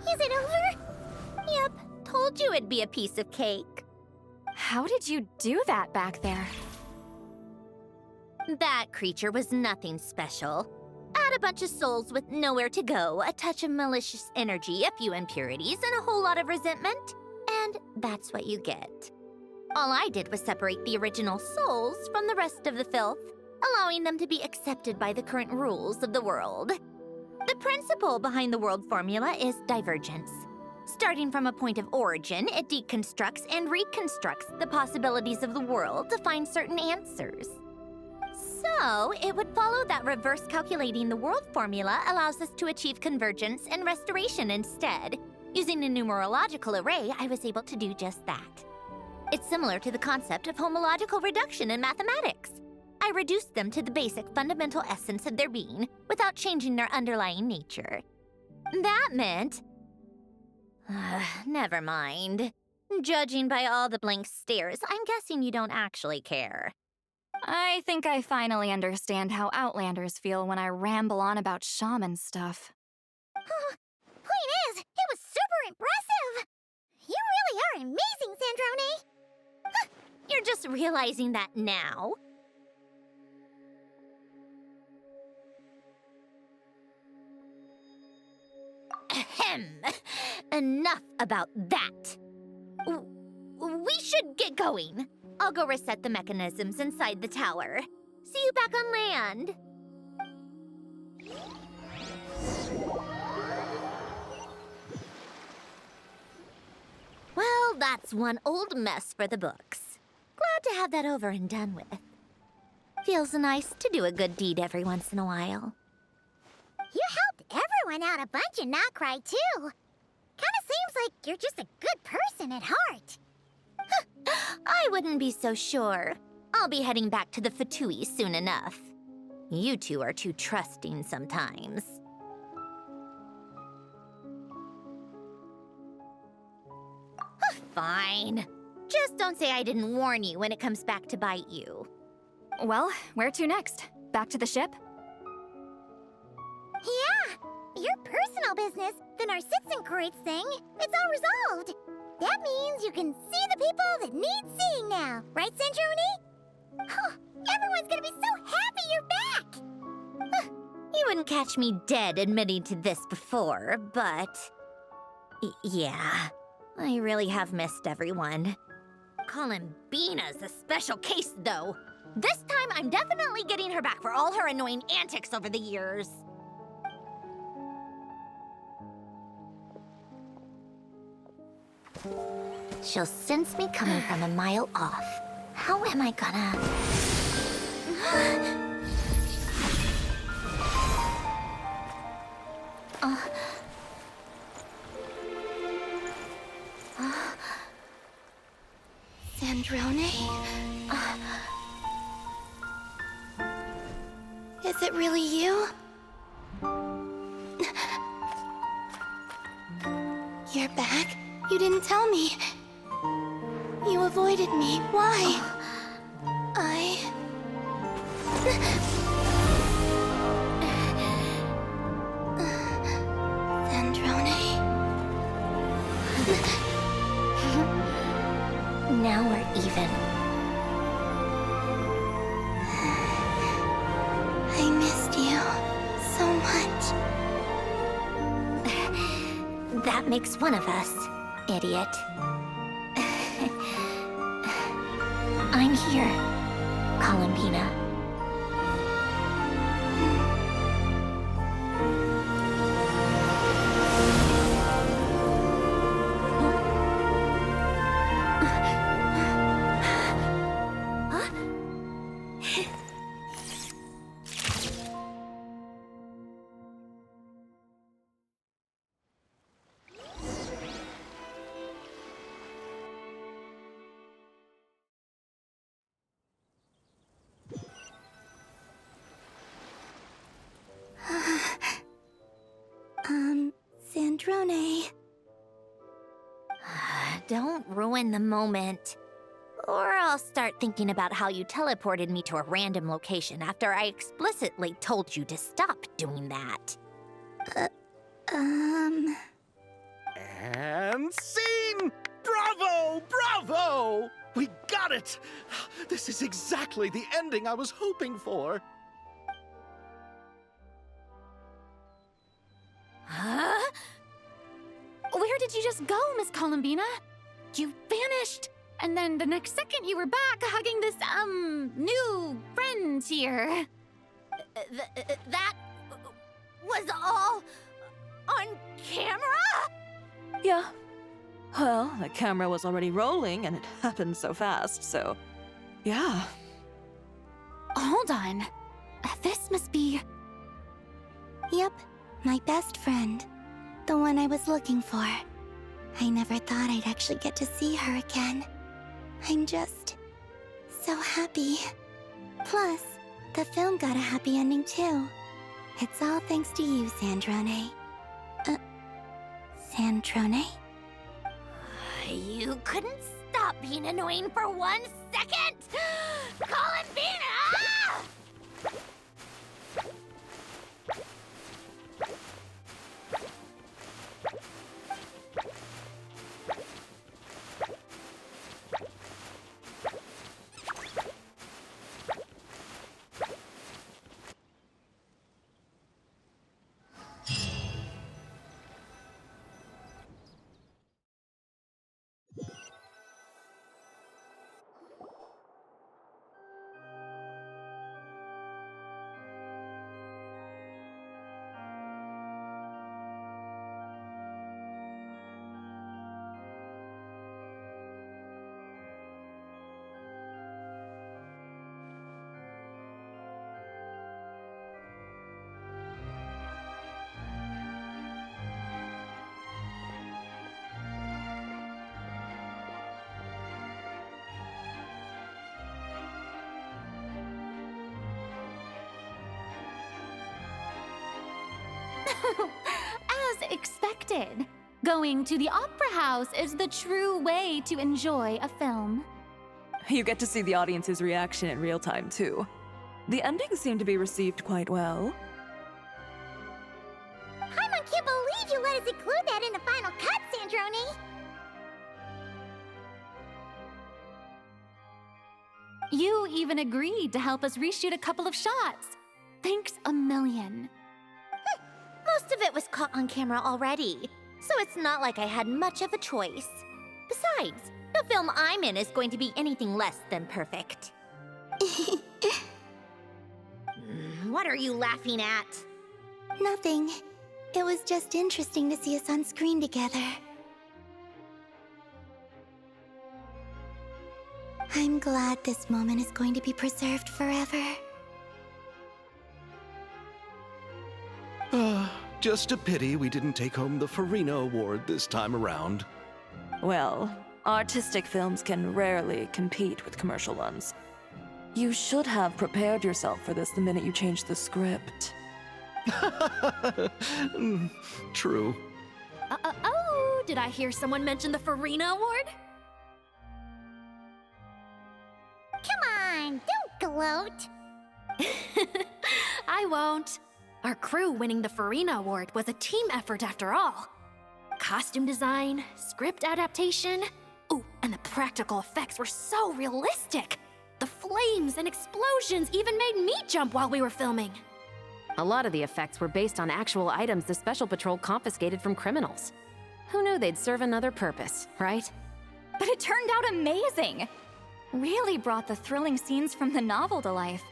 Is it over? Yep, told you it'd be a piece of cake. How did you do that back there? That creature was nothing special. Add a bunch of souls with nowhere to go, a touch of malicious energy, a few impurities, and a whole lot of resentment. And that's what you get. All I did was separate the original souls from the rest of the filth, allowing them to be accepted by the current rules of the world. The principle behind the world formula is divergence. Starting from a point of origin, it deconstructs and reconstructs the possibilities of the world to find certain answers. So, it would follow that reverse calculating the world formula allows us to achieve convergence and restoration instead, Using a numerological array, I was able to do just that. It's similar to the concept of homological reduction in mathematics. I reduced them to the basic fundamental essence of their being without changing their underlying nature. That meant... never mind. Judging by all the blank stares, I'm guessing you don't actually care. I think I finally understand how Outlanders feel when I ramble on about shaman stuff. Point is, it was super impressive! You really are amazing, Sandrone! You're just realizing that now? Ahem. Enough about that. We should get going. I'll go reset the mechanisms inside the tower. See you back on land. Well, that's one old mess for the books. Glad to have that over and done with. Feels nice to do a good deed every once in a while. You helped everyone out a bunch and not cry, too. Kinda seems like you're just a good person at heart. I wouldn't be so sure. I'll be heading back to the Fatui soon enough. You two are too trusting sometimes. Fine. Just don't say I didn't warn you when it comes back to bite you. Well, where to next? Back to the ship? Yeah, your personal business, the Narcitsan thing, it's all resolved. That means you can see the people that need seeing now, right, Sandrone? Oh, everyone's gonna be so happy you're back! You wouldn't catch me dead admitting to this before, but... yeah, I really have missed everyone. Columbina's a special case, though. This time, I'm definitely getting her back for all her annoying antics over the years. She'll sense me coming from a mile off. How am I gonna... Sandrone? Is it really you? You're back? You didn't tell me. You avoided me. Why? Sandrone? Now we're even. I missed you so much. That makes one of us, idiot. I'm here, Columbina. Sandrone. Don't ruin the moment. Or I'll start thinking about how you teleported me to a random location after I explicitly told you to stop doing that. And scene! Bravo! Bravo! We got it! This is exactly the ending I was hoping for. Huh? Where did you just go, Miss Columbina? You vanished! And then the next second you were back hugging this, new friend here. That was all on camera? Yeah. Well, the camera was already rolling and it happened so fast, so... yeah. Hold on. This must be... Yep, my best friend. The one I was looking for. I never thought I'd actually get to see her again. I'm just so happy. Plus, the film got a happy ending too. It's all thanks to you, Sandrone. Sandrone? You couldn't stop being annoying for 1 second! Columbina! As expected, going to the opera house is the true way to enjoy a film. You get to see the audience's reaction in real time, too. The endings seem to be received quite well. Paimon can't believe you let us include that in the final cut, Sandrone! You even agreed to help us reshoot a couple of shots. Thanks a million. Most of it was caught on camera already, so it's not like I had much of a choice. Besides, the film I'm in is going to be anything less than perfect. What are you laughing at? Nothing. It was just interesting to see us on screen together. I'm glad this moment is going to be preserved forever. Just a pity we didn't take home the Farina Award this time around. Well, artistic films can rarely compete with commercial ones. You should have prepared yourself for this the minute you changed the script. True. Oh, did I hear someone mention the Farina Award? Come on, don't gloat! I won't. Our crew winning the Farina Award was a team effort after all. Costume design, script adaptation. Ooh, and the practical effects were so realistic. The flames and explosions even made me jump while we were filming. A lot of the effects were based on actual items the Special Patrol confiscated from criminals. Who knew they'd serve another purpose, right? But it turned out amazing! Really brought the thrilling scenes from the novel to life.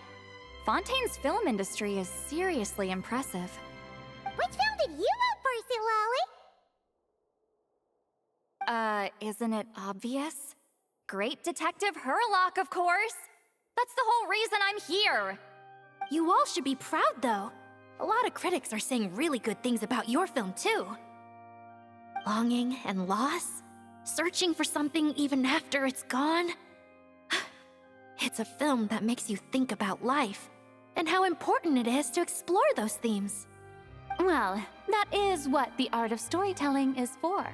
Fontaine's film industry is seriously impressive. Which film did you vote for, Silali? Isn't it obvious? Great Detective Herlock, of course! That's the whole reason I'm here! You all should be proud, though. A lot of critics are saying really good things about your film, too. Longing and loss? Searching for something even after it's gone? It's a film that makes you think about life, and how important it is to explore those themes. Well, that is what the art of storytelling is for.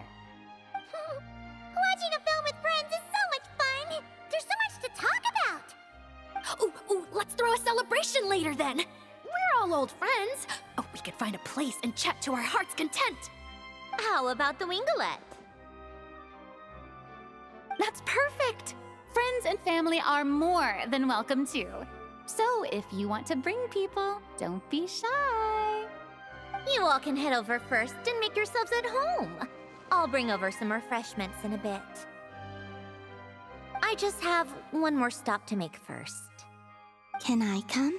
Watching a film with friends is so much fun! There's so much to talk about! Ooh, let's throw a celebration later then! We're all old friends! Oh, we could find a place and chat to our heart's content! How about the Wingalette? That's perfect! Friends and family are more than welcome too. So if you want to bring people, don't be shy. You all can head over first and make yourselves at home. I'll bring over some refreshments in a bit. I just have one more stop to make first. Can I come?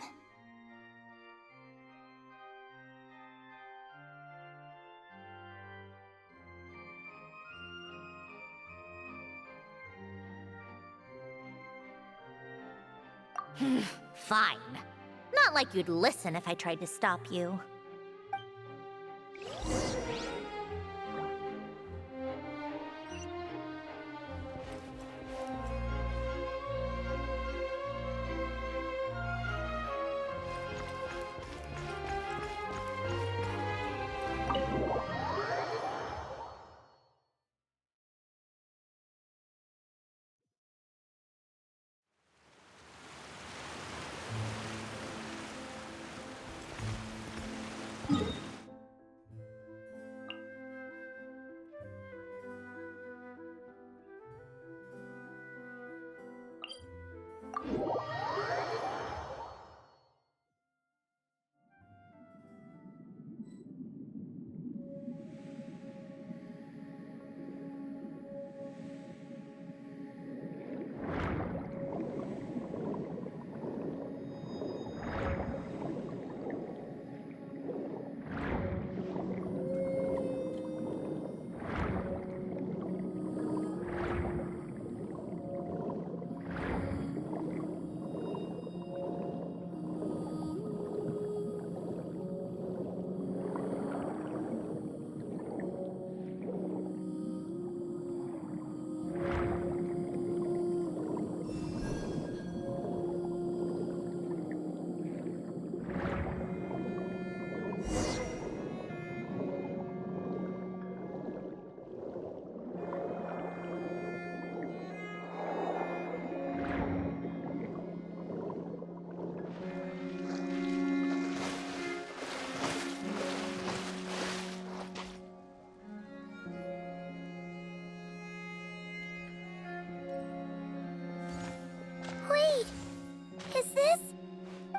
Fine. Not like you'd listen if I tried to stop you.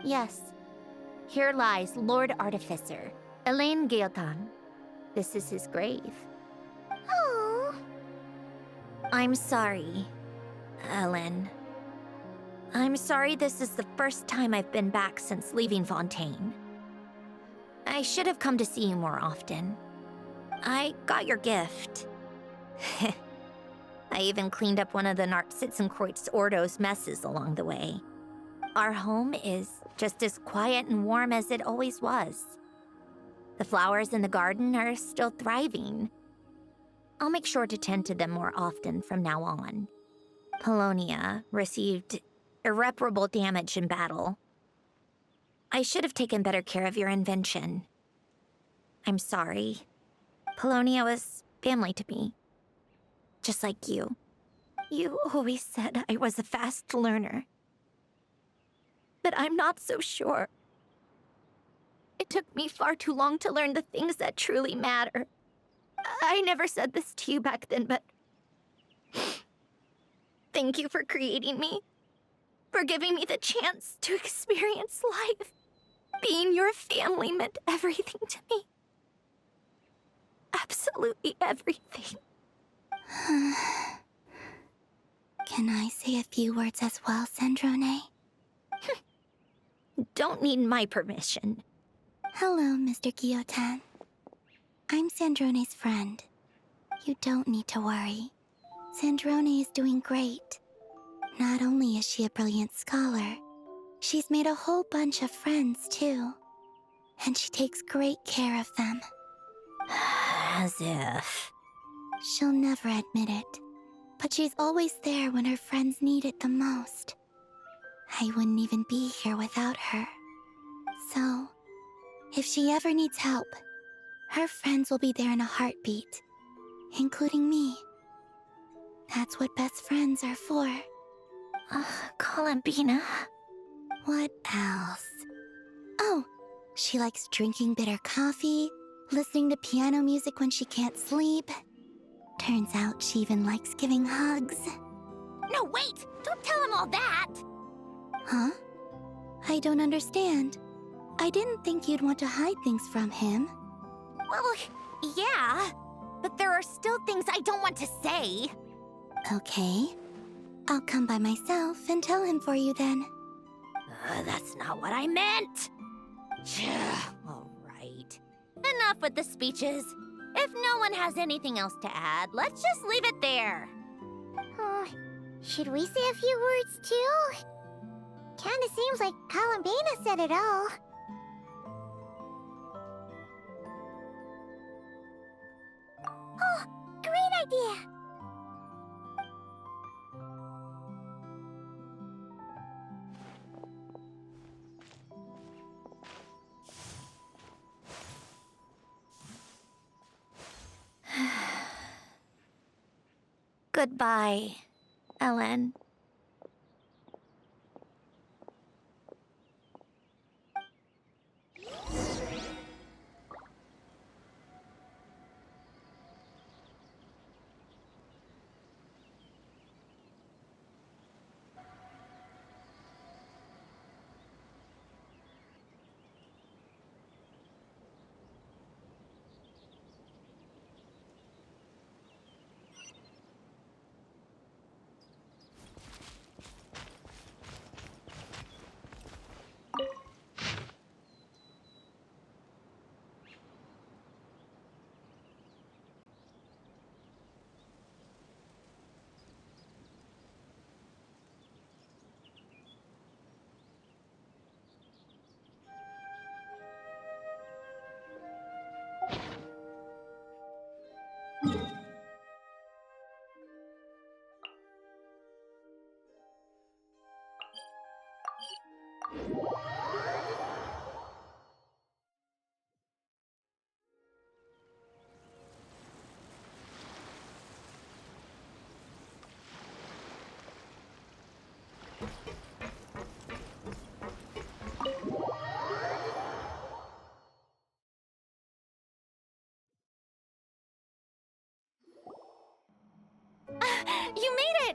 Yes. Here lies Lord Artificer, Elaine Gaeltan. This is his grave. Oh. I'm sorry, Ellen. I'm sorry this is the first time I've been back since leaving Fontaine. I should have come to see you more often. I got your gift. I even cleaned up one of the Nartsitzenkreuz Ordo's messes along the way. Our home is just as quiet and warm as it always was. The flowers in the garden are still thriving. I'll make sure to tend to them more often from now on. Polonia received irreparable damage in battle. I should have taken better care of your invention. I'm sorry. Polonia was family to me. Just like you. You always said I was a fast learner. But I'm not so sure. It took me far too long to learn the things that truly matter. I never said this to you back then, but thank you for creating me, for giving me the chance to experience life. Being your family meant everything to me. Absolutely everything. Can I say a few words as well, Sandrone? Don't need my permission. Hello, Mr. Guillotin. I'm Sandrone's friend. You don't need to worry. Sandrone is doing great. Not only is she a brilliant scholar, she's made a whole bunch of friends, too. And she takes great care of them. As if. She'll never admit it, but she's always there when her friends need it the most. I wouldn't even be here without her. So, if she ever needs help, her friends will be there in a heartbeat, including me. That's what best friends are for. Columbina. What else? Oh, she likes drinking bitter coffee, listening to piano music when she can't sleep. Turns out she even likes giving hugs. No, wait! Don't tell him all that! Huh? I don't understand. I didn't think you'd want to hide things from him. Well, yeah, but there are still things I don't want to say. Okay. I'll come by myself and tell him for you then. That's not what I meant! All right. Enough with the speeches. If no one has anything else to add, let's just leave it there. Should we say a few words too? Kinda seems like Columbina said it all. Oh, great idea! Goodbye, Ellen.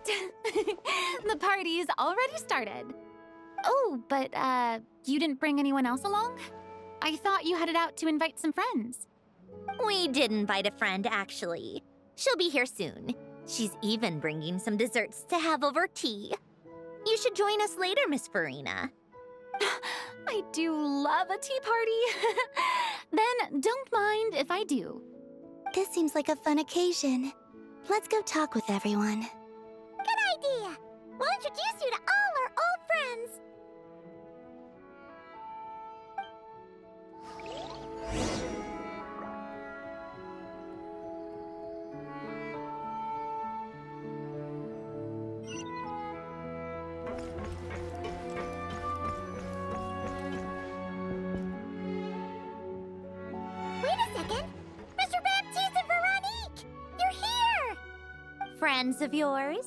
it! The party's already started. Oh, but, you didn't bring anyone else along? I thought you headed out to invite some friends. We did invite a friend, actually. She'll be here soon. She's even bringing some desserts to have over tea. You should join us later, Miss Farina. I do love a tea party. Then don't mind if I do. This seems like a fun occasion. Let's go talk with everyone. Good idea! We'll introduce you to all our old friends. Wait a second! Mr. Baptiste and Veronique! You're here! Friends of yours?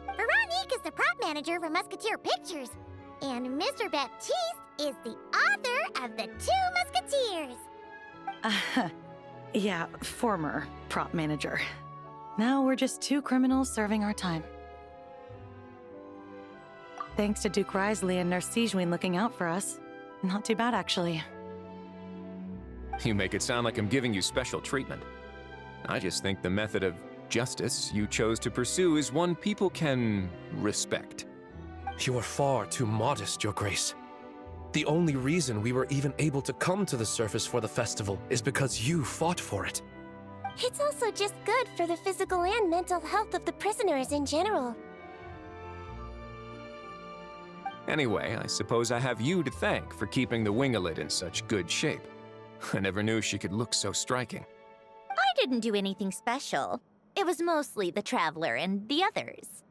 Veronique is the prop manager for Musketeer Pictures, and Mr. Baptiste is the author of The Two Musketeers. Yeah, former prop manager. Now we're just two criminals serving our time. Thanks to Duke Risley and Nurse Sejuin looking out for us. Not too bad, actually. You make it sound like I'm giving you special treatment. I just think the method of justice you chose to pursue is one people can respect. You are far too modest, Your Grace. The only reason we were even able to come to the surface for the festival is because you fought for it. It's also just good for the physical and mental health of the prisoners in general. Anyway, I suppose I have you to thank for keeping the Wingalet in such good shape. I never knew she could look so striking. I didn't do anything special. It was mostly the Traveler and the others.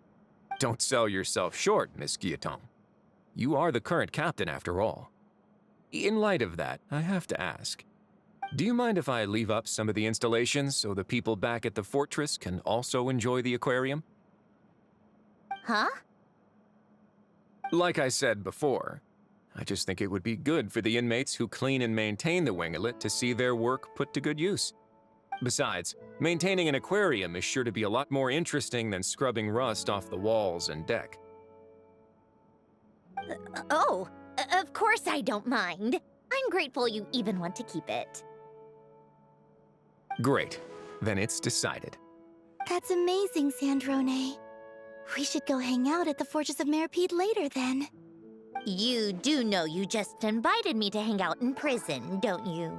Don't sell yourself short, Miss Guillotin. You are the current captain, after all. In light of that, I have to ask, do you mind if I leave up some of the installations so the people back at the fortress can also enjoy the aquarium? Huh? Like I said before, I just think it would be good for the inmates who clean and maintain the Wingalet to see their work put to good use. Besides, maintaining an aquarium is sure to be a lot more interesting than scrubbing rust off the walls and deck. Of course I don't mind. I'm grateful you even want to keep it. Great. Then it's decided. That's amazing, Sandrone. We should go hang out at the Fortress of Meripede later, then. You do know you just invited me to hang out in prison, don't you?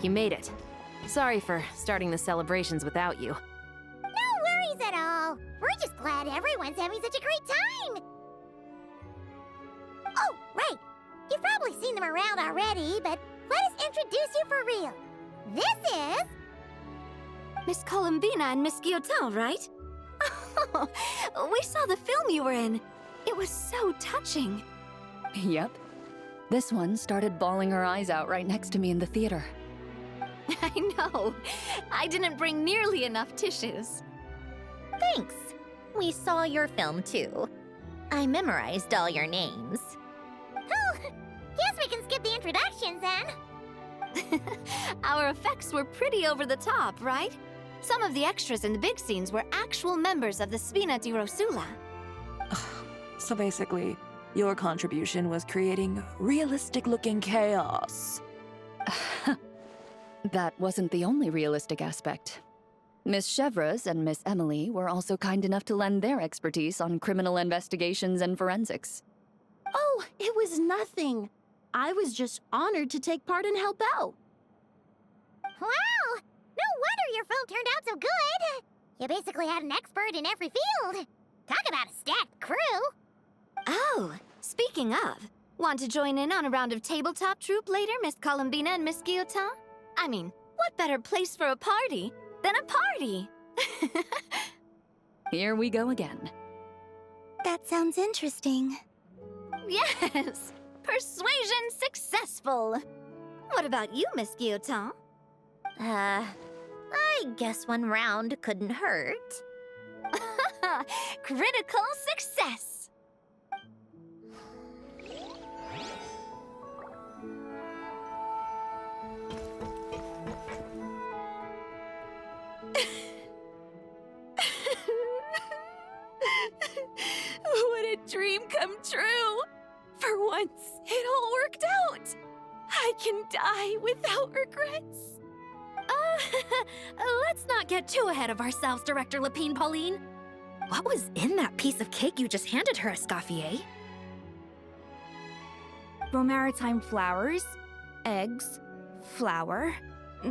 You made it. Sorry for starting the celebrations without you. No worries at all. We're just glad everyone's having such a great time. Oh, right. You've probably seen them around already, but let us introduce you for real. This is... Miss Columbina and Miss Guillotin, right? We saw the film you were in. It was so touching. Yep. This one started bawling her eyes out right next to me in the theater. I know. I didn't bring nearly enough tissues. Thanks. We saw your film, too. I memorized all your names. Oh, guess we can skip the introductions, then. Our effects were pretty over the top, right? Some of the extras in the big scenes were actual members of the Spina di Rosula. So basically, your contribution was creating realistic-looking chaos. That wasn't the only realistic aspect. Miss Chevres and Miss Emily were also kind enough to lend their expertise on criminal investigations and forensics. Oh, it was nothing. I was just honored to take part and help out. Wow! No wonder your film turned out so good. You basically had an expert in every field. Talk about a stacked crew. Oh, speaking of, want to join in on a round of tabletop troupe later, Miss Columbina and Miss Guillotin? I mean, what better place for a party than a party? Here we go again. That sounds interesting. Yes, Persuasion successful. What about you, Miss Guillotin? I guess one round couldn't hurt. Critical success. What a dream come true! For once, it all worked out! I can die without regrets. Let's not get too ahead of ourselves, Director Lapine Pauline. What was in that piece of cake you just handed her, Escoffier? Romaritime flowers, eggs, flour,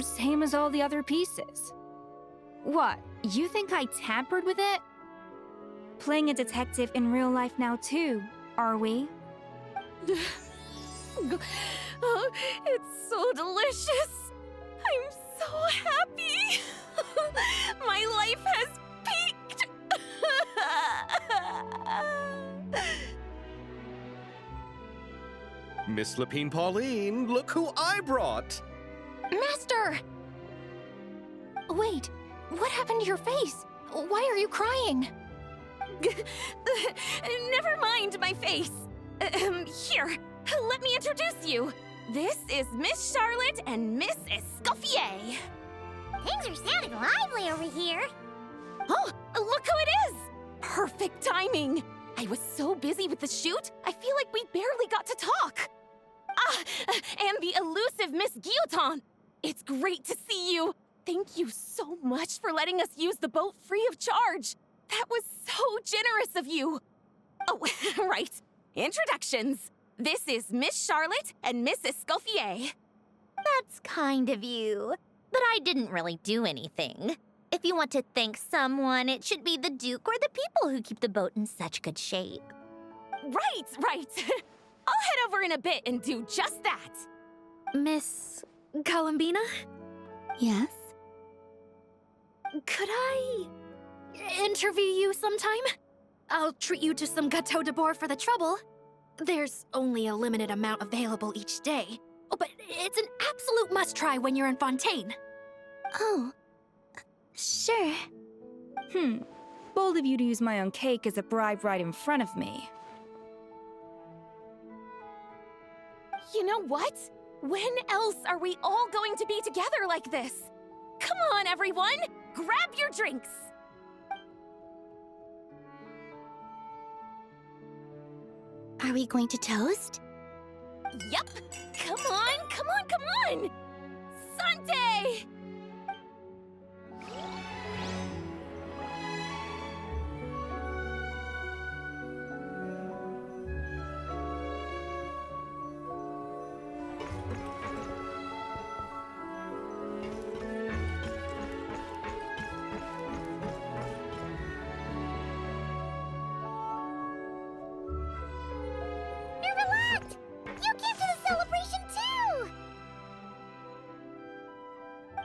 same as all the other pieces. What, you think I tampered with it? Playing a detective in real life now too, are we? Oh, it's so delicious! I'm so happy! My life has peaked! Miss Lapine Pauline, look who I brought! Master! Wait, what happened to your face? Why are you crying? Never mind my face. Here, let me introduce you. This is Miss Charlotte and Miss Escoffier. Things are sounding lively over here. Oh, look who it is! Perfect timing. I was so busy with the shoot, I feel like we barely got to talk. Ah, and the elusive Miss Guillotin. It's great to see you. Thank you so much for letting us use the boat free of charge. That was so generous of you. Oh, right. Introductions. This is Miss Charlotte and Miss Escoffier. That's kind of you. But I didn't really do anything. If you want to thank someone, it should be the Duke or the people who keep the boat in such good shape. Right. I'll head over in a bit and do just that. Miss Columbina? Yes? Could I interview you sometime? I'll treat you to some gâteau de bord for the trouble. There's only a limited amount available each day. Oh, but it's an absolute must-try when you're in Fontaine. Oh, sure. Bold of you to use my own cake as a bribe right in front of me. You know what? When else are we all going to be together like this? Come on, everyone! Grab your drinks! Are we going to toast? Yup! Come on! Sante!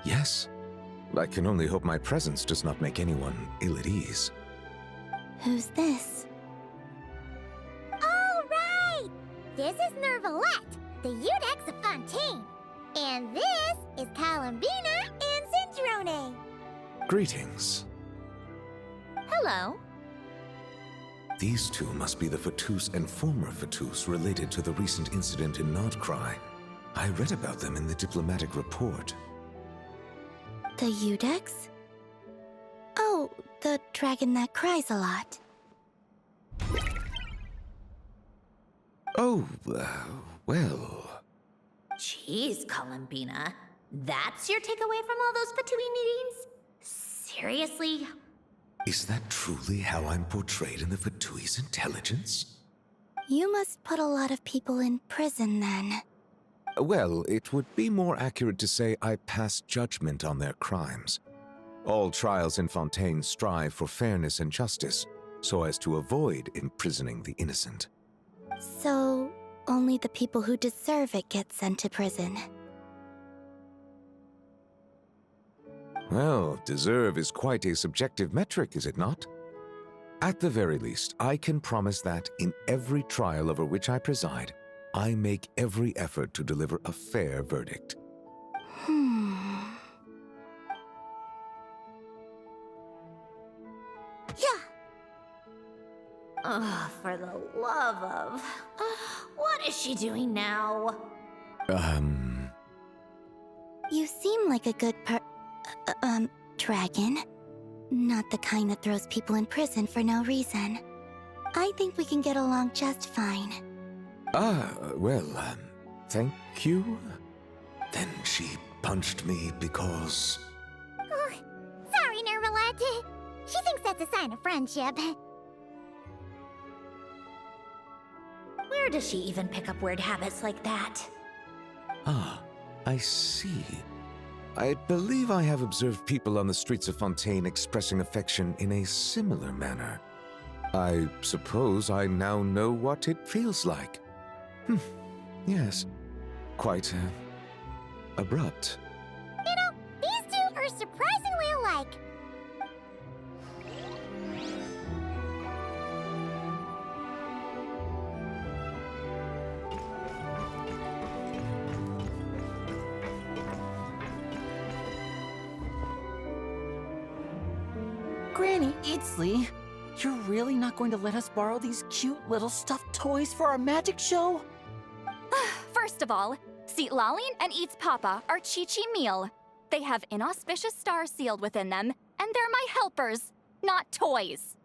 Yes. I can only hope my presence does not make anyone ill at ease. Who's this? All right! This is Nervalette, the Eudex of Fontaine. And this is Columbina and Cindrone. Greetings. Hello. These two must be the Fatus and former Fatus related to the recent incident in Nodcry. I read about them in the diplomatic report. The Eudex? Oh, the dragon that cries a lot. Oh, well... Jeez, Columbina. That's your takeaway from all those Fatui meetings? Seriously? Is that truly how I'm portrayed in the Fatui's intelligence? You must put a lot of people in prison, then. Well, it would be more accurate to say I pass judgment on their crimes. All trials in Fontaine strive for fairness and justice, so as to avoid imprisoning the innocent. So, only the people who deserve it get sent to prison. Well, deserve is quite a subjective metric, is it not? At the very least, I can promise that, in every trial over which I preside, I make every effort to deliver a fair verdict. Yeah. Oh, for the love of... what is she doing now? You seem like a good dragon. Not the kind that throws people in prison for no reason. I think we can get along just fine. Well, thank you. Then she punched me because... Oh, sorry, Nermalad. She thinks that's a sign of friendship. Where does she even pick up weird habits like that? Ah, I see. I believe I have observed people on the streets of Fontaine expressing affection in a similar manner. I suppose I now know what it feels like. Yes. Quite, abrupt. You know, these two are surprisingly alike. Granny Eatsley, you're really not going to let us borrow these cute little stuffed toys for our magic show? First of all, Seat Lalin and Eats Papa are Chi-Chi meal. They have inauspicious stars sealed within them, and they're my helpers, not toys.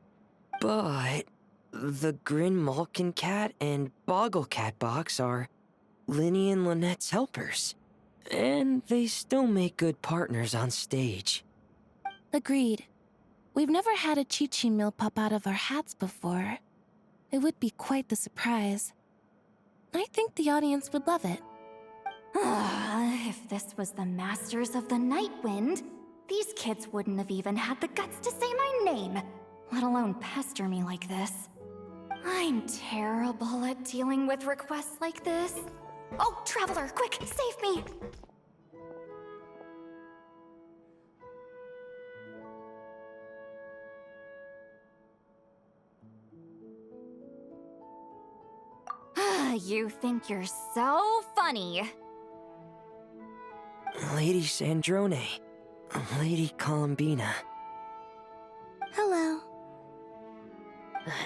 But the Grin Malkin Cat and Boggle Cat box are Linny and Lynette's helpers. And they still make good partners on stage. Agreed. We've never had a Chi-Chi meal pop out of our hats before. It would be quite the surprise. I think the audience would love it. If this was the Masters of the Night Wind, these kids wouldn't have even had the guts to say my name, let alone pester me like this. I'm terrible at dealing with requests like this. Oh, Traveler, quick, save me! You think you're so funny. Lady Sandrone, Lady Columbina. Hello.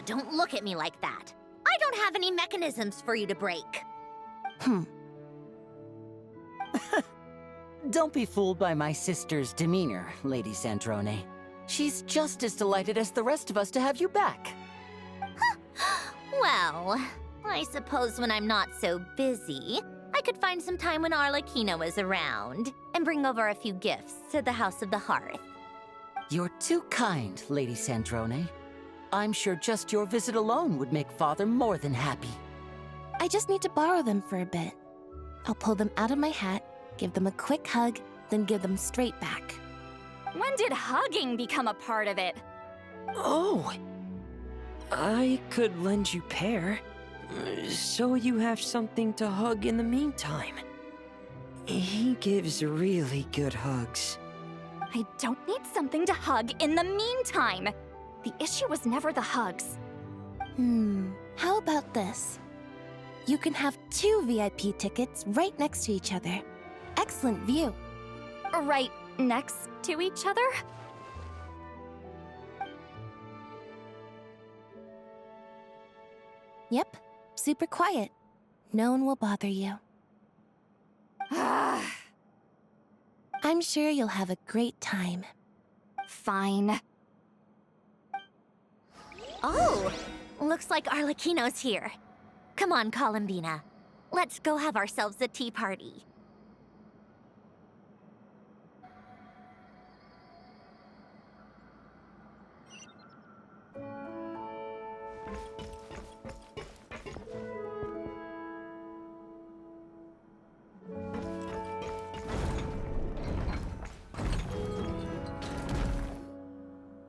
Don't look at me like that. I don't have any mechanisms for you to break. Don't be fooled by my sister's demeanor, Lady Sandrone. She's just as delighted as the rest of us to have you back. Well, I suppose when I'm not so busy, I could find some time when Arlecchino is around and bring over a few gifts to the House of the Hearth. You're too kind, Lady Sandrone. I'm sure just your visit alone would make Father more than happy. I just need to borrow them for a bit. I'll pull them out of my hat, give them a quick hug, then give them straight back. When did hugging become a part of it? Oh! I could lend you Pear, so you have something to hug in the meantime. He gives really good hugs. I don't need something to hug in the meantime. The issue was never the hugs. How about this? You can have 2 VIP tickets right next to each other. Excellent view. Right next to each other? Yep, super quiet. No one will bother you. I'm sure you'll have a great time. Fine. Oh, looks like Arlecchino's here. Come on, Columbina. Let's go have ourselves a tea party.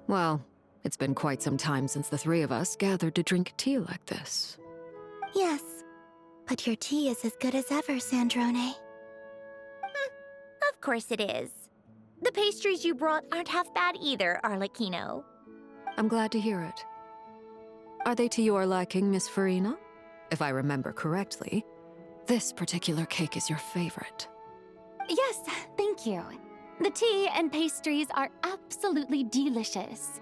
Well, it's been quite some time since the three of us gathered to drink tea like this. Yes, but your tea is as good as ever, Sandrone. Of course it is. The pastries you brought aren't half bad either, Arlecchino. I'm glad to hear it. Are they to your liking, Miss Farina? If I remember correctly, this particular cake is your favorite. Yes, thank you. The tea and pastries are absolutely delicious.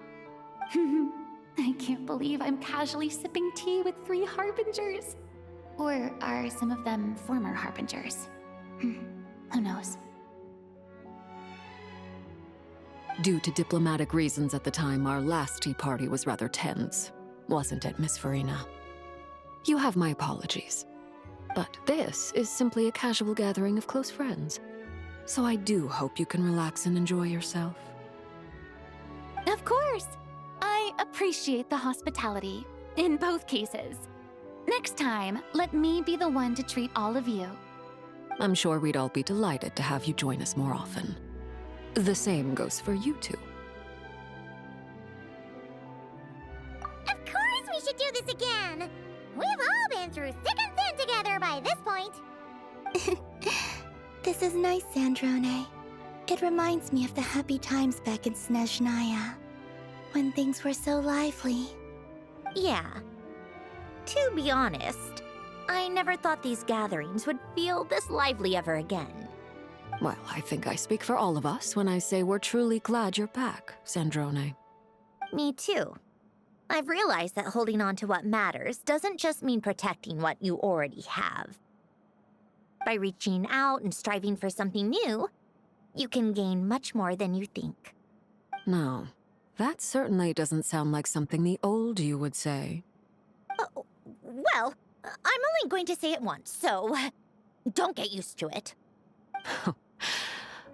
I can't believe I'm casually sipping tea with 3 harbingers. Or are some of them former harbingers? Who knows? Due to diplomatic reasons at the time, our last tea party was rather tense. Wasn't it, Miss Farina? You have my apologies. But this is simply a casual gathering of close friends. So I do hope you can relax and enjoy yourself. Of course! I appreciate the hospitality, in both cases. Next time, let me be the one to treat all of you. I'm sure we'd all be delighted to have you join us more often. The same goes for you two. Of course we should do this again! We've all been through thick and thin together by this point. This is nice, Sandrone. It reminds me of the happy times back in Snezhnaya, when things were so lively. Yeah. To be honest, I never thought these gatherings would feel this lively ever again. Well, I think I speak for all of us when I say we're truly glad you're back, Sandrone. Me too. I've realized that holding on to what matters doesn't just mean protecting what you already have. By reaching out and striving for something new, you can gain much more than you think. No, that certainly doesn't sound like something the old you would say. Well, I'm only going to say it once, so don't get used to it.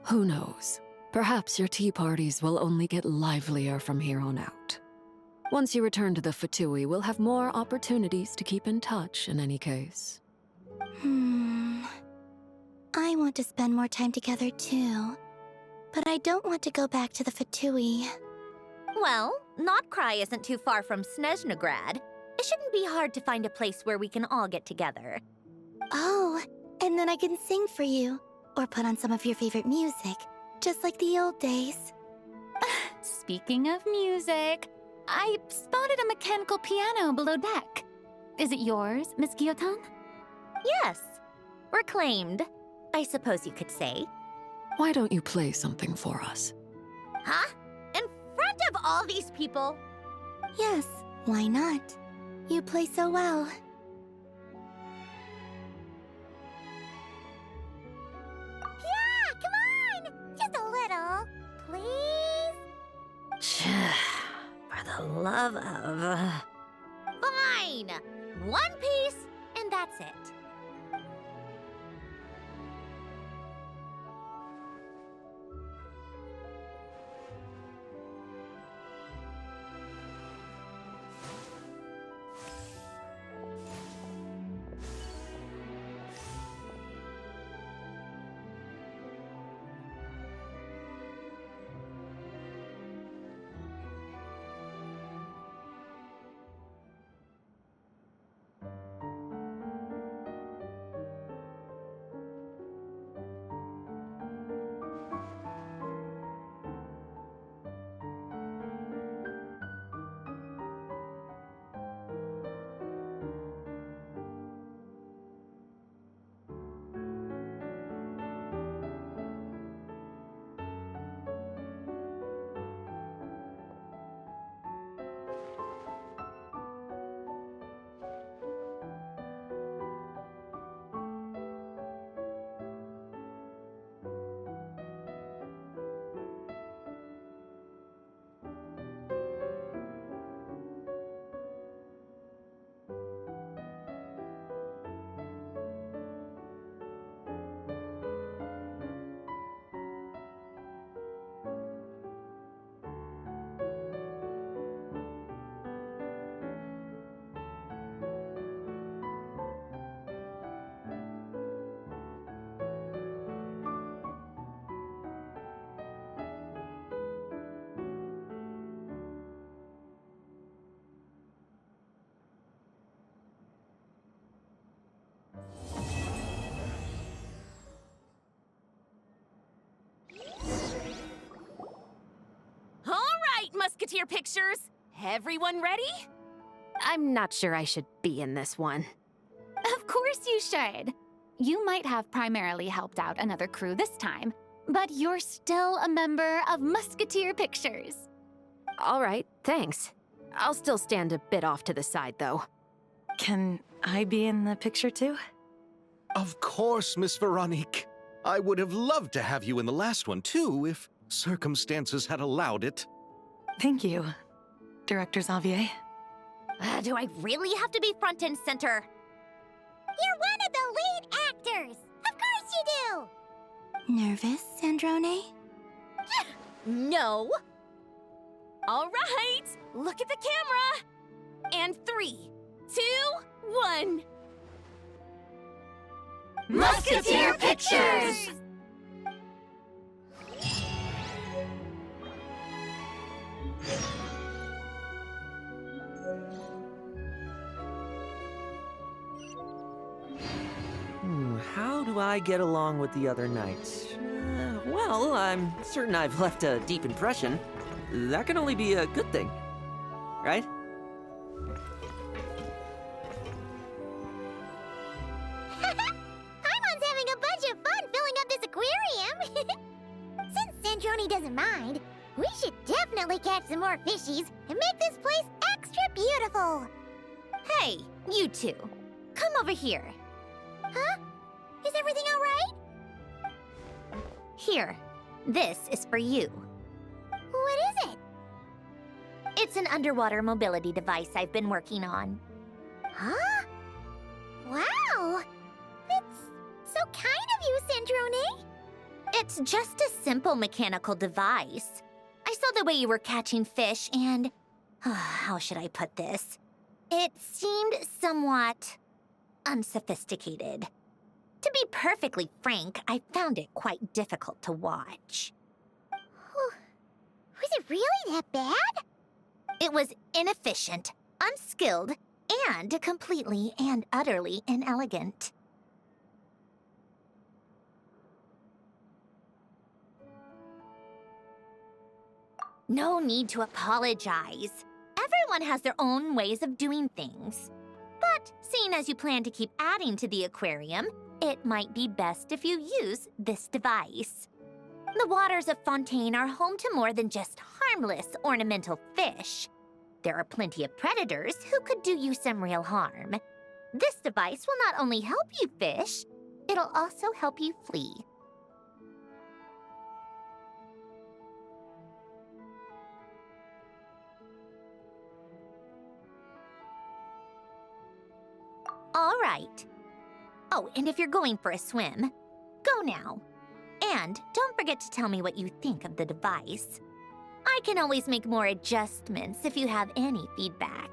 Who knows? Perhaps your tea parties will only get livelier from here on out. Once you return to the Fatui, we'll have more opportunities to keep in touch in any case. I want to spend more time together too, but I don't want to go back to the Fatui. Well, Notcry isn't too far from Snezhnograd. It shouldn't be hard to find a place where we can all get together. Oh, and then I can sing for you, or put on some of your favorite music, just like the old days. Speaking of music, I spotted a mechanical piano below deck. Is it yours, Miss Guillotin? Yes. Reclaimed, I suppose you could say. Why don't you play something for us? Huh? In front of all these people? Yes, why not? You play so well. Yeah, come on! Just a little, please? For the love of... Fine! One piece, and that's it. Musketeer pictures. Everyone ready? I'm not sure I should be in this one. Of course you should. you might have primarily helped out another crew this time, but you're still a member of Musketeer Pictures. All right, thanks. I'll still stand a bit off to the side, though. Can I be in the picture too? Of course, Miss Veronique. I would have loved to have you in the last one, too, if circumstances had allowed it. Thank you, Director Xavier. Do I really have to be front and center? You're one of the lead actors! Of course you do! Nervous, Sandrone? No! All right, look at the camera! And 3, 2, 1... Musketeer Pictures! How do I get along with the other knights? Well, I'm certain I've left a deep impression. That can only be a good thing, right? Paimon's having a bunch of fun filling up this aquarium! Since Sandrone doesn't mind, we should definitely catch some more fishies and make this place extra beautiful! Hey, you two. Come over here. Huh? Is everything all right? Here. This is for you. What is it? It's an underwater mobility device I've been working on. Huh? Wow! It's so kind of you, Sandrone. It's just a simple mechanical device. I saw the way you were catching fish and... how should I put this? It seemed somewhat... unsophisticated. To be perfectly frank, I found it quite difficult to watch. Was it really that bad? It was inefficient, unskilled, and completely and utterly inelegant. No need to apologize. Everyone has their own ways of doing things. But seeing as you plan to keep adding to the aquarium, it might be best if you use this device. The waters of Fontaine are home to more than just harmless ornamental fish. There are plenty of predators who could do you some real harm. This device will not only help you fish, it'll also help you flee. All right. Oh, and if you're going for a swim, go now. And don't forget to tell me what you think of the device. I can always make more adjustments if you have any feedback.